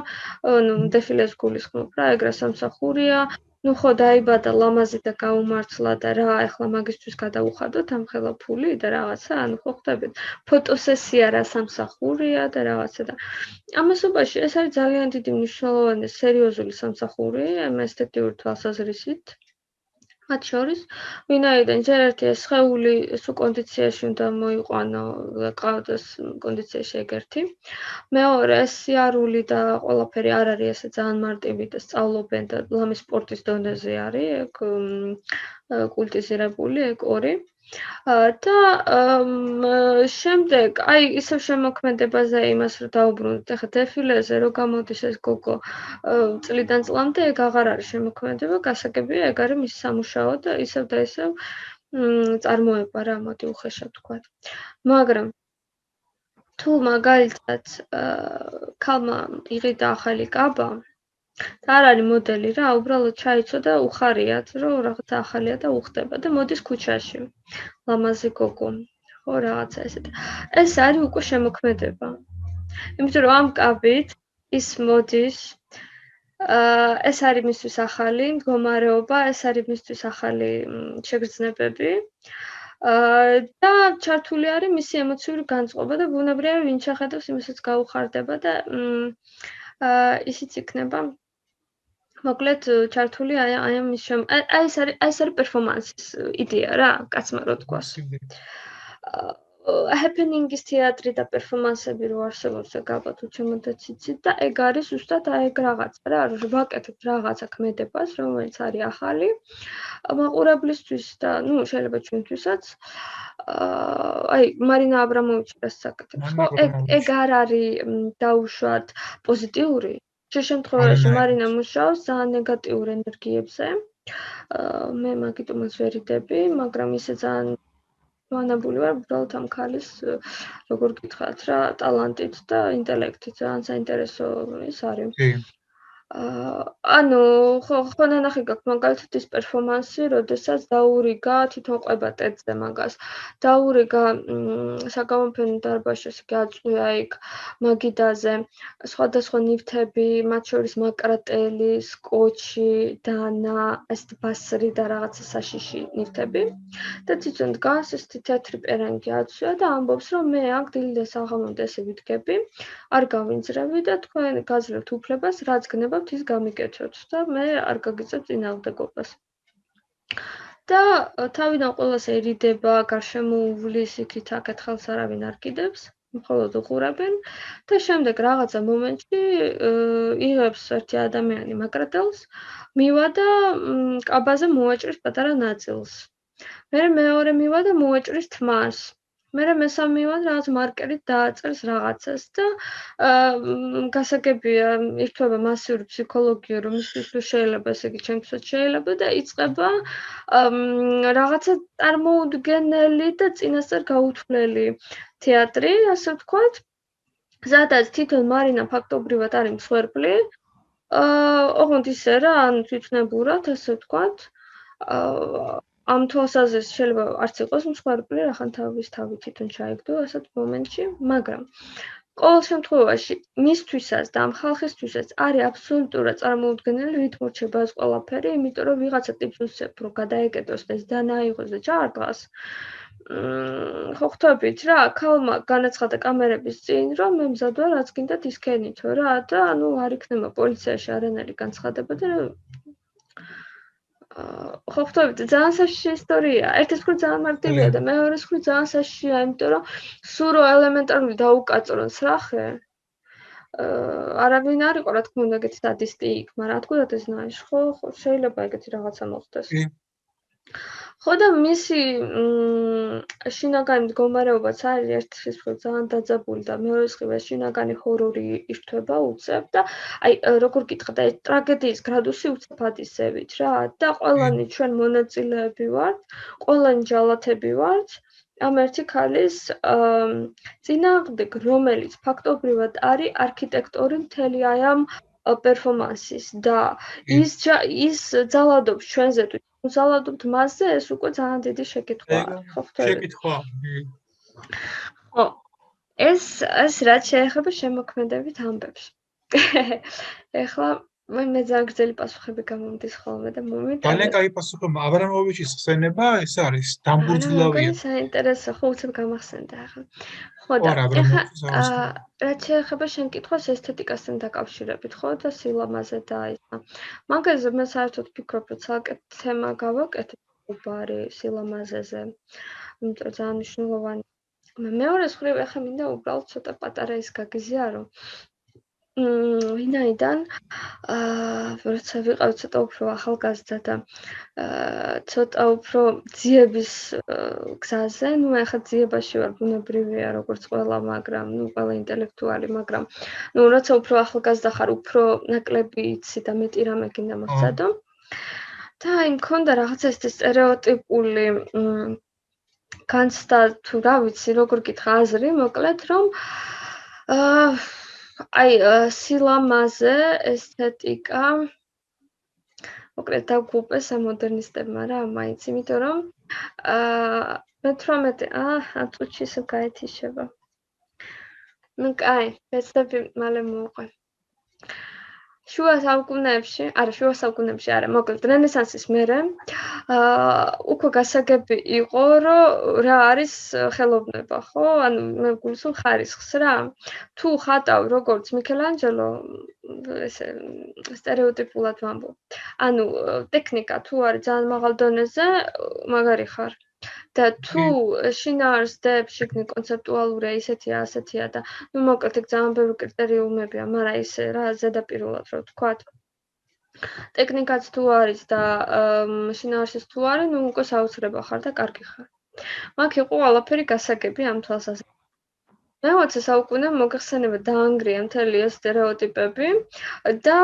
დეფილეს გულისხმობ რა, ეგრა სამსახურია. ხო, დაიბადა ლამაზი და გაუმართლა და რა, ახლა მაგისთვის გადაუხადოთ ამ ხელა ფული და რაღაცა, ანუ ხო ხვდებით, ფოტოსესია რა სამსახურია და რაღაცა და ამასობაში ეს არის ძალიან დიდი მნიშვნელოვანი სერიოზული სამსახური ესთეტიური თვალსაზრისით. მათ შორის, ვინაიდან ჯერ ერთი ეს სხეული სულ კონდიციაში უნდა მოიყვანო, ყავდეს კონდიციაში ეგერთი. მეორე, ეს სიარული და ყველაფერი არ არის ესე ძალიან მარტივი და სწავლობენ და ლამის სპორტის დონეზე არის, ეგ კულტიზირებული, ეგ 2. და შემდეგ, აი ისევ შემოქმედებაზე იმას რომ დაუბრუნდით, ახლა დეფილეზე რო გამოდის ეს გოგო წლიდან წლამდე, ეგ აღარ არის შემოქმედება, გასაგებია, ეგ არის მისი სამუშაო და ისევ და ისევ წარმოება რა, მოდი უხეშად ვთქვათ. მაგრამ თუ მაგალითად ქალმა იღიდა ახალი კაბა და არ არის მოდელი რა, უბრალოდ ჩაიცოდა უხარიათ, რომ რაღაცა ახალია და უხდება და მოდის ქუჩაში. ლამაზი გოგო. ხო, რაღაცა ესეთ. ეს არის უკვე შემოქმედება. იმიტომ რომ ამ კაბით ის მოდის, ეს არის მისთვის ახალი მდგომარეობა, ეს არის მისთვის ახალი შეგრძნებები. და ჩართული არის მისი ემოციური განწყობა და ბუნებრივია ვინ შეხედავს იმასაც გაუხარდება და ისიც იქნება მოკლედ ჩართული აი ამის აი ეს არის პერფორმანსის იდეა რა, კაცმა რო თქვას. ჰეპენინგის თეატრი და პერფორმანსები რო არსებობს ეგ ალბათ უჩემოდაც იცით და ეგ არის ზუსტად აი ეგ რაღაცა რა, რომ ვაკეთებ რაღაცა ქმედებას, რომელიც არის ახალი მაყურებლისთვის და ნუ შეიძლება ჩვენთვისაც აი მარინა აბრამოვიჩი რას საკეთებს, ხო? ეგ არ არის დაუშვათ პოზიტიური. შენ შემთხვევაში მარინა მუშაობს ძალიან ნეგატიურ ენერგიებზე. მე მაგიტომაც ვერ იდები, მაგრამ ისე ძალიან ვანებული ვარ უბრალოდ ამ ქალის როგორ გითხრათ რა, ტალანტით და ინტელექტით ძალიან საინტერესო ის არის. ანუ ხო ნანახი გაქვს მაგალითად ის პერფორმანსი, როდესაც დაურიგა თვითონ ყვება ტეტზე მაგას. დაურიგა საგამოფენო დარბაზში გაწვია იქ მაგიდაზე სხვადასხვა ნივთები, მათ შორის მაკრატელი, სკოჩი, დანა, ეს ბასრი და რაღაცა საშიში ნივთები. და თვითონ დგას ეს თეთრი პერანგი აცვია და ამბობს რომ მე აქ დილით და საღამოდ ესე ვიდგები, არ გავინძრევი და თქვენ გაძლევთ უფლებას, რაც გნებავთ ის გამიკეთოთ და მე არ გაგიწევთ წინააღმდეგობას. და თავიდან ყველას ერიდება, გარშემო უვლის იქით აქეთ ხელს არავინ არ კიდევს, მხოლოდ უყურებენ და შემდეგ რაღაცა მომენტში იღებს ერთი ადამიანი მაკრატელს, მივა და კაბაზე მოაჭრის პატარა ნაწილს. მერე მეორე მივა და მოაჭრის თმას. მერე მესამე მივა და რაღაც მარკერით დააწერს რაღაცას და გასაგებია ირთვება მასიური ფსიქოლოგია, რომ ისიც შეიძლება, ესე იგი ჩემთვისაც შეიძლება და იწყება რაღაცა წარმოუდგენელი და წინასწარ გაუთვლელი თეატრი, ასე ვთქვათ. სადაც თვითონ მარინა ფაქტობრივად არის მსხვერპლი. ოღონდ ისე რა, ანუ თვითნებურად, ასე ვთქვათ. ამ თვალსაზრისით შეიძლება არც იყოს მსხვერპლი, რახან თავის თავი თვითონ ჩაიგდო ასეთ მომენტში, მაგრამ ყოველ შემთხვევაში მისთვისაც და ამ ხალხისთვისაც არის აბსოლუტურად წარმოუდგენელი რით მორჩება ეს ყველაფერი, იმიტომ რომ ვიღაცა ტიპს უსწრებ, რომ გადაეკეტოს და ეს დანაიღოს და ჩაარტყას. ხო ხვდებით რა, ქალმა განაცხადა კამერების წინ, რომ მე მზად ვარ, რაც გინდათ ისქენითო რა და ანუ არ იქნება პოლიციაში არანაირი განცხადება და ხო ხვდებით, ძალიან საშიში ისტორია. ერთის მხრივ ძალიან მარტივია და მეორეს მხრივ ძალიან საშიშია, იმიტომ რომ სულ რო ელემენტარული დაუკაწრონ სრახე, არავინ არ იყო, რა თქმა უნდა, ეგეთი სადისტი იქ, მაგრამ რა თქმა უნდა ეს ნაიში, ხო, შეიძლება ეგეთი რაღაცა მოხდეს. ხო და მისი შინაგანი მდგომარეობაც არის ერთის მხრივ ძალიან დაძაბული და მეორეს მხრივ ეს შინაგანი ჰორორი ირთვება უცებ და აი როგორ გითხრათ, აი ტრაგედიის გრადუსი უცებ ისევით რა და ყველანი ჩვენ მონაწილეები ვართ, ყველანი ჯალათები ვართ ამ ერთი ქალის წინააღმდეგ, რომელიც ფაქტობრივად არის არქიტექტორი მთელი აი ამ პერფორმანსის და ის ძალადობს ჩვენზე თუ ზალადობთ მასზე, ეს უკვე ძალიან დიდი შეკითხვაა, ხო ხვდებით? შეკითხვა. ხო. ეს რაც შეეხება შემოქმედებით ამბებს. ეხლა მე ძალიან გრძელი პასუხები გამომდის ხოლმე და მომიტანე. ძალიან კაი პასუხი. აბრამოვიჩის ხსენება ეს არის დამბურძგლავია. საინტერესო, ხო უცებ გამახსენდა ახლა. ხო და ეხლა რაც შეეხება შენ კითხვას ესთეტიკასთან დაკავშირებით, ხო და სილამაზე და ისა. მაგაზე მე საერთოდ ვფიქრობ, რომ ცალკე თემა გავაკეთებ უბარი სილამაზეზე. იმიტომ რომ ძალიან მნიშვნელოვანი. მეორეს მხრივ ახლა მინდა უბრალოდ ცოტა პატარა ის გაგიზიარო. ვინაიდან როცა ვიყავ ცოტა უფრო ახალგაზრდა და ცოტა უფრო ძიების გზაზე, ეხლა ძიებაში ვარ, ბუნებრივია, როგორც ყველა, მაგრამ ყველა ინტელექტუალი, მაგრამ როცა უფრო ახალგაზრდა ხარ, უფრო ნაკლები იცი და მეტი რამე გინდა მოხსადო. და აი მქონდა რაღაცა ეს სტერეოტიპული განცდა თუ რა ვიცი, როგორ გითხრა აზრი, მოკლედ რომ აი სილამაზე, ესთეტიკა მოკლედ დაგუპეს მოდერნისტებმა რა მაინც, იმიტომ რომ 18 წუთში ისე გაეთიშება. ნუ კაი, ვეცდები მალე მოვყვე. შუა საუკუნეებში არა, მოკლედ რენესანსის მერე უკვე გასაგები იყო, რომ რა არის ხელოვნება, ხო? ანუ მე გულისხმობ ხარისხს რა. თუ ხატავ როგორც მიქელანჯელო, ესე სტერეოტიპულად ვამბობ. ანუ ტექნიკა თუ არის ძალიან მაღალ დონეზე, მაგარი ხარ. და თუ შინაარსდებ, შიგნით კონცეპტუალურია, ისეთია, ასეთია და ნუ მოკლედ ეგ ძალიან ბევრი კრიტერიუმებია, მაგრამ ისე რა ზედაპირულად რო ვთქვათ. ტექნიკაც თუ არის და შინაარსიც თუ არის, ნუ უკვე საოცრება ხარ და კარგი ხარ. მაგ იყო ყველაფერი გასაგები ამ თვალსაზრისით. მე-20 საუკუნე მოგეხსენება დაანგრია მთელი ეს სტერეოტიპები და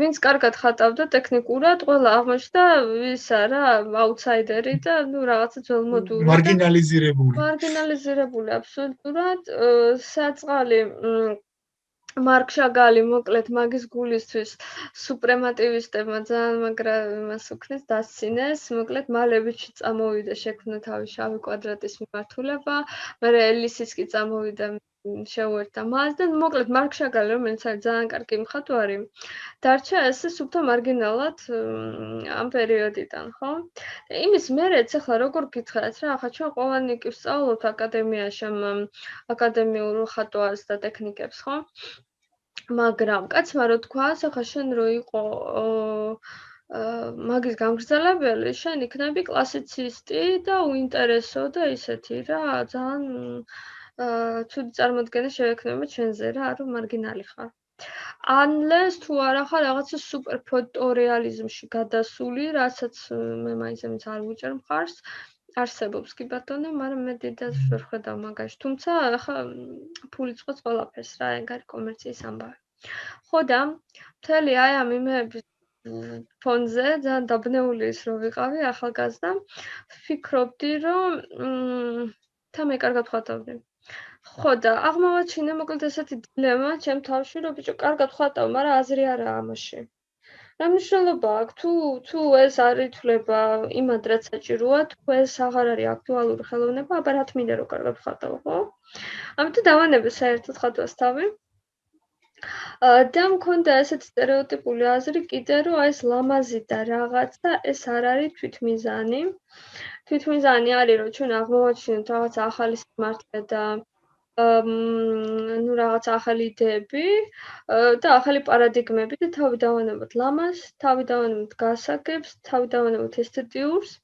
ვინც კარგად ხატავდა ტექნიკურად, ყველა აღმოჩნდა ვისა რა, აუთსაიდერი და ნუ რაღაცა ძველმოდური. მარგინალიზირებული აბსოლუტურად. საწყალი მარკ შაგალი, მოკლედ მაგის გულისთვის სუპრემატივისტებმა ძალიან მაგრამ იმას უქნეს, დასცინეს, მოკლედ მალევიჩი წამოვიდა, შექმნა თავის შავი კვადრატის მიმართულება, მერე ელისიც კი წამოვიდა, შეუერთდა მას და მოკლედ მარკ შაგალი, რომელიც არის ძალიან კარგი მხატვარი, დარჩა ესე სუფთა მარგინალად ამ პერიოდიდან, ხო? იმის მერეც ახლა როგორ გითხრათ რა, ახლა ჩვენ ყველანი კი ვსწავლობთ აკადემიაში აკადემიურ ხატვას და ტექნიკებს, ხო? მაგრამ კაცმა რო თქვას, ახლა შენ რო იყო მაგის გამგრძელებელი, შენ იქნები კლასიცისტი და უინტერესო და ისეთი რა, ძალიან ცუდი წარმოდგენა შეექმნება ჩვენზე რა, რომ მარგინალი ხარ. Unless თუ არა ხარ რაღაცა სუპერ ფოტორეალიზმში გადასული, რასაც მე მაინც არ ვუჭერ მხარს. არსებობს კი ბატონო, მაგრამ მე დიდად ვერ ხედავ მაგაში. თუმცა ახლა ფული წყვეტს ყველაფერს რა, ეგ არის კომერციის ამბავი. ხო და მთელი აი ამ იმების ფონზე ძალიან დაბნეული ის რო ვიყავი ახალგაზრდა, ვფიქრობდი რომ თამე კარგად ხატავდი. ხო და აღმოვაჩინე მოკლედ ესეთი დილემა ჩემ თავში, რომ ბიჭო კარგად ხატავ, მაგრამ აზრი არა ამაში. რა მნიშვნელობა აქვს თუ ეს არ ითვლება იმად რაც საჭიროა, თუ ეს აღარ არის აქტუალური ხელოვნება, აბა რა თმინდა რომ კარგად ხატავ, ხო? ამიტომ დავანებე საერთოდ ხატვას თავი. და მქონდა ესეთი სტერეოტიპული აზრი კიდე რომ აი ეს ლამაზი და რაღაცა ეს არ არის თვითმიზანი. თვითმიზანი არის რომ ჩვენ აღმოვაჩინოთ რაღაცა ახალი სიმართლე და ნუ რაღაცა ახალი იდეები და ახალი პარადიგმები და თავი დავანებოთ ლამაზს, თავი დავანებოთ გასაგებს, თავი დავანებოთ ესთეტიურს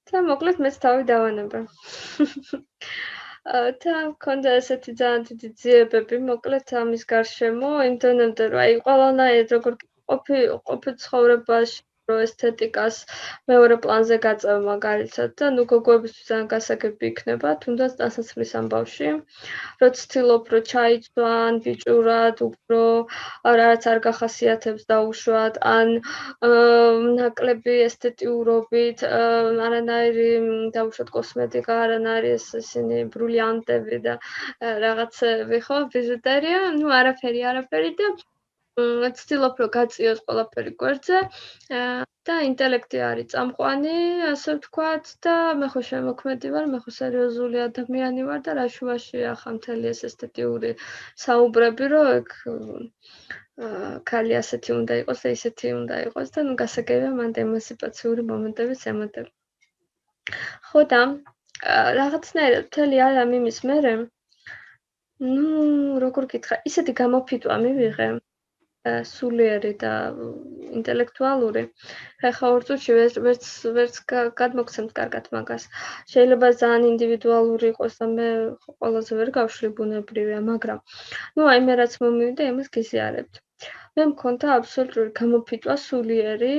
და მოკლედ მეც თავი დავანებე. და მქონდა ესეთი ძალიან დიდი ძიებები, მოკლედ ამის გარშემო, იმ დონემდე რომ აი ყველანაირად როგორ ყოფილ ცხოვრებაში რომ ესთეტიკას მეორე პლანზე გაწევ მაგალითად და ნუ გოგოებისთვის ძალიან გასაგები იქნება, თუნდაც ტანსაცმლის ამბავში, რომ ცდილობ რომ ჩაიცვან ბიჭურად, უფრო რაც არ გახასიათებს დაუშვათ, ან ნაკლები ესთეტიურობით, არანაირი დაუშვათ კოსმეტიკა, არანაირი ისინი ბრილიანტები და რაღაცები, ხო, ბიჟუტერია, ნუ არაფერი და ცდილობ რომ გაწიოს ყველაფერი გვერდზე და ინტელექტი არის წამყვანი, ასე ვთქვათ და მე ხო შემოქმედი ვარ, მე ხო სერიოზული ადამიანი ვარ და რა შუაში ახლა მთელი ეს ესთეტიური საუბრები, რომ ეგ ქალი ასეთი უნდა იყოს და ისეთი უნდა იყოს და ნუ გასაგებია მანდ ემანსიპაციური მომენტებიც ემატება. ხო და რაღაცნაირად მთელი ამ იმის მერე, ნუ როგორ გითხრა, ისეთი გამოფიტვა მივიღე სულიერი და ინტელექტუალური. ხა ორ წუთში ვერც გადმოგცემთ კარგად მაგას. შეიძლება ძალიან ინდივიდუალური იყოს და მე ყველაზე ვერ გავშლი ბუნებრივია, მაგრამ აი მე რაც მომივიდა, იმას გიზიარებთ. მე მქონდა აბსოლუტური გამოფიტვა სულიერი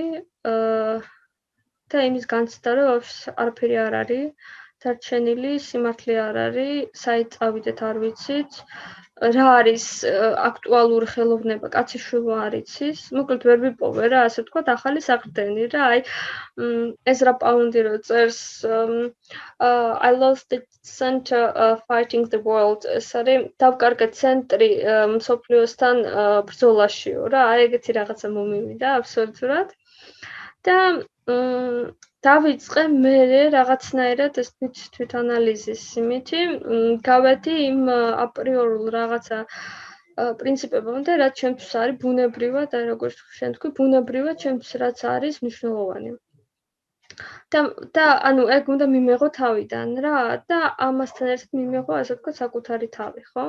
და იმის განცდა, რომ არაფერი არ არის, დარჩენილი სიმართლე არ არის, საით წავიდეთ არ ვიცით. რა არის აქტუალური ხელოვნება, კაცი შვილო არ იცის. მოკლედ ვერ ვიპოვე რა, ასე ვთქვათ, ახალი საყრდენი რა, აი ეზრა პაუნდი რო წერს I lost the center fighting the world. ეს არის დავკარგე ცენტრი მსოფლიოსთან ბრძოლაშიო რა, აი ეგეთი რაღაცა მომივიდა აბსოლუტურად. და დავიწყე მე რაღაცნაირად ეს თვითანალიზის იმითი, გავედი იმ აპრიორულ რაღაცა პრინციპებამდე, რაც ჩემთვის არის ბუნებრივად, აი როგორც შენ თქვი, ბუნებრივად ჩემთვის რაც არის მნიშვნელოვანი. და ანუ ეგ უნდა მიმეღო თავიდან რა და ამასთან ერთად მიმეღო ასე ვთქვათ საკუთარი თავი, ხო?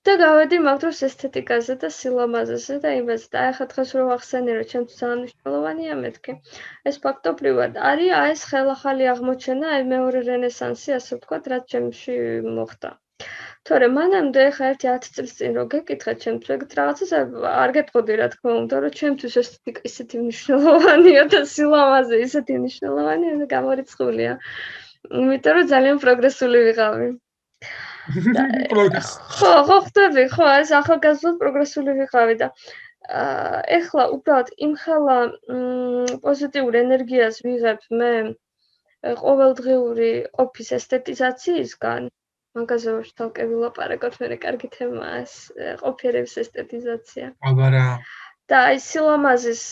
და გავედი მაგ დროს ესთეტიკაზე და სილამაზეზე და იმაზე და ახლა დღეს რო ვახსენე რომ ჩემთვის ძალიან მნიშვნელოვანია მეთქი ეს ფაქტობრივად არის ეს ხელახალი აღმოჩენა აი მეორე რენესანსი ასე ვთქვათ რაც ჩემში მოხდა თორემ მანამდე ხა ერთი 10 წლის წინ რო გეკითხეთ ჩემთვის ეგეთ რაღაცას არ გეტყოდი რა თქმა უნდა რომ ჩემთვის ესთეტიკა ისეთი მნიშვნელოვანია და სილამაზე ისეთი მნიშვნელოვანია და გამორიცხულია იმიტომ რომ ძალიან პროგრესული ვიყავი ხო ხტები ხო ეს ახალგაზრდად პროგრესული ვიყავი და ეხლა უბრალოდ იმხელა პოზიტიურ ენერგიას ვიღებ მე ყოველდღიური ყოფის ესთეტიზაციისგან მაგაზე ვშთალკე ვილაპარაკოთ მე კარგი თემაა ეს ყოფიერების ესთეტიზაცია აბარა და აი სილამაზის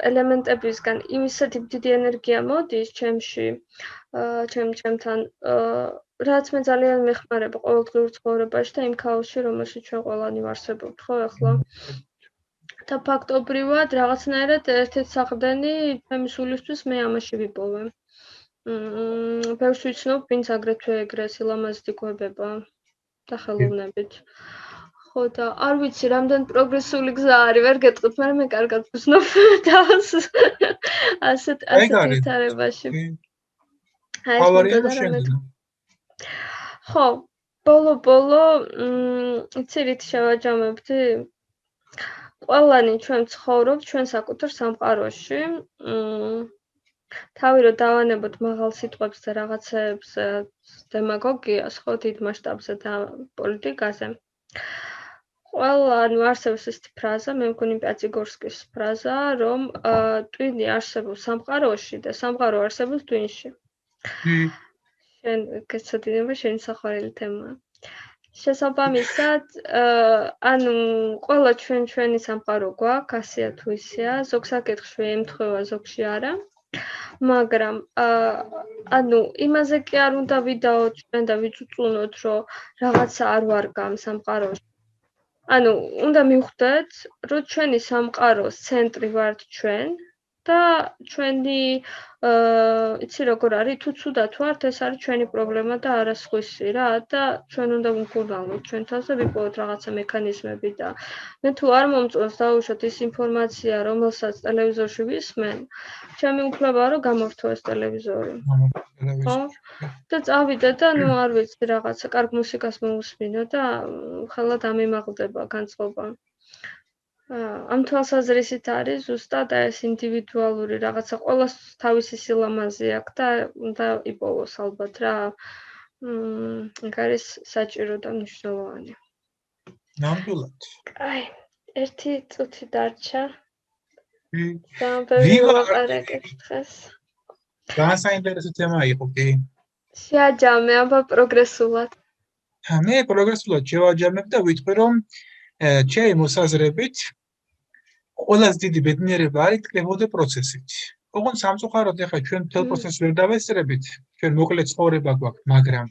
ელემენტებისგან იმისეთი დიდი ენერგია მოდის ჩემში ჩემთან რაც მე ძალიან მეხმარება ყოველდღიურ ცხოვრებაში და იმ ქაოსში რომელშიც ჩვენ ყველანი ვარსებობთ ხო ახლა და ფაქტობრივად რაღაცნაირად ერთ-ერთი საყრდენი ჩემი სულისთვის მე ამაში ვიპოვე ბევრს ვიცნობ ვინც აგრეთვე ეგრე სილამაზით იკვებება და ხელოვნებით ხო და არ ვიცი რამდენ პროგრესული გზა არის ვერ გეტყვით მაგრამ მე კარგად ვცნობ თავს ასეთ ვითარებაში აი ეს ხო ბოლო იცი რით შევაჯამებდი ყველანი ჩვენ ცხოვრობთ ჩვენ საკუთარ სამყაროში თავი რომ დავანებოთ მაღალ სიტყვებს და რაღაცეებს დემაგოგიას ხო დიდ მასშტაბზე და პოლიტიკაზე ყველანი არსებობს ესეთი ფრაზა მე მგონი პიაციგორსკის ფრაზა რომ ტვინი არსებობს სამყაროში და სამყარო არსებობს ტვინში შენ გეცოდინება შენი საყვარელი თემაა შესაბამისად ანუ ყველა ჩვენი სამყარო გვაქვს ასეა თუ ისეა ზოგ საკითხში ემთხვევა ზოგში არა მაგრამ ანუ იმაზე კი არ უნდა ვიდაოთ ჩვენ და ვიწუწუნოთ რომ რაღაცა არ ვარგა ამ სამყაროში ანუ უნდა მივხვდეთ რომ ჩვენი სამყაროს ცენტრი ვართ ჩვენ და ჩვენი იცი როგორ არის თუ ცუდად ვართ ეს არის ჩვენი პრობლემა და არა სხვისი რა და ჩვენ უნდა ვიმკურნალოთ ჩვენ თავზე ვიპოვოთ რაღაცა მექანიზმები და მე თუ არ მომწონს დავუშვათ ის ინფორმაცია რომელსაც ტელევიზორში ვისმენ ჩემი უფლებაა რომ გამორთო ეს ტელევიზორი ხო და წავიდე და ნუ არ ვიცი რაღაცა კარგ მუსიკას მოусმინო და ხელად ამიმაღლდება განწყობა ამ თვალსაზრისით არის ზუსტად ეს ინდივიდუალური რაღაცა ყოველს თავისი სილამაზე აქვს და უნდა იპოვოს ალბათ რა ეგ არის საჭირო და მნიშვნელოვანი ნამდვილად აი ერთი წუთი დარჩა ვიყარეკეთ დღეს ძალიან საინტერესო თემა იყო კი შეაჯამე აბა პროგრესულად მე პროგრესულად შევაჯამებ და ვიტყვი რომ ჩემი მოსაზრებით ყველაზე დიდი ბედნიერება არის ტკბებოდე პროცესით. ოღონდ სამწუხაროდ ახლა ჩვენ მთელ პროცესს ვერ დავესწრებით, ჩვენ მოკლე ცხოვრება გვაქვს, მაგრამ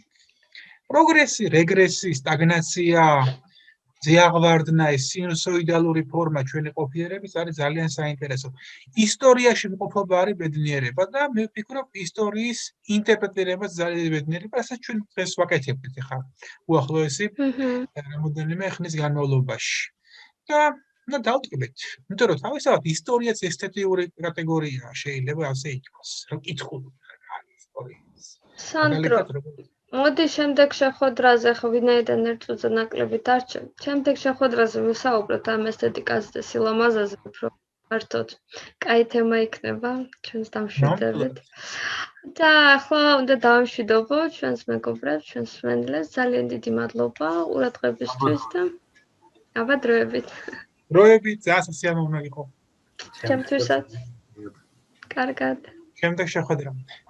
პროგრესი, რეგრესი, სტაგნაცია, ძიაღვარდნა, ეს სინუსოიდალური ფორმა ჩვენი ყოფიერების არის ძალიან საინტერესო. ისტორიაში მყოფობა არის ბედნიერება და მე ვფიქრობ ისტორიის ინტერპრეტირებაც ძალიან ბედნიერება, რასაც ჩვენ დღეს ვაკეთებთ ახლა უახლოესი რამოდენიმე ხნის განმავლობაში. და უნდა დავტკბეთ. იმიტომ რომ თავისთავად ისტორიაც ესთეტიური კატეგორიაა, შეიძლება ასე იყოს. რომ კითხულობ რა ისტორიას. სანდრო, მოდი შემდეგ შეხვედრაზე ხო ვინაიდან ერთ წუთზე ნაკლები დარჩა. შემდეგ შეხვედრაზე ვისაუბროთ ამ ესთეტიკაზე და სილამაზეზე, უფრო ფართოდ. კაი თემა იქნება ჩვენს დამშვიდებით. და ახლა უნდა დავამშვიდობო ჩვენს მეგობრებს, ჩვენს მსმენელებს. ძალიან დიდი მადლობა ყურადღებისთვის და აბა დროებით. დროებით ძალიან სასიამოვნო იყო. ჩემთვისაც. კარგად. შემდეგ შეხვედრამდე.